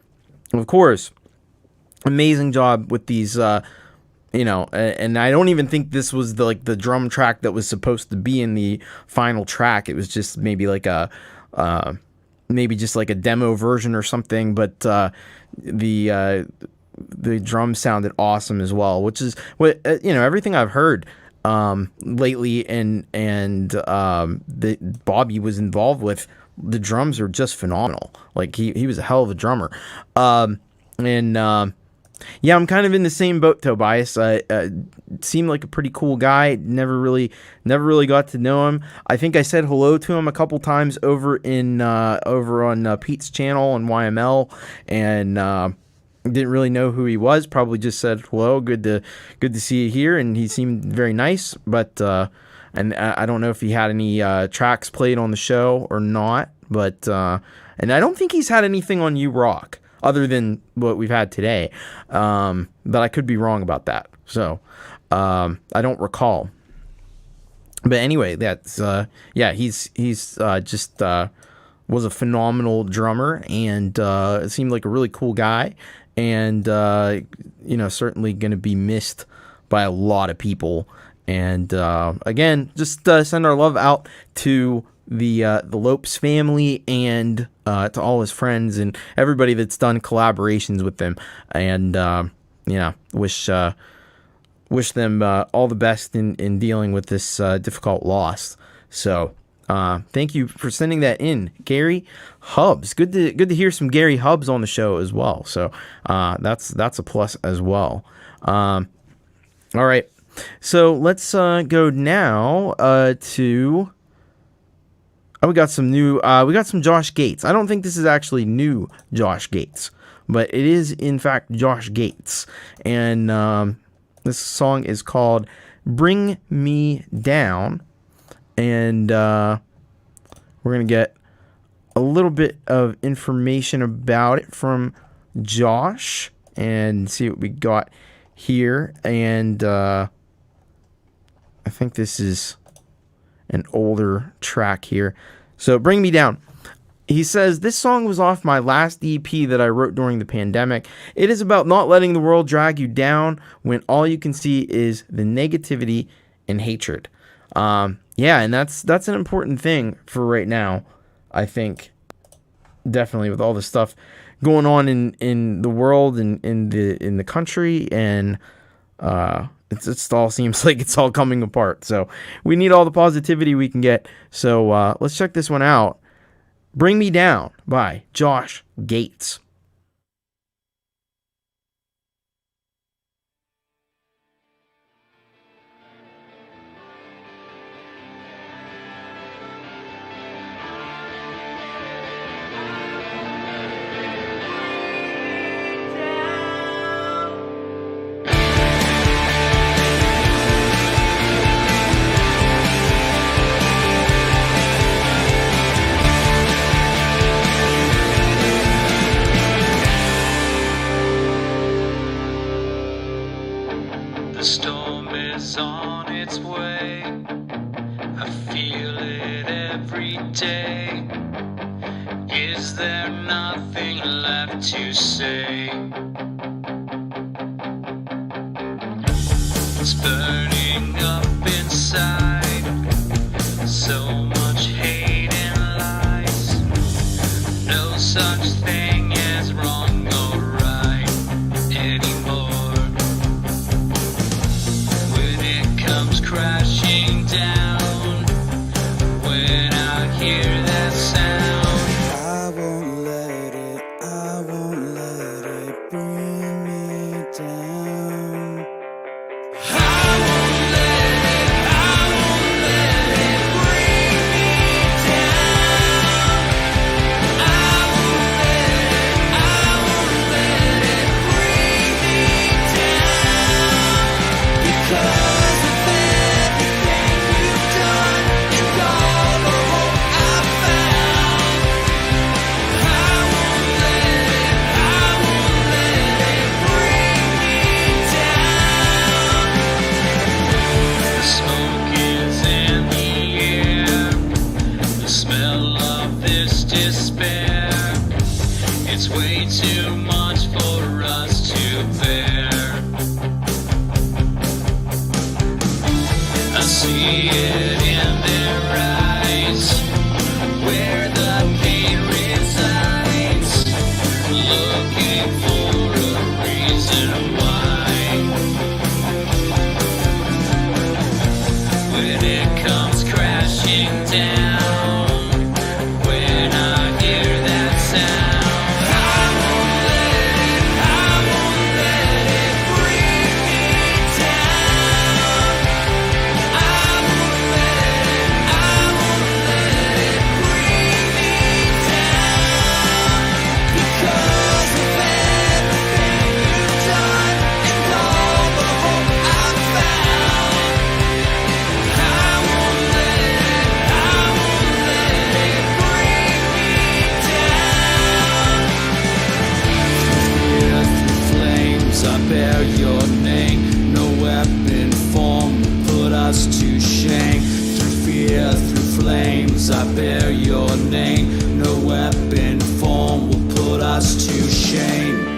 course, amazing job with these. And I don't even think this was the drum track that was supposed to be in the final track. It was just maybe just like a demo version or something. But the drums sounded awesome as well, which is what everything I've heard lately, and that Bobby was involved with the drums are just phenomenal. Like he was a hell of a drummer. Yeah, I'm kind of in the same boat, Tobias. Seemed like a pretty cool guy. Never really got to know him. I think I said hello to him a couple times over on Pete's channel on YML, and didn't really know who he was. Probably just said hello. Good to see you here, and he seemed very nice. But and I don't know if he had any tracks played on the show or not. But and I don't think he's had anything on You Rock, other than what we've had today. But I could be wrong about that. So, I don't recall. But anyway, that's, he's just, was a phenomenal drummer, and, seemed like a really cool guy, and, certainly going to be missed by a lot of people. And, again, just, send our love out to the Lopes family, and to all his friends and everybody that's done collaborations with them, and wish them all the best in dealing with this difficult loss. So thank you for sending that in, Gary Hubbs. Good to hear some Gary Hubbs on the show as well. So that's a plus as well. All right, so let's go now to. Oh, we got some Josh Gates. I don't think this is actually new Josh Gates, but it is in fact Josh Gates. And this song is called Bring Me Down. And we're going to get a little bit of information about it from Josh and see what we got here. And I think this is an older track here. So Bring Me Down. He says, this song was off my last EP that I wrote during the pandemic. It is about not letting the world drag you down when all you can see is the negativity and hatred. And that's an important thing for right now, I think. Definitely, with all the stuff going on in the world and in the country, and it all seems like it's all coming apart. So we need all the positivity we can get. So let's check this one out. Bring Me Down by Josh Gates. The storm is on its way. I feel it every day. Is there nothing left to say? It's burning up inside. So much hate and lies. No such thing as wrong or right anymore. Crashing down when I hear that sound. I won't let it bring me down. I won't let it bring me down. I won't let it bring me down. Because despair, it's way too much for us to bear. I see it in their eyes, where the pain resides, looking for a reason why. When it comes crashing down, when I I bear your name. No weapon form will put us to shame.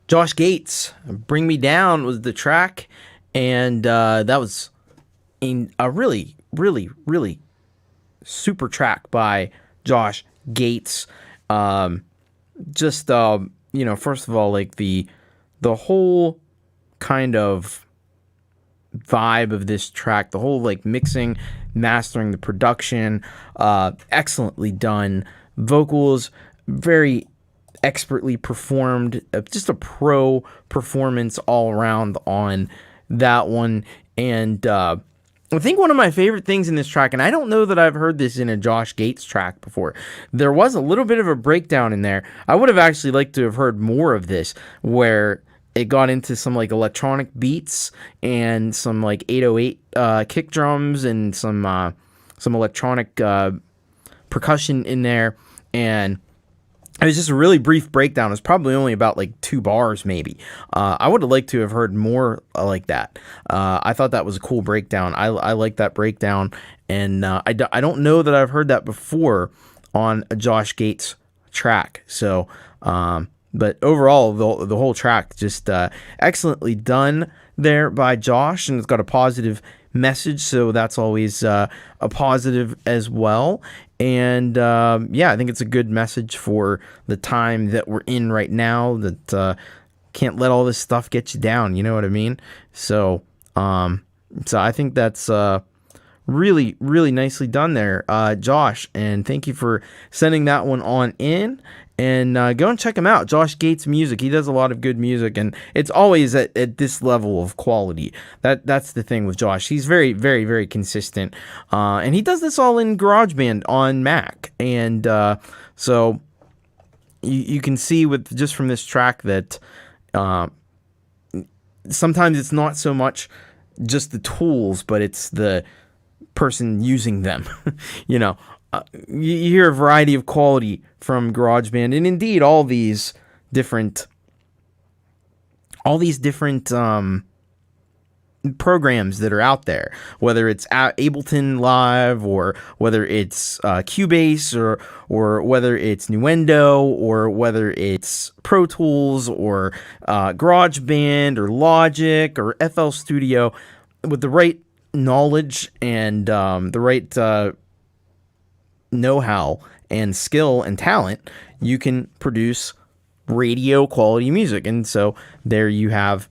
Josh Gates, Bring Me Down was the track, and that was a really, really, really super track by Josh Gates. First of all, like the whole kind of vibe of this track, the whole like mixing, mastering, the production, excellently done. Vocals, very expertly performed, just a pro performance all around on that one. And I think one of my favorite things in this track, and I don't know that I've heard this in a Josh Gates track before, there was a little bit of a breakdown in there. I would have actually liked to have heard more of this, where it got into some like electronic beats and some like 808 kick drums and some electronic percussion in there. And it was just a really brief breakdown. It was probably only about like 2 bars maybe. I would have liked to have heard more like that. I thought that was a cool breakdown. I like that breakdown. And I don't know that I've heard that before on a Josh Gates track. So, but overall, the whole track just excellently done there by Josh. And it's got a positive message, so that's always a positive as well. And I think it's a good message for the time that we're in right now, that can't let all this stuff get you down, you know what I mean? So I think that's really, really nicely done there, Josh, and thank you for sending that one on in. And go and check him out, Josh Gates Music. He does a lot of good music, and it's always at this level of quality. That's the thing with Josh. He's very, very, very consistent. And he does this all in GarageBand on Mac. And so you can see just from this track that sometimes it's not so much just the tools, but it's the person using them. You hear a variety of quality from GarageBand, and indeed all these different programs that are out there, whether it's Ableton Live or whether it's Cubase or whether it's Nuendo or whether it's Pro Tools or GarageBand or Logic or FL Studio. With the right knowledge and the right know-how and skill and talent, you can produce radio quality music. And so there you have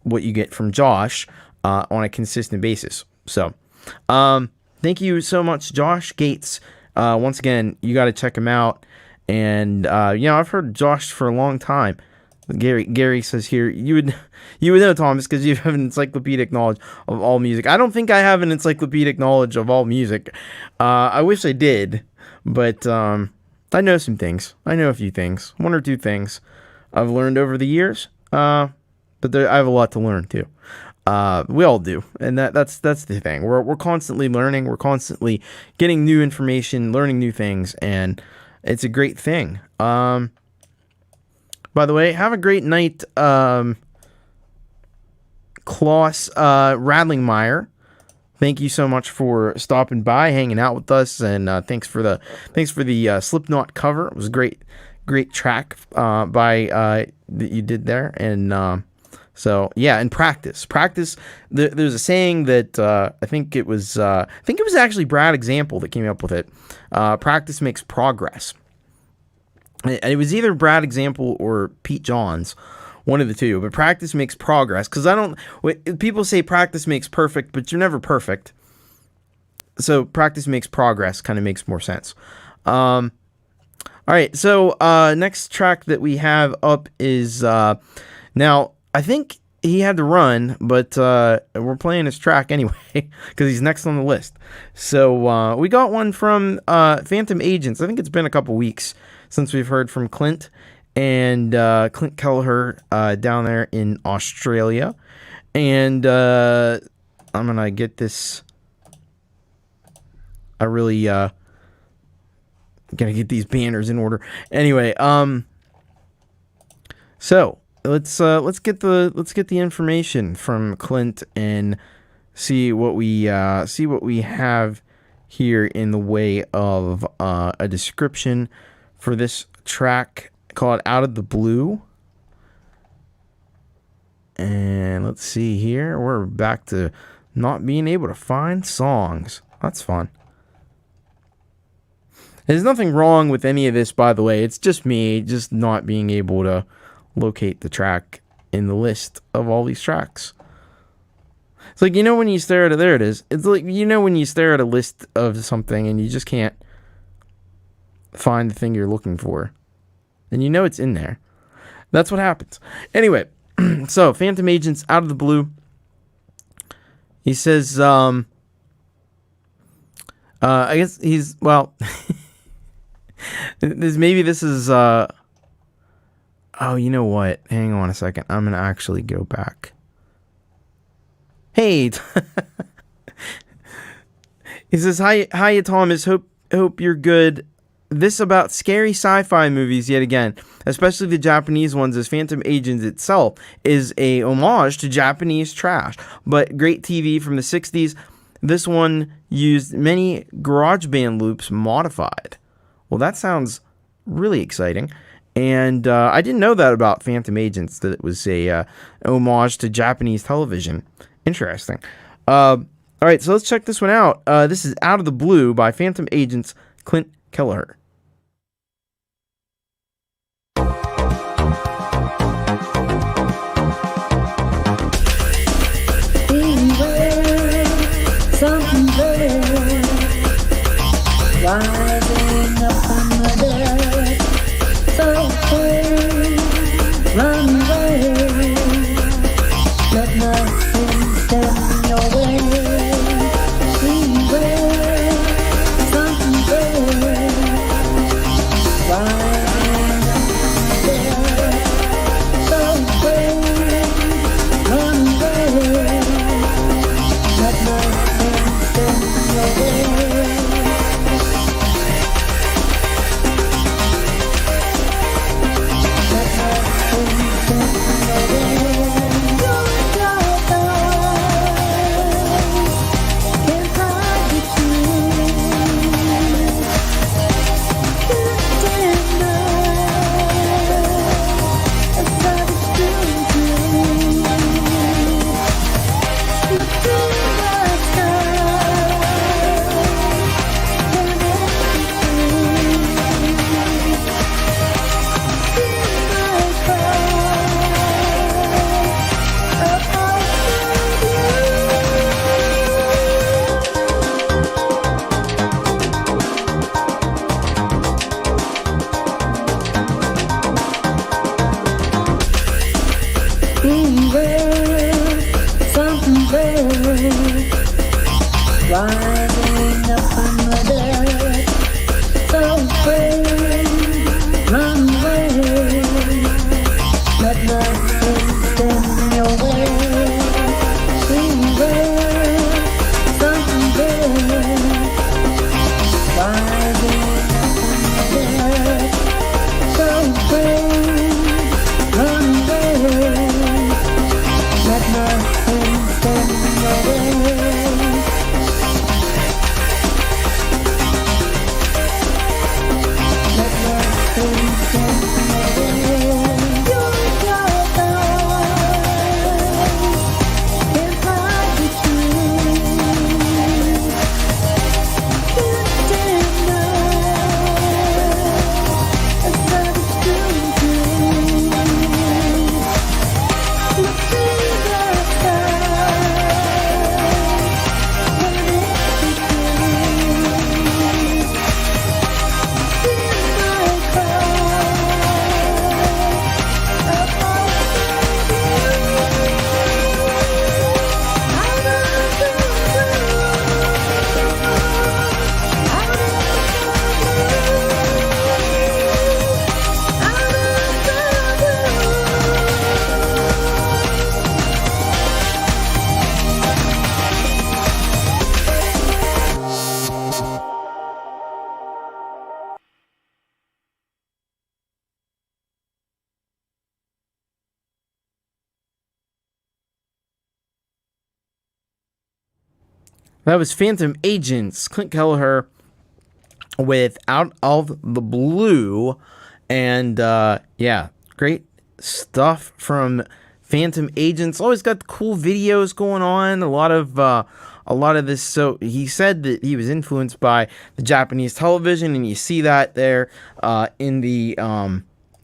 what you get from Josh on a consistent basis. So thank you so much, Josh Gates. Once again, you got to check him out. And I've heard Josh for a long time. Gary says here, you would know, Thomas, because you have an encyclopedic knowledge of all music. I don't think I have an encyclopedic knowledge of all music. I wish I did, but I know some things. I know a few things, 1 or 2 things I've learned over the years. But I have a lot to learn too. We all do, and that's the thing. We're constantly learning. We're constantly getting new information, learning new things, and it's a great thing. By the way, have a great night, Claus Radlingmayer. Thank you so much for stopping by, hanging out with us, and thanks for the Slipknot cover. It was a great great track by that you did there, and so yeah, and practice. There's a saying that I think it was actually Brad Example that came up with it. Practice makes progress. It was either Brad Example or Pete Johns, one of the two. But practice makes progress, because people say practice makes perfect, but you're never perfect. So practice makes progress kind of makes more sense. All right, so next track that we have up is now I think he had to run, but we're playing his track anyway because he's next on the list. So we got one from Phantom Agents. I think it's been a couple weeks since we've heard from Clint and Clint Kelleher down there in Australia. And I'm going to get this. I really got to get these banners in order. Anyway, so let's get the information from Clint and see what we have here in the way of a description for this track called Out of the Blue. And let's see here. We're back to not being able to find songs. That's fun. There's nothing wrong with any of this, by the way. It's just me just not being able to locate the track in the list of all these tracks. It's like, when you stare at it, there it is. It's like, when you stare at a list of something and you just can't find the thing you're looking for. And it's in there. That's what happens. Anyway, so Phantom Agents, Out of the Blue. He says, I guess he's, well, this is, oh, you know what? Hang on a second. I'm going to actually go back. Hey. He says, Hi, Thomas. Hope you're good. This about scary sci-fi movies yet again, especially the Japanese ones, as Phantom Agents itself is a homage to Japanese trash, but great TV from the 60s. This one used many GarageBand loops modified. Well, that sounds really exciting. And I didn't know that about Phantom Agents, that it was a homage to Japanese television. Interesting. All right, so let's check this one out. This is Out of the Blue by Phantom Agents, Clint Kelleher. Rising up from the dirt, so run away. Let nothing stand in your way. Beware, something there. Rising up from the dirt, so run away. Let nothing stand in your way. That was Phantom Agents, Clint Kelleher with Out of the Blue. And yeah, great stuff from Phantom Agents. Always got cool videos going on. A lot of this. So he said that he was influenced by the Japanese television, and you see that there in the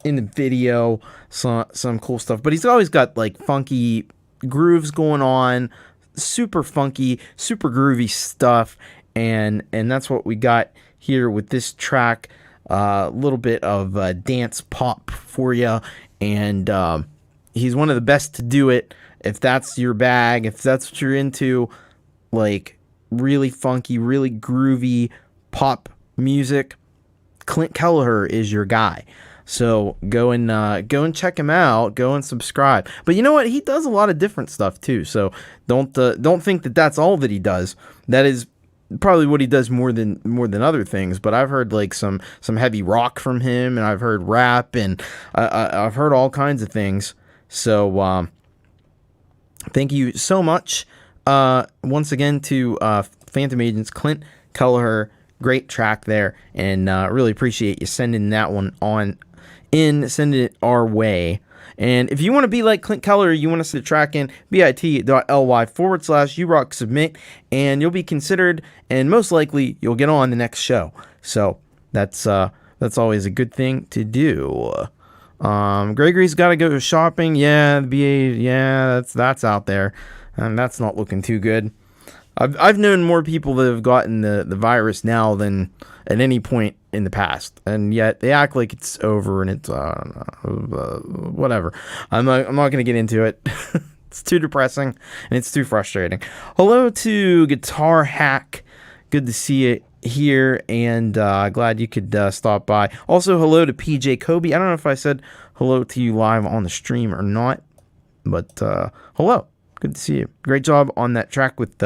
video. Some cool stuff. But he's always got like funky grooves going on, super funky, super groovy stuff, and that's what we got here with this track. A little bit of dance pop for you, and he's one of the best to do it. If that's your bag, if that's what you're into, like really funky, really groovy pop music, Clint Kelleher is your guy. So go and check him out. Go and subscribe. But you know what? He does a lot of different stuff too. So don't think that that's all that he does. That is probably what he does more than other things. But I've heard like some heavy rock from him, and I've heard rap, and I've heard all kinds of things. So thank you so much once again to Phantom Agents, Clint Kelleher. Great track there, and really appreciate you sending that one sending it our way. And if you want to be like Clint Kelleher, you want to send a track in, bit.ly/urocksubmit, and you'll be considered, and most likely you'll get on the next show. So that's always a good thing to do. Gregory's got to go shopping. Yeah, the BA, yeah, that's out there, and that's not looking too good. I've known more people that have gotten the virus now than at any point in the past, and yet they act like it's over and it's whatever. I'm not going to get into it. It's too depressing and it's too frustrating. Hello to Guitar Hack. Good to see you here, and glad you could stop by. Also, hello to PJ Kobe. I don't know if I said hello to you live on the stream or not, but hello. Good to see you. Great job on that track with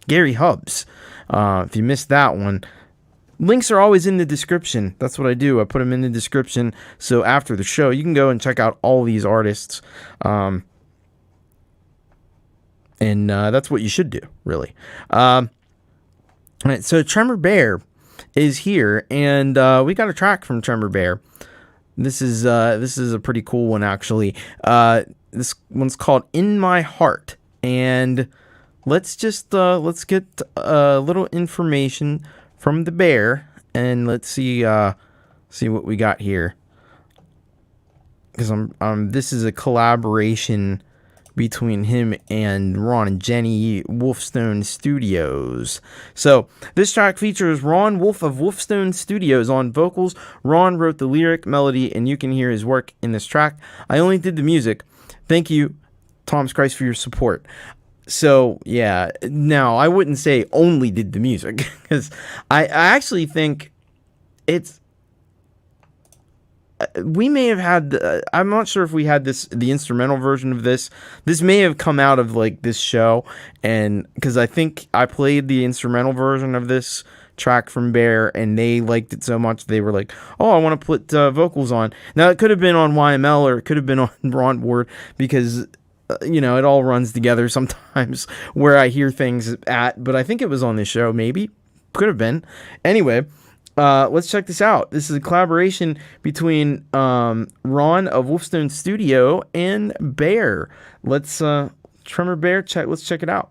Gary Hubbs. If you missed that one, links are always in the description. That's what I do. I put them in the description. So after the show, you can go and check out all these artists. And that's what you should do, really. All right, so Tremor Bear is here, and we got a track from Tremor Bear. This is a pretty cool one, actually. This one's called "In My Heart." And let's get a little information from the bear, and let's see what we got here. Because this is a collaboration between him and Ron and Jenny Wolfstone Studios. So this track features Ron Wolf of Wolfstone Studios on vocals. Ron wrote the lyric, melody, and you can hear his work in this track. I only did the music. Thank you, Tom's Christ, for your support. So yeah, now I wouldn't say only did the music, because I actually think we may have had I'm not sure if we had the instrumental version of this. This may have come out of like this show, and because I think I played the instrumental version of this track from Bear, and they liked it so much they were like, oh, I want to put vocals on. Now it could have been on YML, or it could have been on Ron Board, because it all runs together sometimes where I hear things at, but I think it was on this show. Maybe could have been. Anyway, let's check this out. This is a collaboration between Ron of Wolfstone Studio and Bear. Let's Tremor Bear, let's check it out.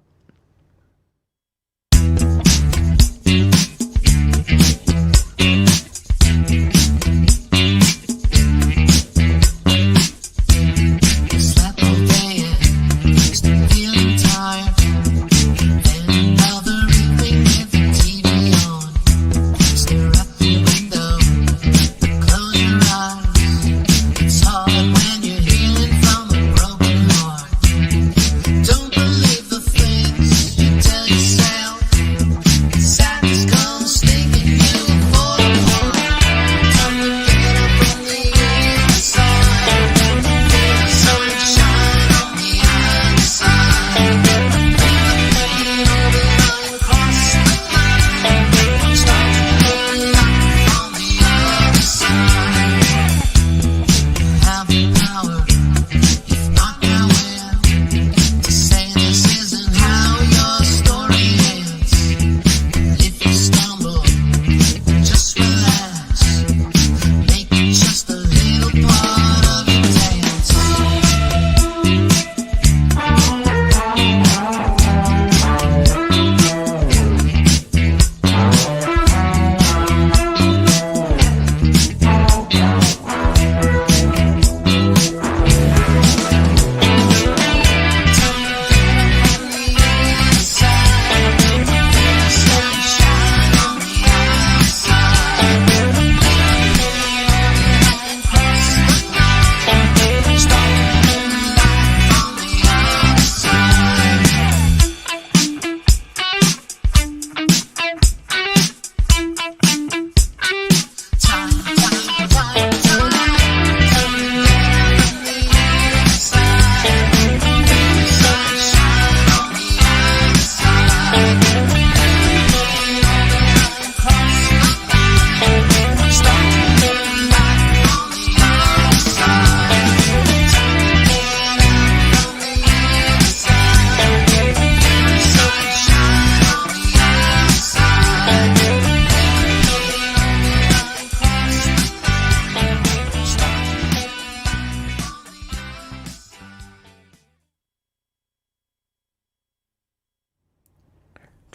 Don't believe the thing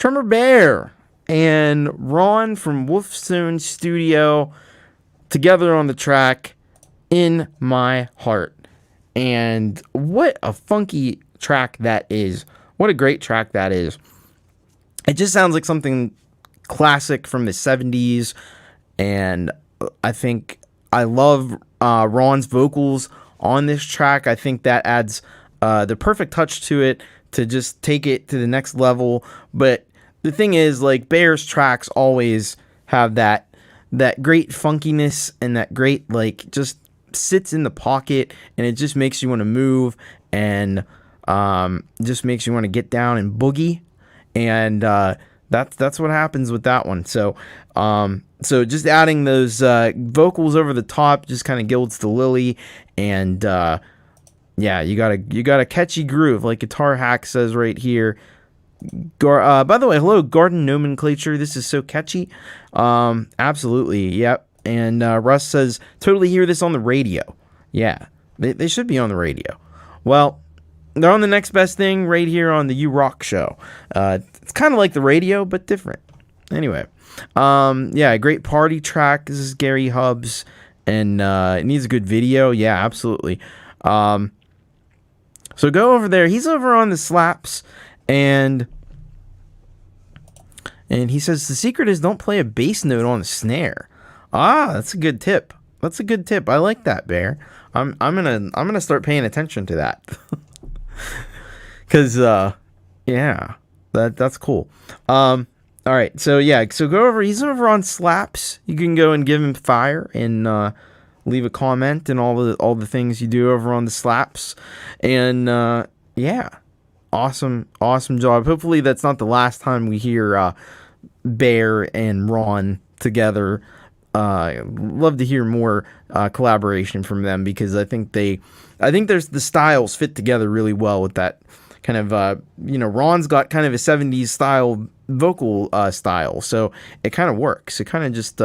Drummer Bear and Ron from Wolfstone Studio together on the track In My Heart. And what a funky track that is. What a great track that is. It just sounds like something classic from the 70s. And I think I love Ron's vocals on this track. I think that adds the perfect touch to it to just take it to the next level. But the thing is, like, Bear's tracks always have that great funkiness and that great, like, just sits in the pocket, and it just makes you want to move and just makes you want to get down and boogie. And that's what happens with that one. So just adding those vocals over the top just kind of gilds the lily. And yeah, you got a catchy groove, like Guitar Hack says right here. By the way, hello, Garden Nomenclature. This is so catchy. Absolutely, yep. And Russ says, totally hear this on the radio. Yeah, they should be on the radio. Well, they're on the Next Best Thing right here on the You Rock show. It's kind of like the radio, but different. Anyway, yeah, great party track. This is Gary Hubbs, and it needs a good video. Yeah, absolutely. So go over there. He's over on the slaps, and he says the secret is don't play a bass note on the snare. Ah, that's a good tip. That's a good tip. I like that, Bear. I'm gonna start paying attention to that. Cause yeah, that's cool. All right, so yeah, so go over. He's over on slaps. You can go and give him fire and leave a comment and all the things you do over on the slaps. And yeah, awesome job. Hopefully that's not the last time we hear Bear and Ron together. Love to hear more collaboration from them, because I think there's the styles fit together really well with that kind of Ron's got kind of a 70s style vocal style, so it kind of works. It kind of just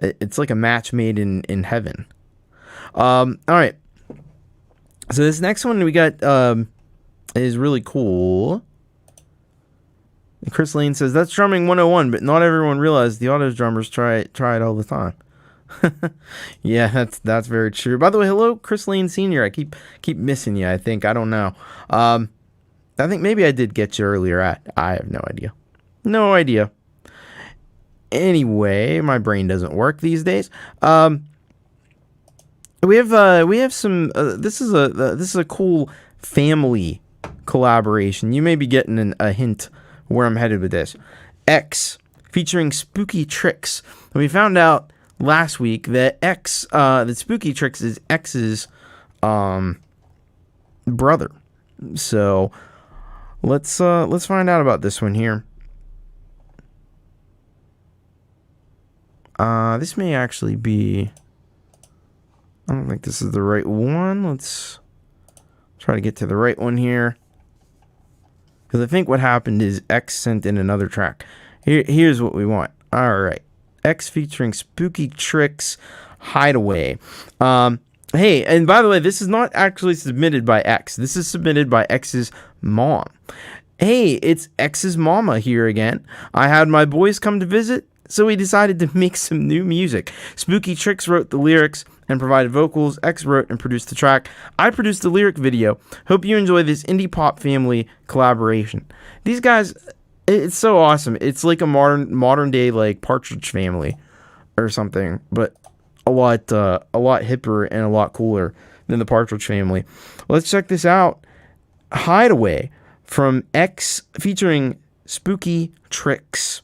it's like a match made in heaven. All right, so this next one we got is really cool. Chris Lane says, that's drumming 101, but not everyone realized the auto drummers try it all the time. Yeah, that's very true. By the way, hello, Chris Lane Sr. I keep missing you, I think. I don't know. I think maybe I did get you earlier. I have no idea. No idea. Anyway, my brain doesn't work these days. We have some. This is a cool family collaboration. You may be getting a hint where I'm headed with this. X featuring Spooky Tricks. We found out last week that that Spooky Tricks is X's brother. So let's find out about this one here. This may actually be. I don't think this is the right one. Let's try to get to the right one here. Because I think what happened is X sent in another track. Here's what we want. All right. X featuring Spooky Tricks, Hideaway. Hey, and by the way, this is not actually submitted by X. This is submitted by X's mom. Hey, it's X's mama here again. I had my boys come to visit, so we decided to make some new music. Spooky Tricks wrote the lyrics and provided vocals. X wrote and produced the track. I produced the lyric video. Hope you enjoy this indie pop family collaboration. These guys, it's so awesome. It's like a modern day like Partridge Family or something, but a lot hipper and a lot cooler than the Partridge Family. Let's check this out. Hideaway from X featuring Spooky Tricks.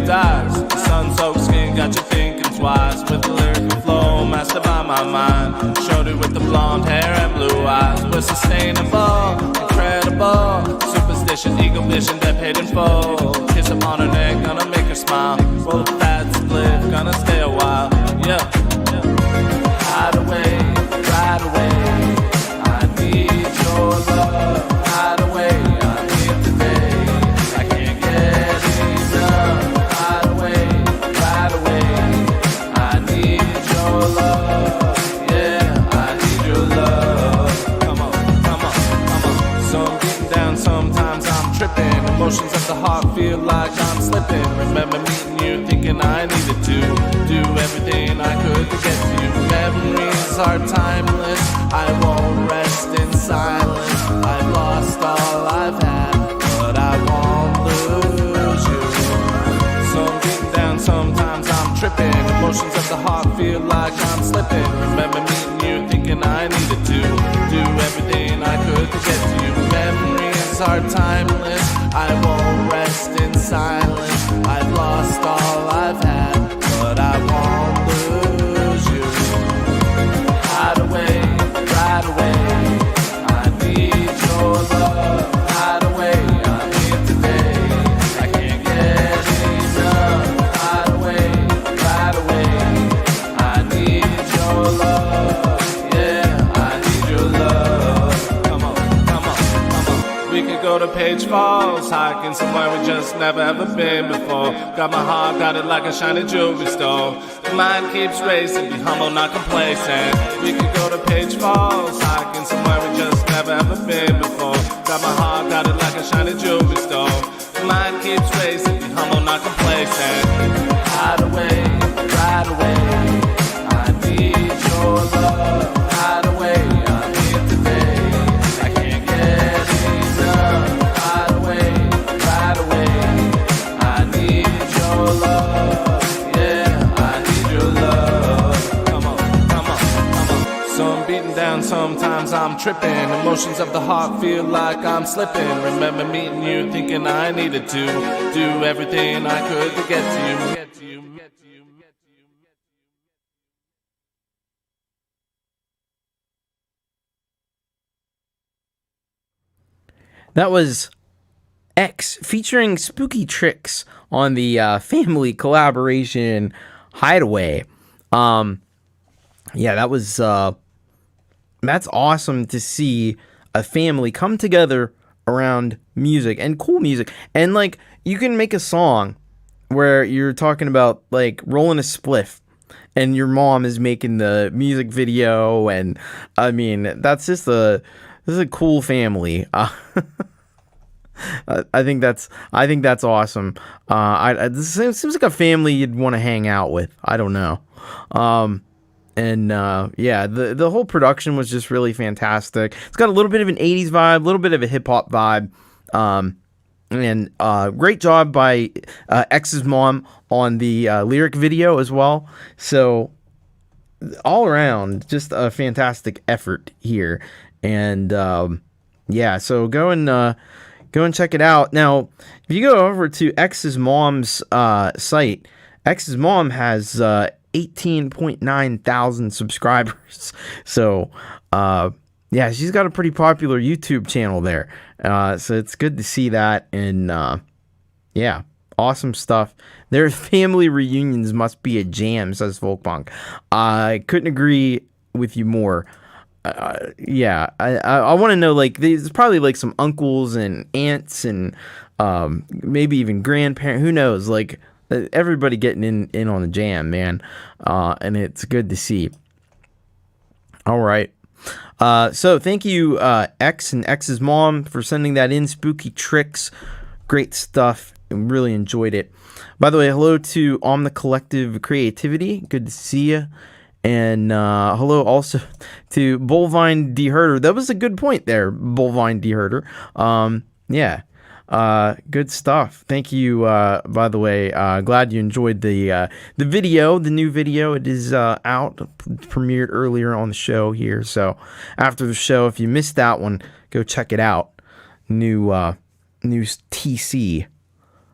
The sun-soaked skin got you thinking twice. With the lyrical flow mastered by my mind. Shorty with the blonde hair and blue eyes. We're sustainable, incredible. Superstition, ego vision, that paid in full. Kiss up on her neck, gonna make her smile. Roll a fat split, gonna stay a while. Yeah. Hide away. down, sometimes I'm tripping. Emotions of the heart feel like I'm slipping. Remember meeting you, thinking I needed to do everything I could to get to you. Memories are timeless, I won't rest in silence. I've lost all I've had, but I won't lose you. So I'm getting down, sometimes I'm tripping. Emotions of the heart feel like I'm slipping. Remember meeting you, thinking I needed to do everything I could to get to you. Memories are timeless, I won't rest in silence. I've lost all I've had, but I won't lose you. Hide away, right away, I need your love. Hide away, I'm here today, I can't get enough. Hide away, right away, I need your love. Yeah, I need your love. Come on, come on, come on. We could go to Page Falls, hiking somewhere we just never ever been before. Got my heart, got it like a shiny jewelry store. Mind keeps racing, be humble, not complacent. We could go to Page Falls, hiking somewhere we just never ever been before. Got my heart, got it like a shiny jewelry store. Mind keeps racing, be humble, not complacent. Hide away, right away, I need your love. Hide away, I'm here today, I can't get enough. Hide away, right away, I need your love. Yeah, I need your love. Come on, come on, come on. So I'm beaten down, sometimes I'm tripping. Emotions of the heart feel like I'm slipping. Remember meeting you, thinking I needed to do everything I could to get to you. Get to you, get to you, get to you. That was X featuring Spooky Tricks on the family collaboration Hideaway. Yeah, that was that's awesome to see a family come together around music and cool music. And like you can make a song where you're talking about like rolling a spliff and your mom is making the music video, and I mean this is a cool family. I think that's awesome. This seems like a family you'd want to hang out with. I don't know. Yeah, the whole production was just really fantastic. It's got a little bit of an 80s vibe, a little bit of a hip hop vibe. And great job by X's mom on the lyric video as well. So all around, just a fantastic effort here. And yeah, so go and check it out. Now, if you go over to X's mom's site, X's mom has 18.9 thousand subscribers. So yeah, she's got a pretty popular YouTube channel there. So it's good to see that. And yeah, awesome stuff. Their family reunions must be a jam, says Folkpunk. I couldn't agree with you more. Yeah, I want to know, like, there's probably like some uncles and aunts and maybe even grandparents. Who knows? Like, everybody getting in on the jam, man. And it's good to see. All right. So thank you, X and X's mom, for sending that in. Spooky Tricks. Great stuff. I really enjoyed it. By the way, hello to the Collective Creativity. Good to see you. And hello also to Bullvine D. Herder. That was a good point there, Bullvine D. Herder. Yeah. Good stuff. Thank you, by the way. Glad you enjoyed the video, the new video. It is out, premiered earlier on the show here. So after the show, if you missed that one, go check it out. New TC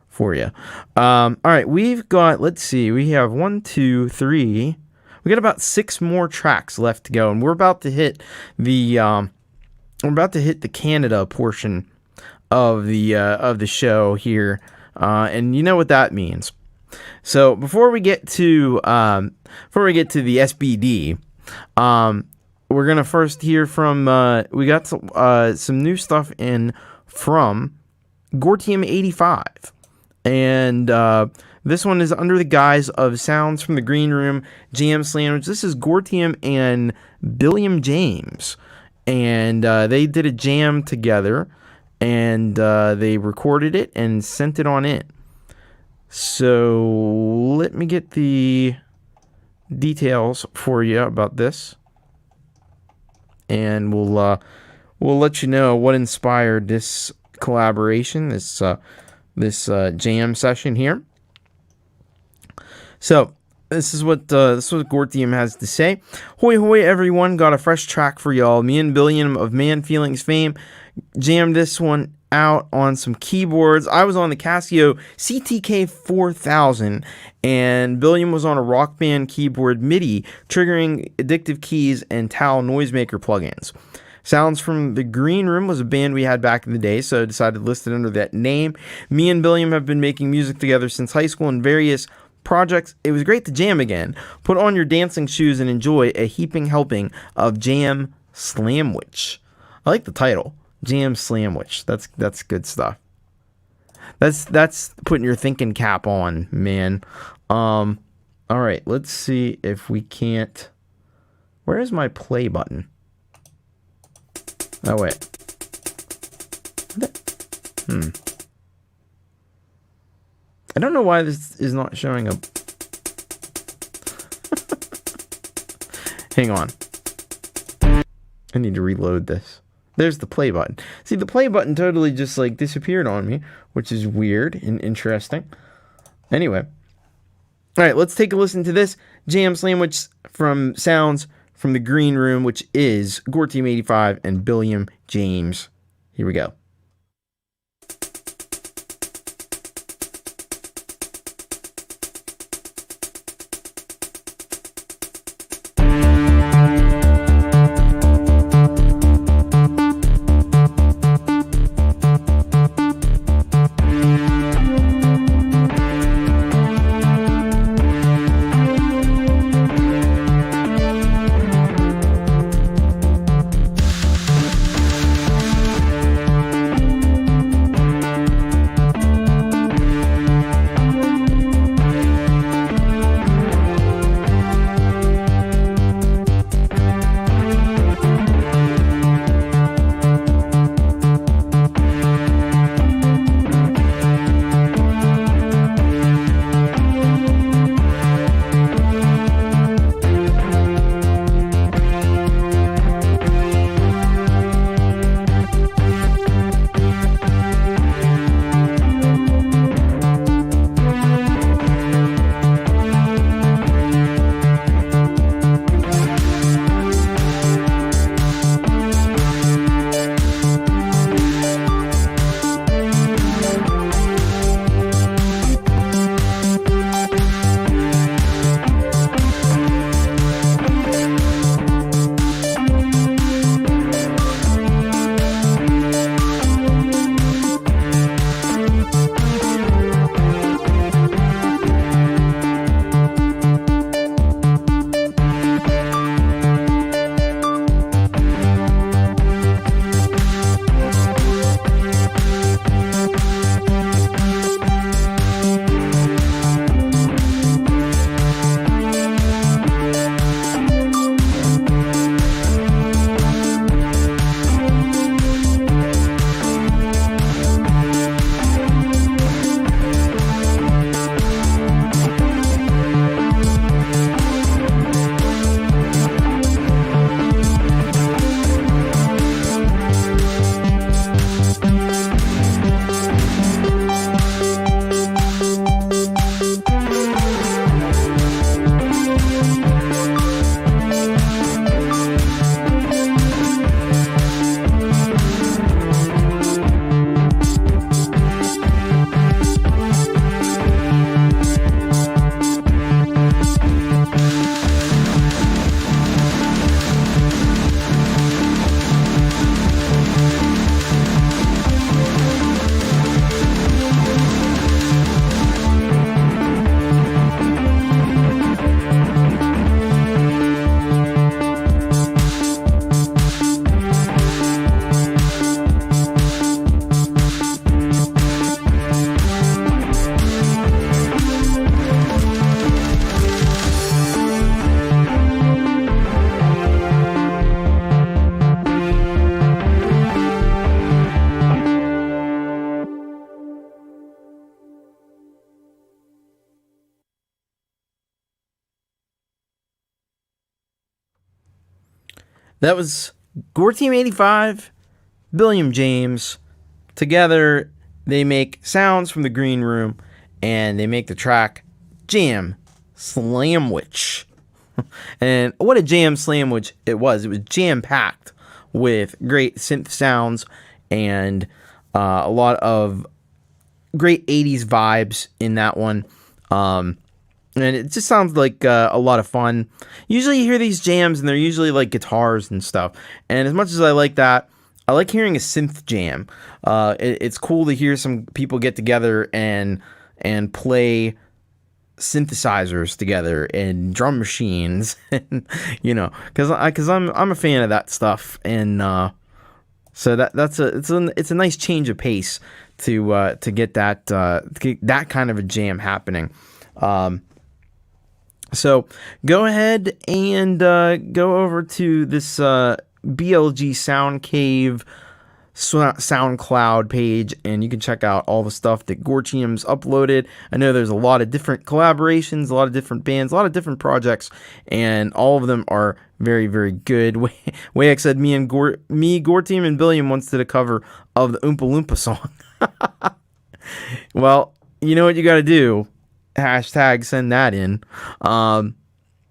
for you. All right, we've got, let's see, we have 1, 2, 3. We got about 6 more tracks left to go, and we're about to hit the Canada portion of the show here, and you know what that means. So before we get to the SBD, we're gonna first hear from we got some new stuff in from Gortium 85, and this one is under the guise of Sounds from the Green Room Jam Sandwich. This is Gortium and Billiam James, and they did a jam together. and they recorded it and sent it on in. So let me get the details for you about this, and we'll let you know what inspired this collaboration, this jam session here. So this is what Gortium has to say. Hoy hoy everyone, got a fresh track for y'all. Me and Billiam of Man Feelings fame jammed this one out on some keyboards. I was on the Casio CTK 4000 and Billiam was on a Rock Band keyboard MIDI, triggering addictive keys and Tal noisemaker plugins. Sounds from the Green Room was a band we had back in the day, so I decided to list it under that name. Me and Billiam have been making music together since high school in various projects. It was great to jam again. Put on your dancing shoes and enjoy a heaping helping of Jam Slamwich. I like the title, Jam Slamwich. That's good stuff. That's putting your thinking cap on, man. All right, let's see if we can't. Where is my play button? Oh wait. I don't know why this is not showing up. Hang on. I need to reload this. There's the play button. See, the play button totally just like disappeared on me, which is weird and interesting. Anyway. Alright, let's take a listen to this Jam Sandwich from Sounds from the Green Room, which is Gortium 85 and Billiam James. Here we go. That was Gore Team 85, Billiam James. Together, they make Sounds from the Green Room, and they make the track Jam Slamwich. And what a jam slamwich it was. It was jam-packed with great synth sounds and a lot of great 80s vibes in that one. And it just sounds like a lot of fun. Usually you hear these jams and they're usually like guitars and stuff. And as much as I like that, I like hearing a synth jam. It's cool to hear some people get together and play synthesizers together and drum machines, and because I'm a fan of that stuff, and so it's a nice change of pace to get that kind of a jam happening. So go ahead and go over to this BLG Sound Cave SoundCloud page, and you can check out all the stuff that Gorchium's uploaded. I know there's a lot of different collaborations, a lot of different bands, a lot of different projects, and all of them are very, very good. Wayek said Gore Team and Billiam once did a cover of the Oompa Loompa song. Well, you know what you got to do. Hashtag send that in.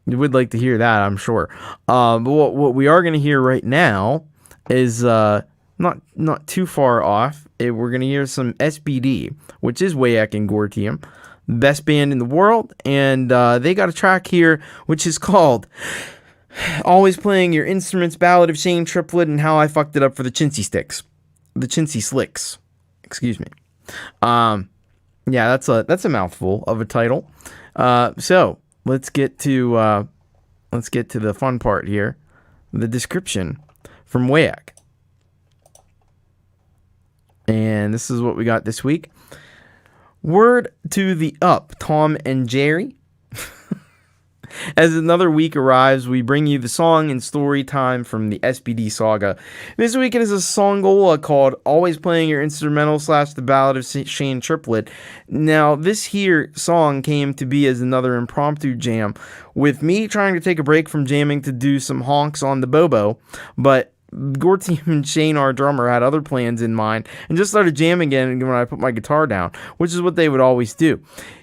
You would like to hear that, I'm sure. But what we are going to hear right now is not too far off. We're going to hear some SBD, which is Wayek and Gore Team, best band in the world, and they got a track here which is called Always Playing Your Instruments, Ballad of Shane Triplet, and How I Fucked It Up for the Chintzy Slicks. Excuse me. Yeah, that's a mouthful of a title. So let's get to the fun part here, the description from Wayek. And this is what we got this week. Word to the up, Tom and Jerry. As another week arrives, we bring you the song and story time from the SBD saga. This week it is a songola called Always Playing Your Instrumental / The Ballad of Shane Triplet. Now, this here song came to be as another impromptu jam, with me trying to take a break from jamming to do some honks on the bobo, but Gore Team and Shane, our drummer, had other plans in mind and just started jamming again when I put my guitar down, which is what they would always do.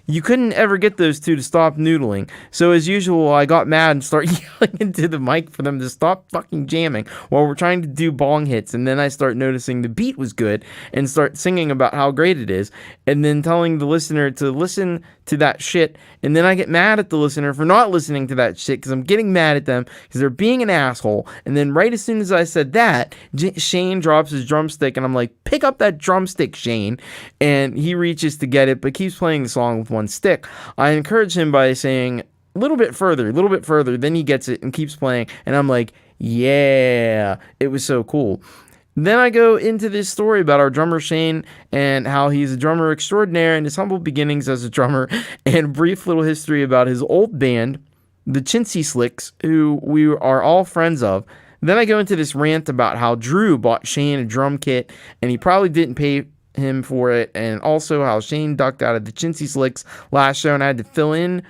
You couldn't ever get those two to stop noodling, so as usual, I got mad and started yelling into the mic for them to stop fucking jamming while we're trying to do bong hits, and then I start noticing the beat was good and start singing about how great it is, and then telling the listener to listen to that shit, and then I get mad at the listener for not listening to that shit because I'm getting mad at them because they're being an asshole, and then right as soon as I said that, Shane drops his drumstick, and I'm like, pick up that drumstick, Shane, and he reaches to get it, but keeps playing the song with one stick. I encourage him by saying, a little bit further, then he gets it and keeps playing, and I'm like, yeah, it was so cool. Then I go into this story about our drummer Shane and how he's a drummer extraordinaire and his humble beginnings as a drummer, and a brief little history about his old band, the Chintzy Slicks, who we are all friends of. Then I go into this rant about how Drew bought Shane a drum kit and he probably didn't pay him for it, and also how Shane ducked out of the Chintzy Slicks last show and I had to fill in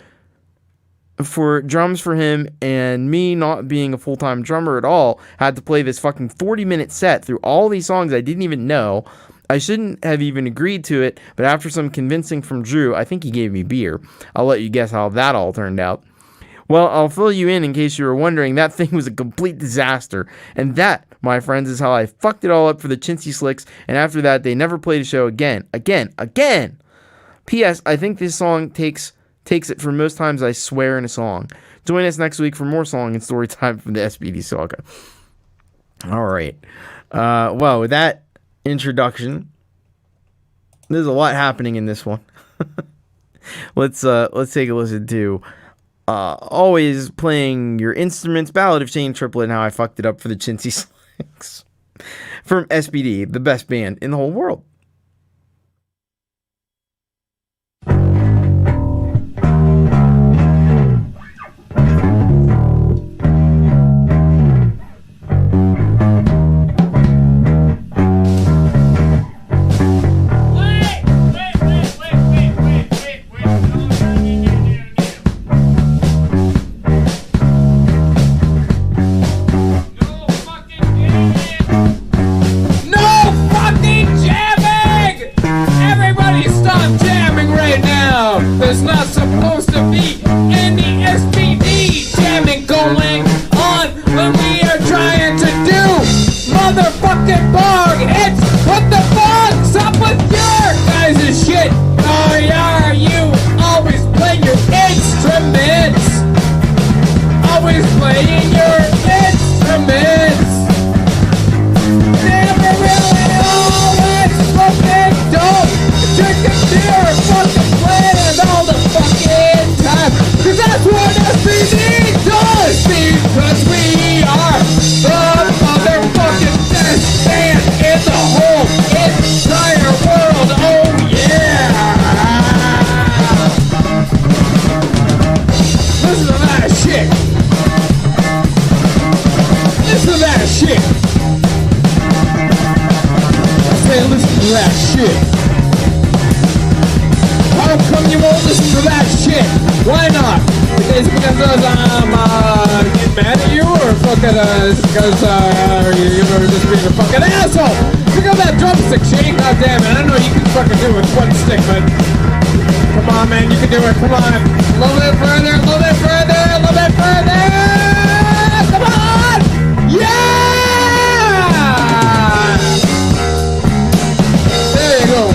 for drums for him, and me not being a full-time drummer at all had to play this fucking 40-minute set through all these songs I didn't even know. I shouldn't have even agreed to it, but after some convincing from Drew, I think he gave me beer. I'll let you guess how that all turned out. Well, I'll fill you in case you were wondering, that thing was a complete disaster. And that, my friends, is how I fucked it all up for the Chintzy Slicks, and after that, they never played a show again. P.S. I think this song takes it for most times I swear in a song. Join us next week for more song and story time from the SBD saga. All right. Well, with that introduction, there's a lot happening in this one. Let's take a listen to Always Playing Your Instruments, Ballad of Shane Triplet, and How I Fucked It Up for the Chintzy Slicks from SBD, the best band in the whole world. come you won't listen to that shit? Why not? Is it because I'm getting mad at you, or fucking is it because you're just being a fucking asshole? Pick up that drumstick, Shane. God damn it! I know you can fucking do it with one stick, but come on, man, you can do it. Come on, a little bit further, a little bit further, a little bit further. Come on! Yeah! There you go.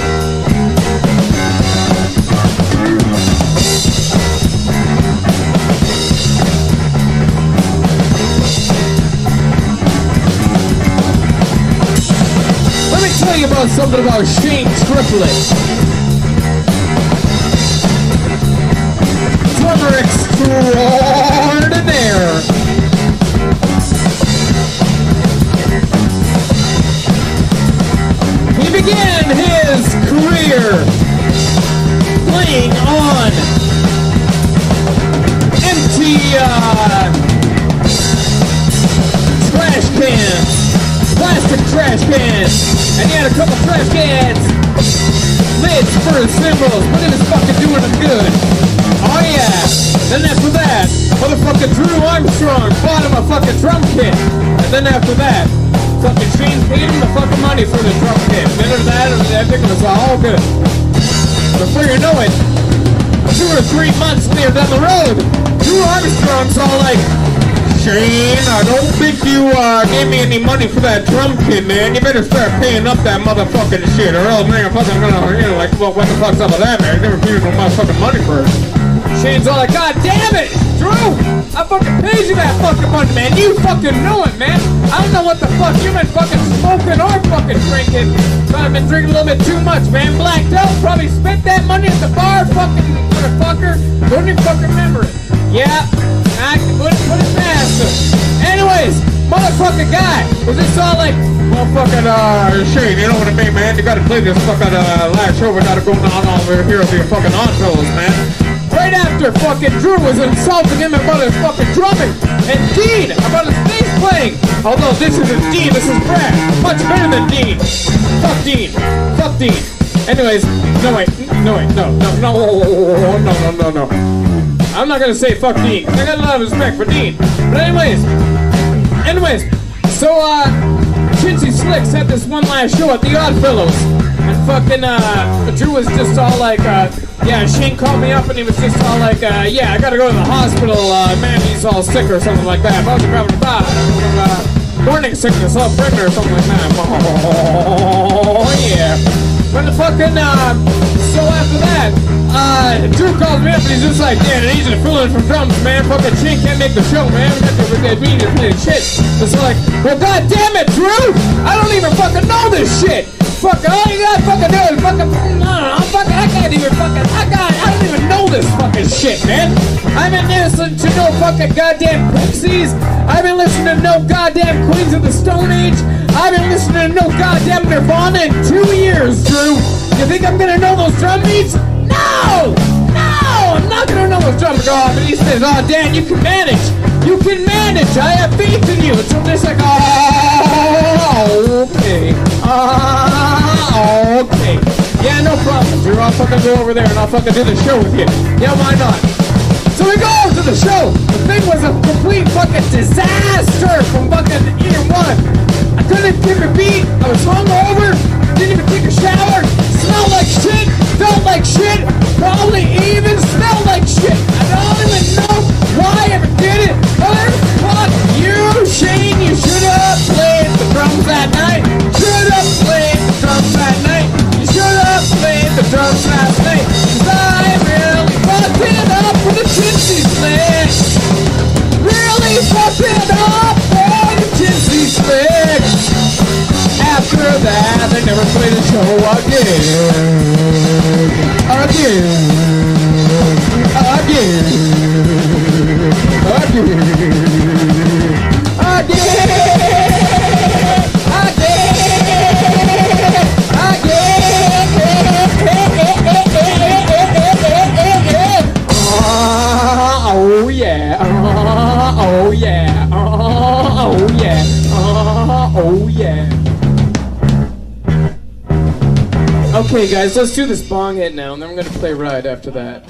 Let me tell you about something about Shane Triplet. Drummer extraordinaire. He began his career playing on empty trash cans, plastic trash cans, and he had a couple trash cans lids for his cymbals, but he was fucking doing them good. Oh yeah. Then after that, motherfucking Drew Armstrong bought him a fucking drum kit. And then after that, fucking Shane paid him the fucking money for the drum kit. Then after that, everything was all good. Before you know it, 2 or 3 months later down the road, Drew Armstrong's all like, Shane, I don't think you gave me any money for that drum kit, man. You better start paying up that motherfucking shit, or else man, I'm fucking gonna, like, well, what the fuck's up with that, man? You never paid me no motherfucking money for it. Shane's all like, God damn it, Drew! I fucking paid you that fucking money, man. You fucking knew it, man. I don't know what the fuck you've been fucking smoking or fucking drinking. But I've been drinking a little bit too much, man. Blacked out, probably spent that money at the bar, fucking motherfucker. Don't even fucking remember it. Yeah, I couldn't put it past him. Anyways, motherfucking guy was just all like, motherfucking Shane, you know what I mean, man? You gotta play this fucking last show. We gotta go on over here with your fucking entourage, man. Right after fucking Drew was insulting him about his fucking drumming, and Dean about his bass playing. Although this isn't Dean, this is Brad. Much better than Dean. Fuck Dean. Fuck Dean. Anyways, no. I'm not gonna say fuck Dean. I got a lot of respect for Dean. But anyways, so Chintzy Slicks had this one last show at the Oddfellows, and fucking Drew was just all like, yeah, Shane called me up and he was just all like, yeah, I gotta go to the hospital, man, he's all sick or something like that. I was having morning sickness, all pregnant or something like that. Oh yeah. When the fucking so after that, Drew calls me up and he's just like, yeah, I need you to fill in from drums, man. Fucking Shane can't make the show, man. We got to be here playing shit. It's like, well, god damn it, Drew! I don't even fucking know this shit. Fuck, all you gotta fucking do is fucking, I can't even fucking, I don't even know this fucking shit, man. I've been listening to no fucking goddamn Pixies. I've been listening to no goddamn Queens of the Stone Age. I've been listening to no goddamn Nirvana in 2 years, Drew. You think I'm gonna know those drum beats? No, I'm not gonna know those drum beats. Oh, but he says, oh, Dan, you can manage. You can manage. I have faith in you. So they're like, oh, okay. Okay. Yeah, no problem, Drew. I'll fucking go over there and I'll fucking do the show with you. Yeah, why not? So we go over to the show. The thing was a complete fucking disaster from fucking year one. I couldn't give a beat. I was hungover. Didn't even take a shower. Smelled like shit. Felt like shit. Probably even smelled like shit. I don't even know why I ever did it. Fuck you, Shane. You should have played the drums that night. Should have played the drums that night. You should have played the drums last night. 'Cause I really fucked it up for the Chintzy Slicks. Really fucked it up for the Chintzy Slicks. After that, they never played the show Oh yeah. Okay, Anyway, guys, let's do this bong hit now, and then we're gonna play Ride after that.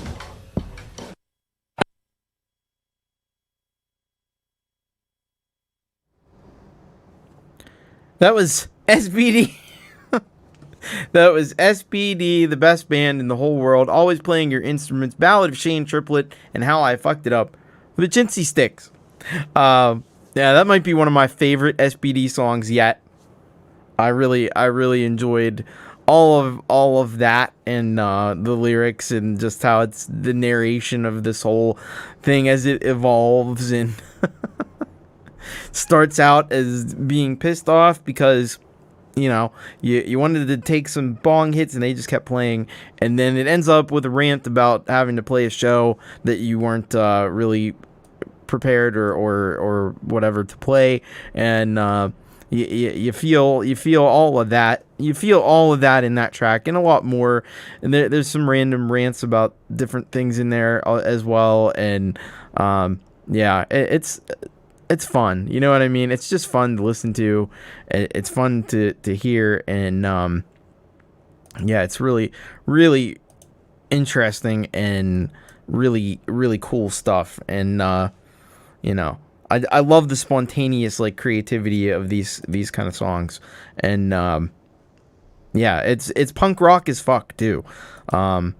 That was SBD. That was SBD, the best band in the whole world, always playing your instruments. Ballad of Shane Triplet and How I Fucked It Up with the Chintzy Sticks. Yeah, that might be one of my favorite SBD songs yet. I really enjoyed all of that and the lyrics and just how it's the narration of this whole thing as it evolves and starts out as being pissed off because you know you wanted to take some bong hits and they just kept playing, and then it ends up with a rant about having to play a show that you weren't really prepared or whatever to play, and you feel all of that. You feel all of that in that track and a lot more. And there's some random rants about different things in there as well. And yeah, it's fun. You know what I mean? It's just fun to listen to. It's fun to hear. And yeah, it's really, really interesting and really, really cool stuff. And you know, I love the spontaneous like creativity of these kind of songs, and yeah, it's punk rock as fuck too. Dan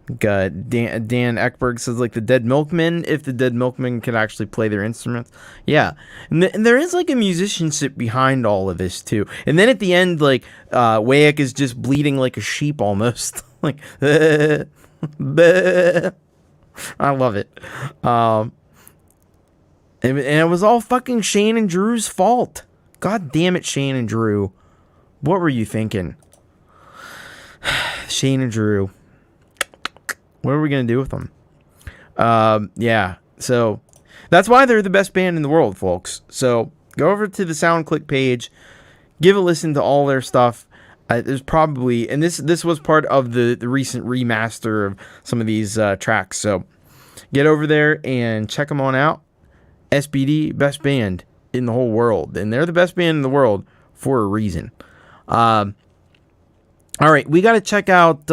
Ekberg says like the Dead Milkmen, if the Dead Milkmen could actually play their instruments. Yeah, and there is like a musicianship behind all of this too. And then at the end, like Wayek is just bleeding like a sheep almost, like I love it. And it was all fucking Shane and Drew's fault. God damn it, Shane and Drew. What were you thinking? Shane and Drew. What are we going to do with them? Yeah, so that's why they're the best band in the world, folks. So go over to the SoundClick page. Give a listen to all their stuff. There's probably... And this was part of the recent remaster of some of these tracks. So get over there and check them on out. SBD, best band in the whole world, and they're the best band in the world for a reason. All right, we got to check out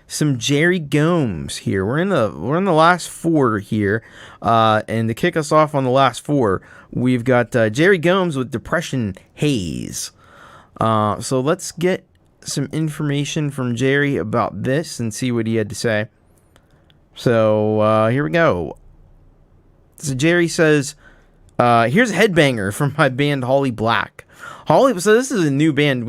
some Jerry Gomes here. We're in the last four here, and to kick us off on the last four, we've got Jerry Gomes with Depression Haze. So let's get some information from Jerry about this and see what he had to say. So here we go. So Jerry says, here's a headbanger from my band Holly Black. So this is a new band.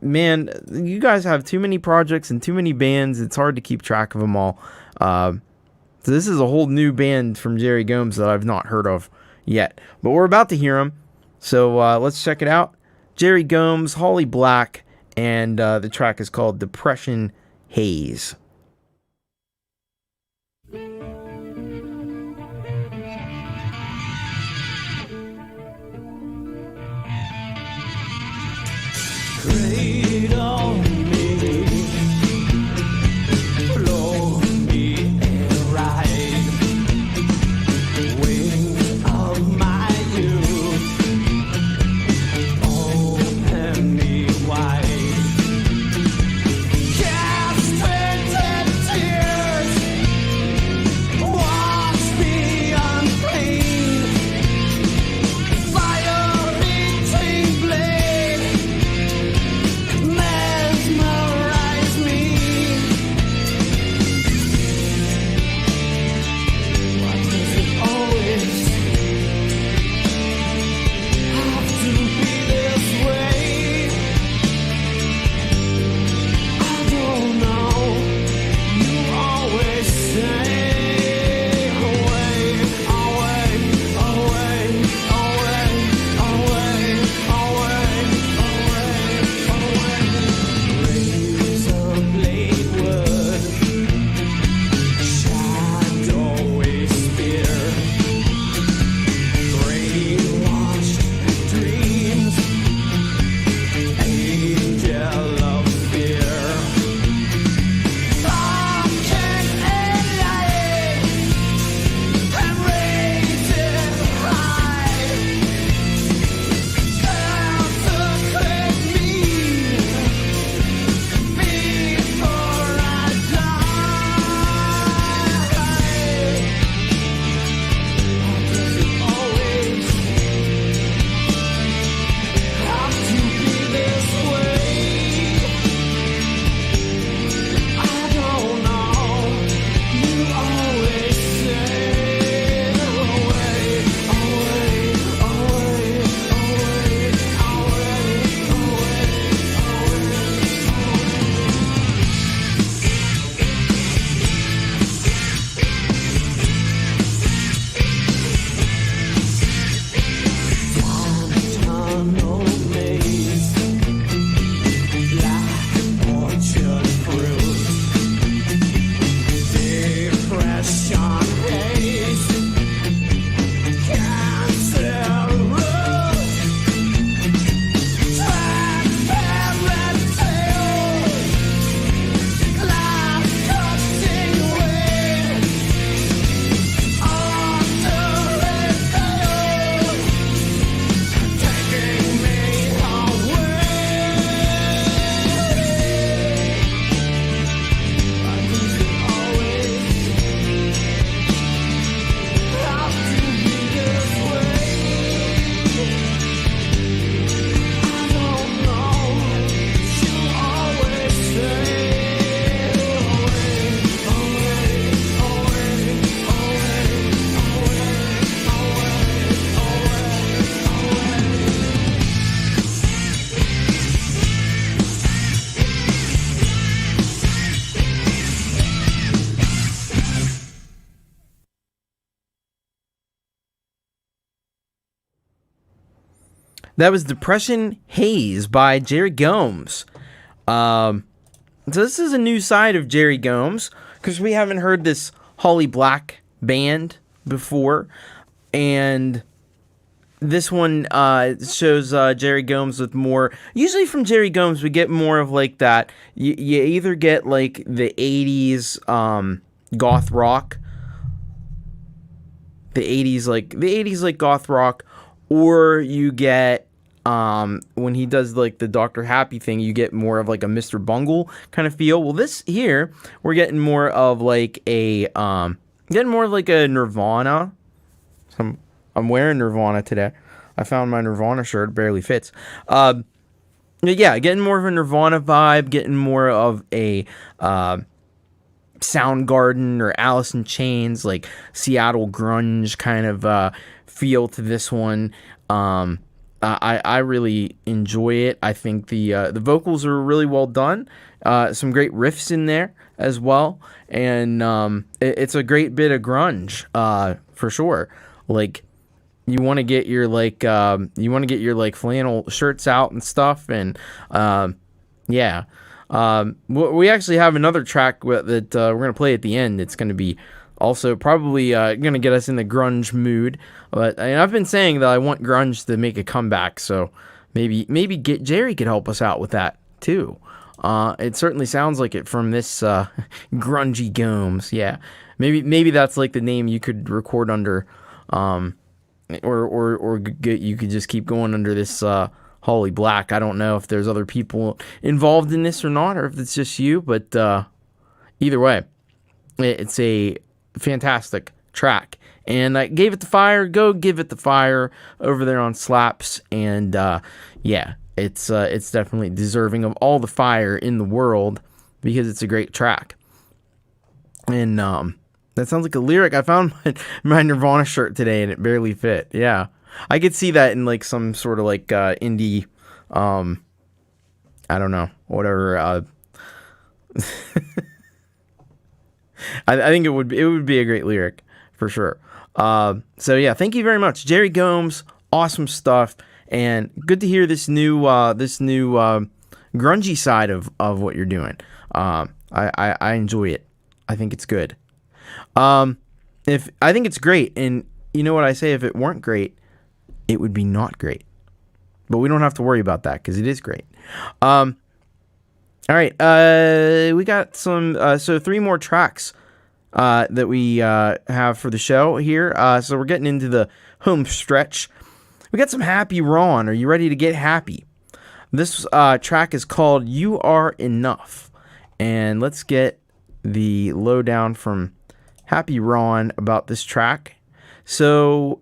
Man, you guys have too many projects and too many bands. It's hard to keep track of them all. So this is a whole new band from Jerry Gomes that I've not heard of yet. But we're about to hear them. So let's check it out. Jerry Gomes, Holly Black, and the track is called Depression Haze. Cradle me, blow me and ride, wings of my youth, open me wide. Cast fainted tears, wash me unclean, fire-eating blade. That was Depression Haze by Jerry Gomes. So this is a new side of Jerry Gomes, because we haven't heard this Holly Black band before. And this one shows Jerry Gomes with more... Usually from Jerry Gomes, we get more of like that. You either get like the 80s goth rock. The 80s like goth rock. Or you get... when he does like the Dr. Happy thing, you get more of like a Mr. Bungle kind of feel. Well, this here, we're getting more of like a Nirvana. I'm wearing Nirvana today. I found my Nirvana shirt, barely fits. Yeah, getting more of a Nirvana vibe, getting more of a Soundgarden or Alice in Chains, like Seattle grunge kind of feel to this one. I really enjoy it. I think the vocals are really well done. Some great riffs in there as well, and it's a great bit of grunge for sure. Like you want to get your flannel shirts out and stuff, and yeah. We actually have another track that we're gonna play at the end. It's gonna be also probably going to get us in the grunge mood. But I've been saying that I want grunge to make a comeback, so maybe Jerry could help us out with that too. It certainly sounds like it from this grungy Gomes. Yeah, maybe that's like the name you could record under, or you could just keep going under this Holly Black. I don't know if there's other people involved in this or not, or if it's just you. But either way, it's a fantastic track, and I gave it the fire. Go give it the fire over there on Slaps, and yeah, it's definitely deserving of all the fire in the world, because it's a great track. And that sounds like a lyric. I found my Nirvana shirt today, and it barely fit. Yeah, I could see that in like some sort of like indie, I don't know, whatever. I think it would be a great lyric for sure. So yeah, thank you very much, Jerry Gomes. Awesome stuff, and good to hear this new grungy side of what you're doing. I enjoy it. I think it's good. I think it's great, and you know what I say? If it weren't great, it would be not great. But we don't have to worry about that, because it is great. All right, we got some, so 3 more tracks that we have for the show here. So we're getting into the home stretch. We got some Happy Ron. Are you ready to get happy? This track is called You Are Enough. And let's get the lowdown from Happy Ron about this track. So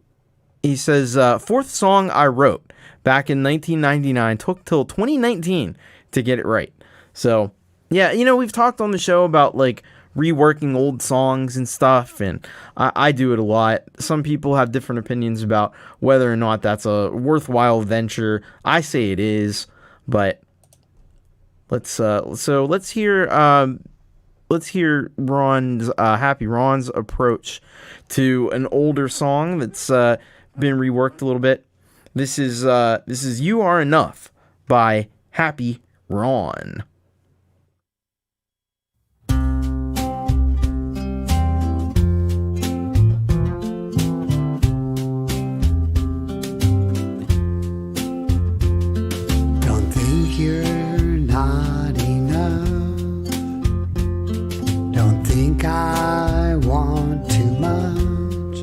he says, 4th song I wrote back in 1999, took till 2019 to get it right. So, yeah, we've talked on the show about, like, reworking old songs and stuff, and I do it a lot. Some people have different opinions about whether or not that's a worthwhile venture. I say it is, but let's hear Ron's, Happy Ron's approach to an older song that's been reworked a little bit. This is You Are Enough by Happy Ron. I want too much.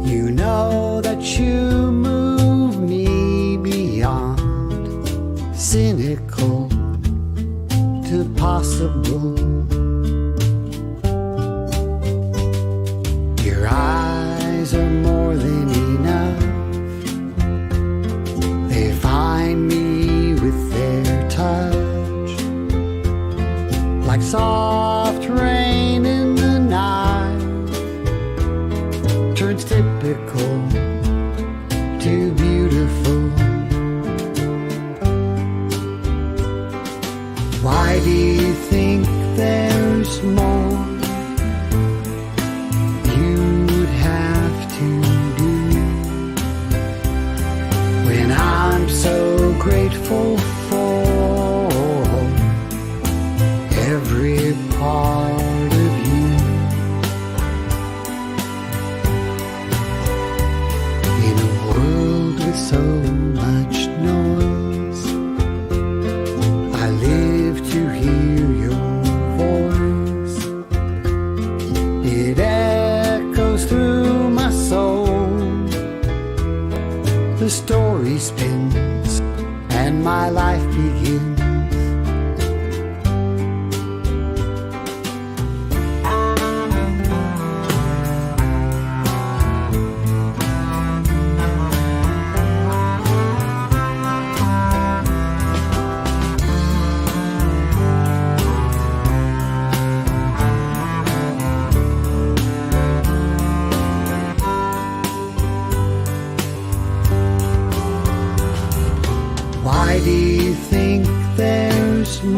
You know that you move me beyond cynical to possible. Your eyes are more than enough. They find me with their touch, like soft rain in the night, turns typical to beautiful. Why do you think there's more you'd have to do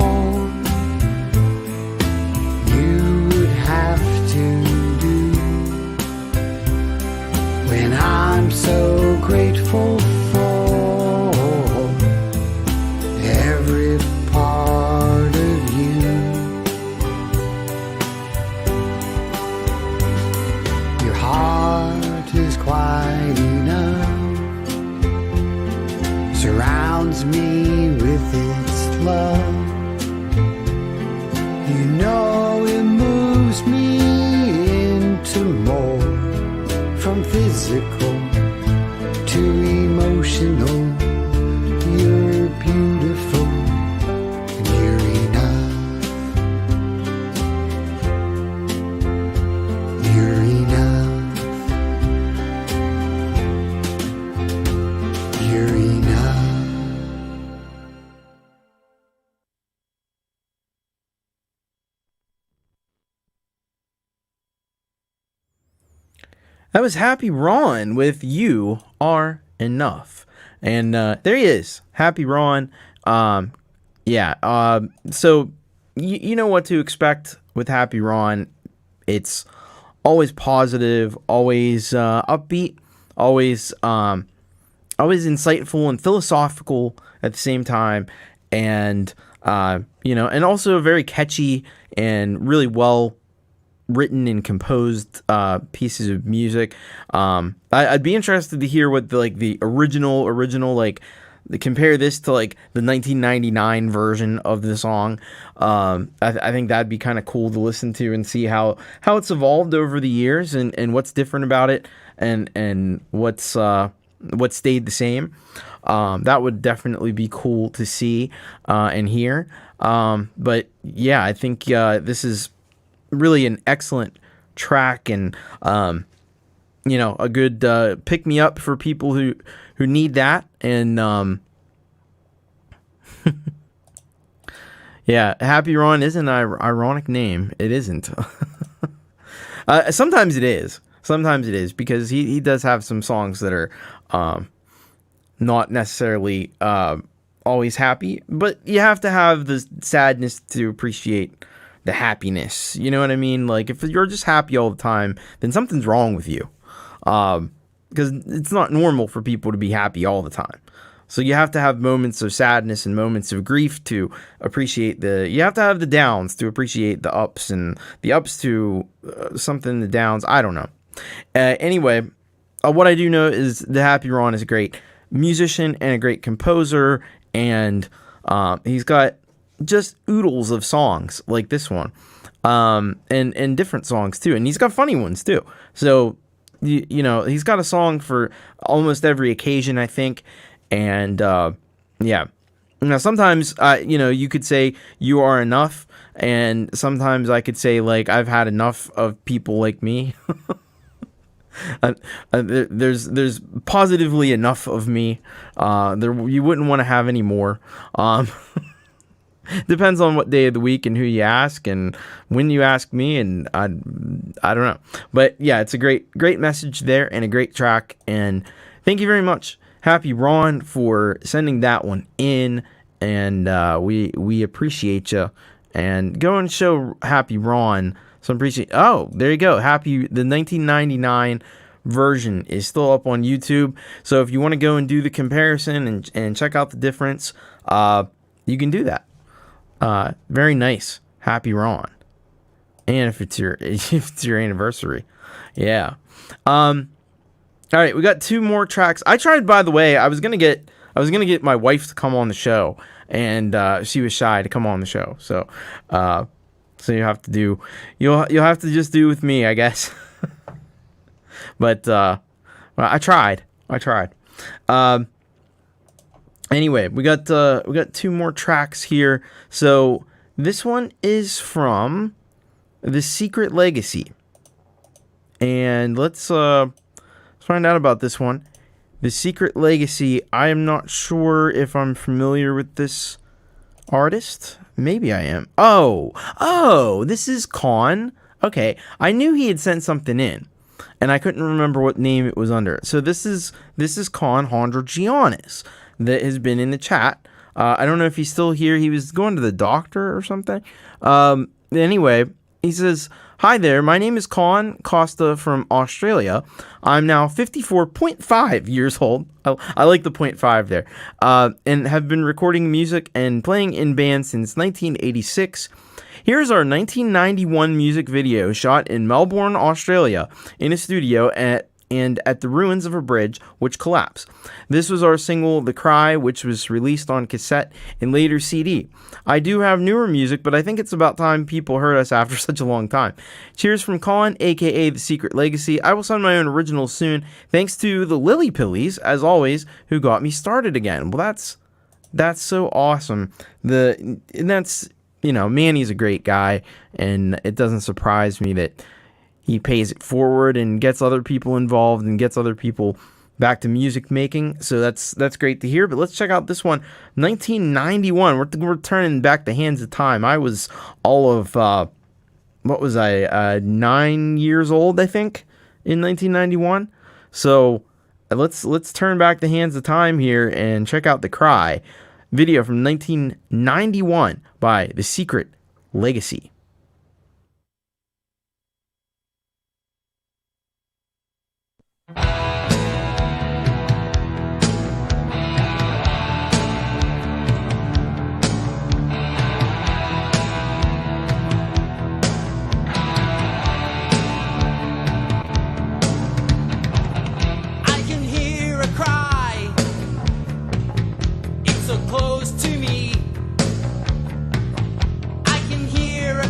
all you would have to do when I'm so grateful for every part of you. Your heart is quite enough, surrounds me with its love. You know it moves me into more, from physical to emotional. You're beautiful and you're enough. You're enough. You're enough. That was Happy Ron with You Are Enough. And there he is, Happy Ron. So you know what to expect with Happy Ron. It's always positive, always upbeat, always insightful and philosophical at the same time. And, and also very catchy and really well written and composed pieces of music. I'd be interested to hear what the original compare this to the 1999 version of the song. I think that'd be kind of cool to listen to and see how it's evolved over the years and what's different about it and what stayed the same. That would definitely be cool to see and hear. But yeah, I think this is really an excellent track and a good pick me up for people who need that. And yeah, Happy Ron is an ironic name. It isn't. Sometimes it is because he does have some songs that are not necessarily always happy, but you have to have the sadness to appreciate the happiness. You know what I mean? Like, if you're just happy all the time, then something's wrong with you. Because it's not normal for people to be happy all the time. So you have to have moments of sadness and moments of grief to appreciate you have to have the downs to appreciate the ups, and the ups to something, the downs, I don't know. Anyway, what I do know is the Happy Ron is a great musician and a great composer, and he's got just oodles of songs like this one, and different songs too, and he's got funny ones too. So he's got a song for almost every occasion, I think. And yeah, now sometimes you could say You Are Enough, and sometimes I could say I've had enough of people like me. There's positively enough of me. You wouldn't want to have any more. Depends on what day of the week and who you ask and when you ask me, and I don't know. But yeah, it's a great message there and a great track. And thank you very much, Happy Ron, for sending that one in. And we appreciate you. And go and show Happy Ron some appreciation. Oh, there you go. The 1999 version is still up on YouTube. So if you want to go and do the comparison and check out the difference, you can do that. Very nice, Happy Ron. And if it's your anniversary, yeah. All right, we got two more tracks. I tried, by the way. I was gonna get my wife to come on the show, and she was shy to come on the show. So you have to just do with me, I guess. But I tried. Anyway, we got two more tracks here. So this one is from The Secret Legacy, and let's find out about this one. The Secret Legacy. I am not sure if I'm familiar with this artist. Maybe I am. Oh, this is Con. Okay, I knew he had sent something in, and I couldn't remember what name it was under. So this is Con Giannis that has been in the chat I don't know if he's still here. He was going to the doctor or something. Anyway, he says, "Hi there, my name is Con Costa from Australia. I'm now 54.5 years old." I like the 0.5 there. And have been recording music and playing in bands since 1986. Here's our 1991 music video shot in Melbourne, Australia, in a studio and at the ruins of a bridge which collapsed. This was our single, The Cry, which was released on cassette and later CD. I do have newer music, but I think it's about time people heard us after such a long time. Cheers from Colin, aka The Secret Legacy. I will send my own original soon. Thanks to the Lillypillies, as always, who got me started again. Well, that's so awesome. And that's, Manny's a great guy, and it doesn't surprise me that he pays it forward and gets other people involved and gets other people back to music making. So that's great to hear. But let's check out this one, 1991. We're turning back the hands of time. I was all of 9 years old, I think, in 1991. So let's turn back the hands of time here and check out The Cry, video from 1991 by The Secret Legacy. Close to me, I can hear a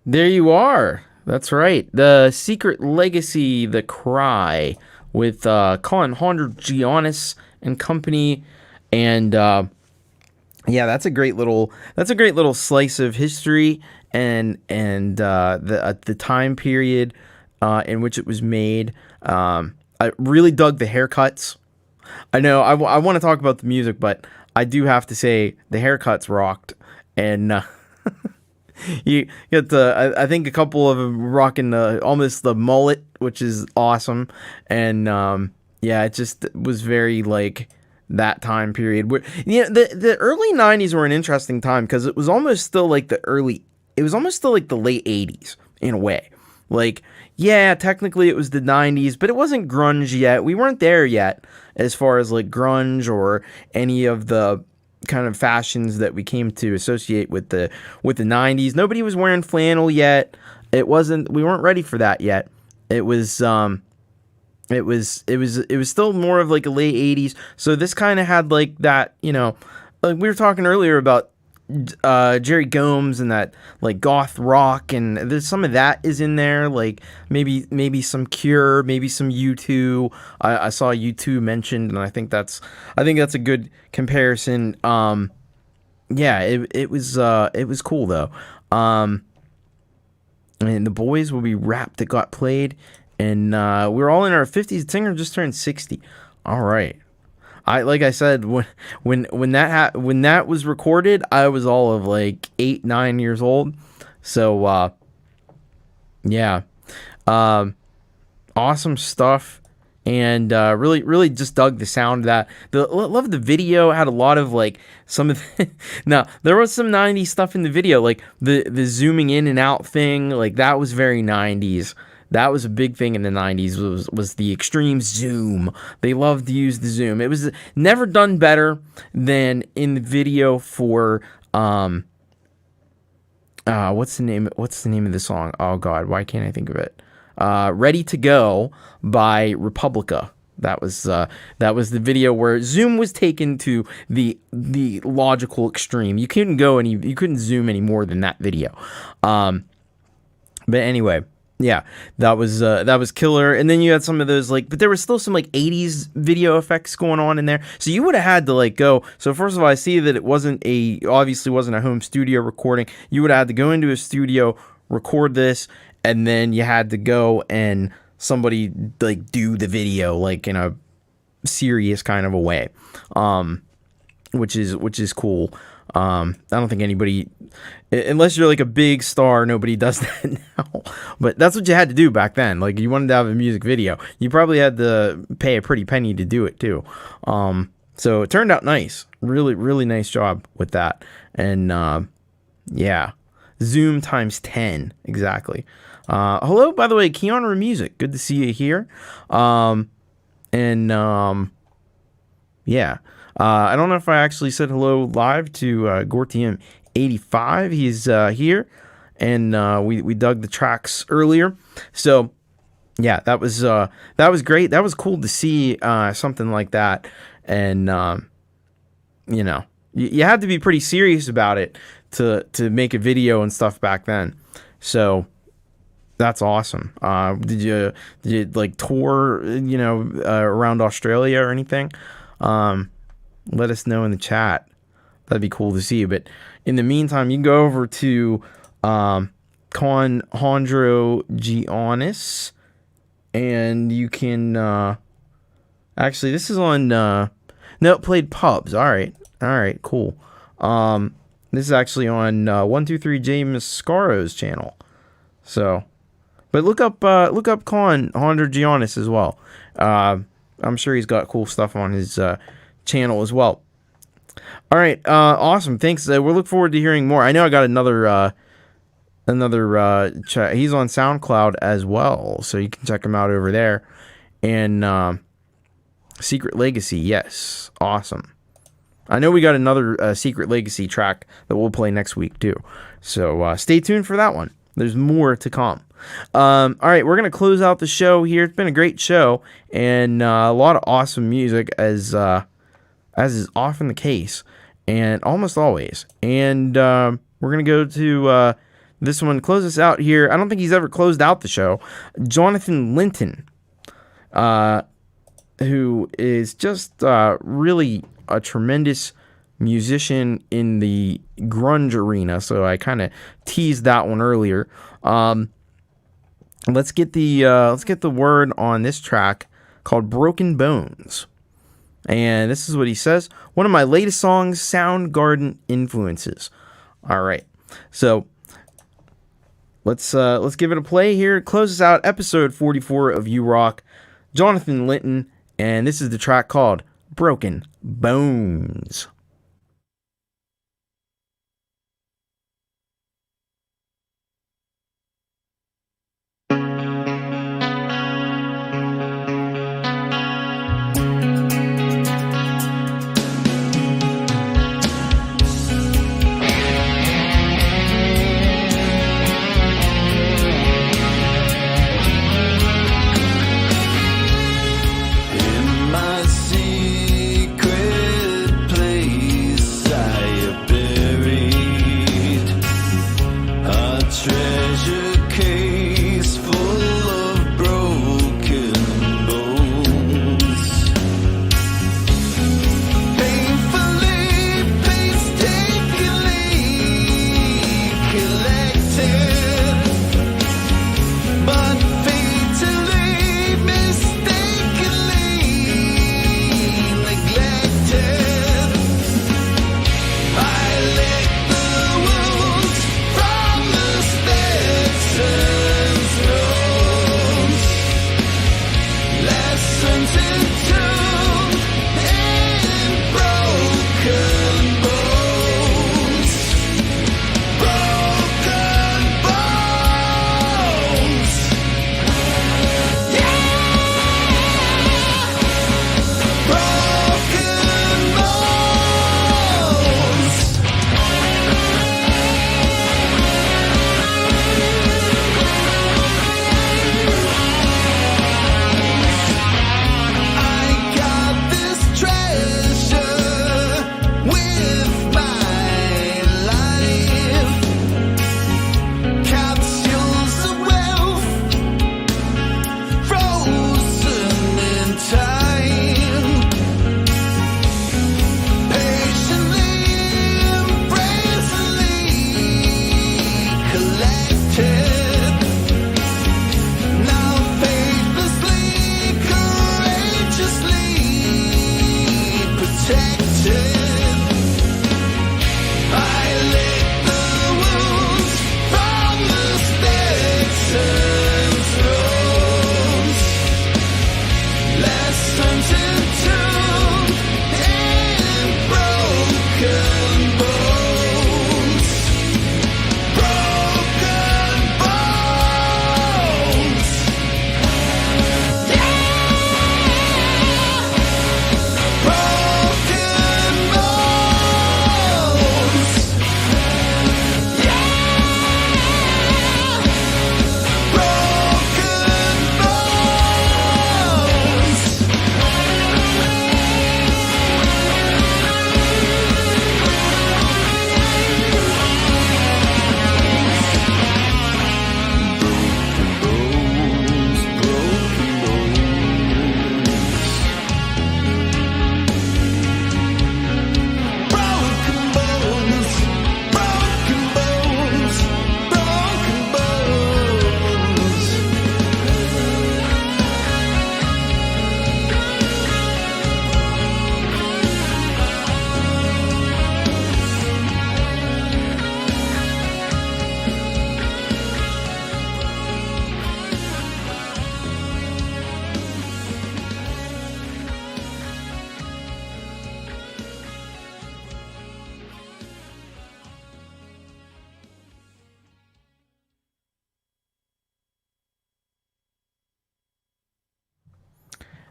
There you are. That's right. The Secret Legacy, The Cry, with Colin Giannis and company, and that's a great little slice of history and the time period in which it was made. I really dug the haircuts. I know I want to talk about the music, but I do have to say the haircuts rocked, and you get I think a couple of them rocking almost the mullet, which is awesome, and it just was very like that time period. Where, the early 90s were an interesting time because it was almost still like the late 80s in a way. Like, yeah, technically it was the 90s, but it wasn't grunge yet. We weren't there yet as far as like grunge or any of the kind of fashions that we came to associate with the 90s. Nobody was wearing flannel yet. We weren't ready for that yet. It was still more of like a late 80s. So this kind of had like that, like we were talking earlier about Jerry Gomes and that like goth rock, and there's some of that is in there, like maybe some Cure, maybe some U2. I saw U2 mentioned, and I think that's a good comparison. It was cool though. And the boys will be wrapped. It got played, and we're all in our 50s. Singer just turned 60. All right. Like I said, when that was recorded, I was all of like 8-9 years old. So awesome stuff, and really just dug the sound of that. Love the video. Had a lot of like some of now there was some 90s stuff in the video, like the zooming in and out thing, like that was very 90s. That was a big thing in the 90s was the extreme zoom. They loved to use the zoom. It was never done better than in the video for what's the name of the song? Oh god, why can't I think of it? Ready to Go by Republica. That was the video where zoom was taken to the logical extreme. You couldn't zoom any more than that video. But anyway, yeah, that was killer. And then you had some of those but there was still some 80s video effects going on in there. So you would have had to go. So first of all, I see that it obviously wasn't a home studio recording. You would have had to go into a studio, record this, and then you had to go and somebody do the video in a serious kind of a way, which is cool. I don't think anybody, unless you're a big star, nobody does that now. But that's what you had to do back then. You wanted to have a music video, you probably had to pay a pretty penny to do it too. So it turned out nice. Really, really nice job with that. And zoom times 10 exactly. Hello, by the way, Keanu Music. Good to see you here. I don't know if I actually said hello live to Gortium85. He's here, and we dug the tracks earlier. So yeah, that was great. That was cool to see something like that, and you had to be pretty serious about it to make a video and stuff back then. So that's awesome. Did you tour around Australia or anything? Let us know in the chat. That'd be cool to see. But in the meantime, you can go over to Giannis, and you can actually, this is on no, it played pubs. All right, cool. This is actually on 123 James Scarro's channel. So, but look up Giannis as well. I'm sure he's got cool stuff on his channel as well. All right, awesome. Thanks. We'll look forward to hearing more. I know I got another chat. He's on SoundCloud as well, so you can check him out over there. And Secret Legacy, yes, awesome. I know we got another Secret Legacy track that we'll play next week too. So stay tuned for that one. There's more to come. All right, we're gonna close out the show here. It's been a great show and a lot of awesome music, as is often the case, and almost always. And we're gonna go to This one closes out here. I don't think he's ever closed out the show. Jonathan Linton, who is just really a tremendous musician in the grunge arena. So I kind of teased that one earlier. Let's get the word on this track called Broken Bones. And this is what he says. One of my latest songs, Soundgarden influences. All right. So let's give it a play here. It closes out episode 44 of You Rock. Jonathan Linton, and this is the track called Broken Bones.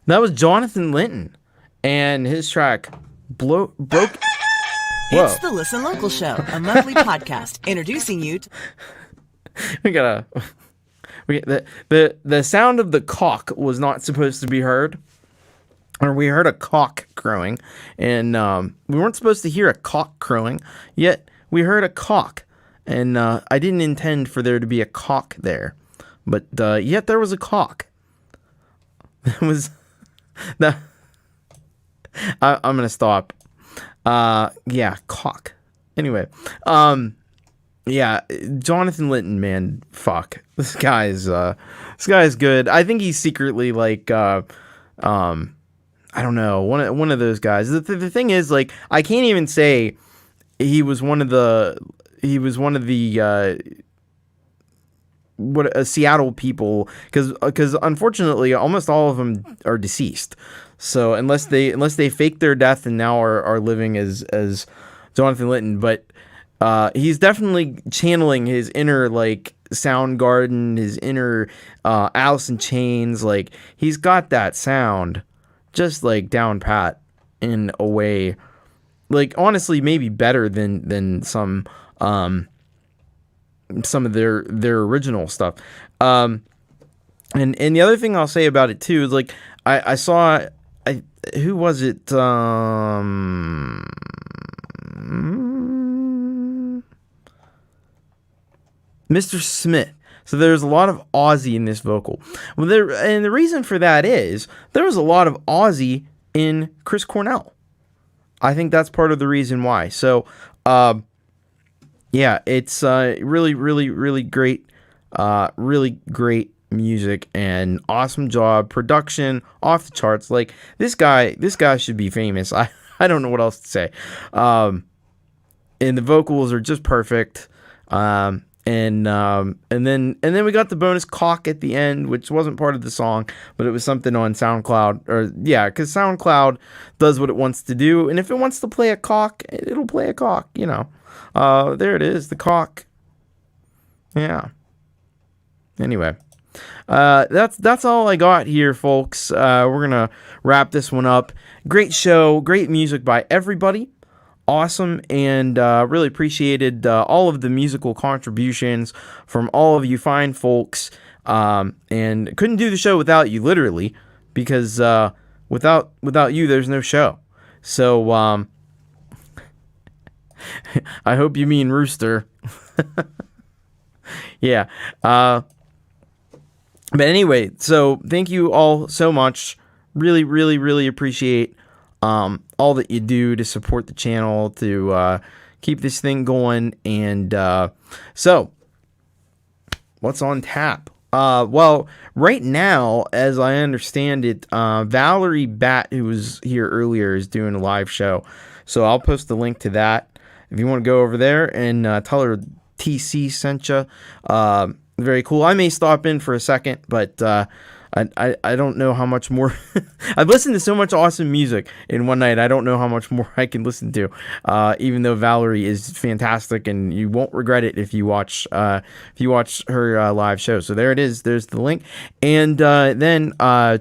That was Jonathan Linton and his track broke. It's the Listen Local Show, a monthly podcast introducing you to... the sound of the cock was not supposed to be heard. Or we heard a cock crowing, and we weren't supposed to hear a cock crowing, yet we heard a cock. And I didn't intend for there to be a cock there, but yet there was a cock. That was that. I'm gonna stop. Yeah, cock. Anyway, yeah, Jonathan Litton, man, fuck. This guy is good. I think he's secretly like, I don't know, one of those guys. The thing is, like, I can't even say he was one of the Seattle people, because unfortunately almost all of them are deceased. So unless they faked their death and now are living as Jonathan Litton, but he's definitely channeling his inner like Soundgarden, his inner Alice in Chains. Like, he's got that sound just like down pat in a way, like, honestly maybe better than some of their original stuff. And the other thing I'll say about it too is, like, I saw, who was it? Mr. Smith. So there's a lot of Aussie in this vocal. Well, and the reason for that is there was a lot of Aussie in Chris Cornell. I think that's part of the reason why. So, yeah, it's really, really, really great. Really great music and awesome job. Production off the charts. Like, this guy should be famous. I don't know what else to say. And the vocals are just perfect. And then we got the bonus cock at the end, which wasn't part of the song, but it was something on SoundCloud, because SoundCloud does what it wants to do, and if it wants to play a cock, it'll play a cock, you know. There it is, the cock. Yeah. Anyway, that's all I got here, folks. We're gonna wrap this one up. Great show, great music by everybody. Awesome, and really appreciated all of the musical contributions from all of you fine folks, and couldn't do the show without you, literally, because without you there's no show. So I hope you mean Rooster. Yeah, but anyway, so thank you all so much. Really, really, really appreciate all that you do to support the channel, to keep this thing going. And so what's on tap? Well, right now, as I understand it, Valerie Bat, who was here earlier, is doing a live show. So I'll post the link to that if you want to go over there and tell her TC sent you. Very cool. I may stop in for a second, but I don't know how much more. I've listened to so much awesome music in one night. I don't know how much more I can listen to. Even though Valerie is fantastic, and you won't regret it if you watch her live show. So there it is. There's the link. And then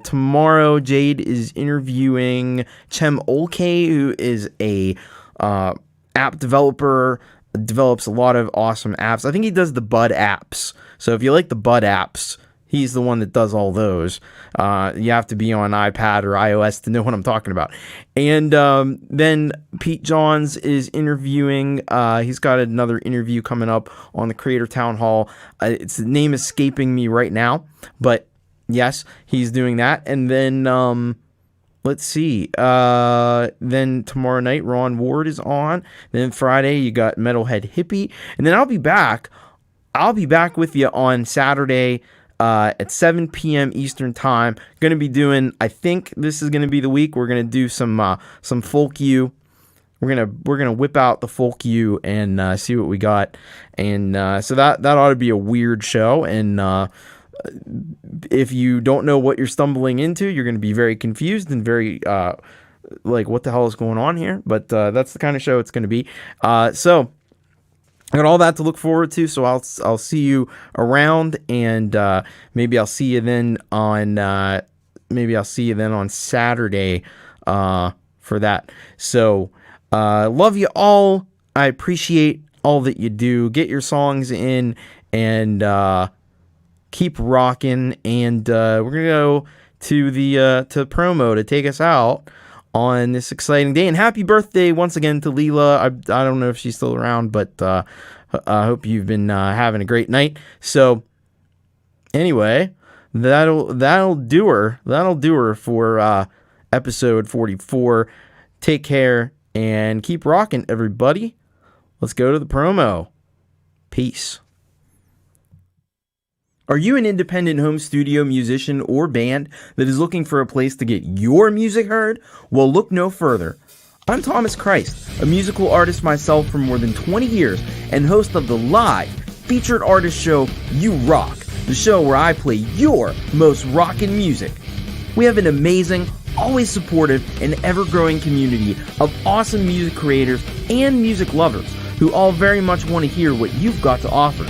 tomorrow, Jade is interviewing Chem Olke, who is a app developer. Develops a lot of awesome apps. I think he does the Bud apps. So if you like the Bud apps, he's the one that does all those. You have to be on iPad or iOS to know what I'm talking about. And then Pete Johns is interviewing. He's got another interview coming up on the Creator Town Hall. Its name is escaping me right now, but yes, he's doing that. And then let's see. Then tomorrow night, Ron Ward is on. Then Friday, you got Metalhead Hippie. And then I'll be back. I'll be back with you on Saturday at 7 p.m. Eastern Time. Going to be doing, I think this is going to be the week, we're going to do some folk U. We're gonna whip out the folk U and see what we got. And so that ought to be a weird show. And if you don't know what you're stumbling into, you're going to be very confused and very like, what the hell is going on here? But that's the kind of show it's going to be. So I got all that to look forward to. So I'll see you around, and maybe I'll see you then on Saturday for that. So love you all. I appreciate all that you do. Get your songs in and keep rocking. And we're gonna go to the to promo to take us out on this exciting day. And happy birthday once again to Leela. I don't know if she's still around, but I hope you've been having a great night. So, anyway, that'll do her for episode 44. Take care and keep rocking, everybody. Let's go to the promo. Peace. Are you an independent home studio musician or band that is looking for a place to get your music heard? Well, look no further. I'm Thomas Christ, a musical artist myself for more than 20 years and host of the live featured artist show You Rock, the show where I play your most rockin' music. We have an amazing, always supportive, and ever-growing community of awesome music creators and music lovers who all very much want to hear what you've got to offer.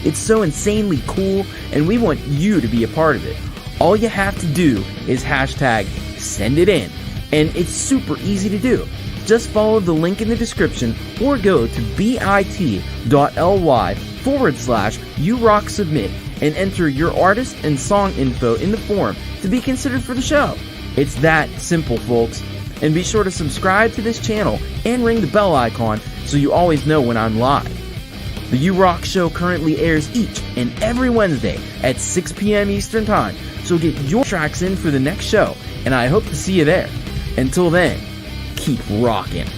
It's so insanely cool, and we want you to be a part of it. All you have to do is hashtag send it in, and it's super easy to do. Just follow the link in the description or go to bit.ly/YouRockSubmit and enter your artist and song info in the form to be considered for the show. It's that simple, folks. And be sure to subscribe to this channel and ring the bell icon so you always know when I'm live. The You Rock show currently airs each and every Wednesday at 6 p.m. Eastern Time, so get your tracks in for the next show, and I hope to see you there. Until then, keep rocking.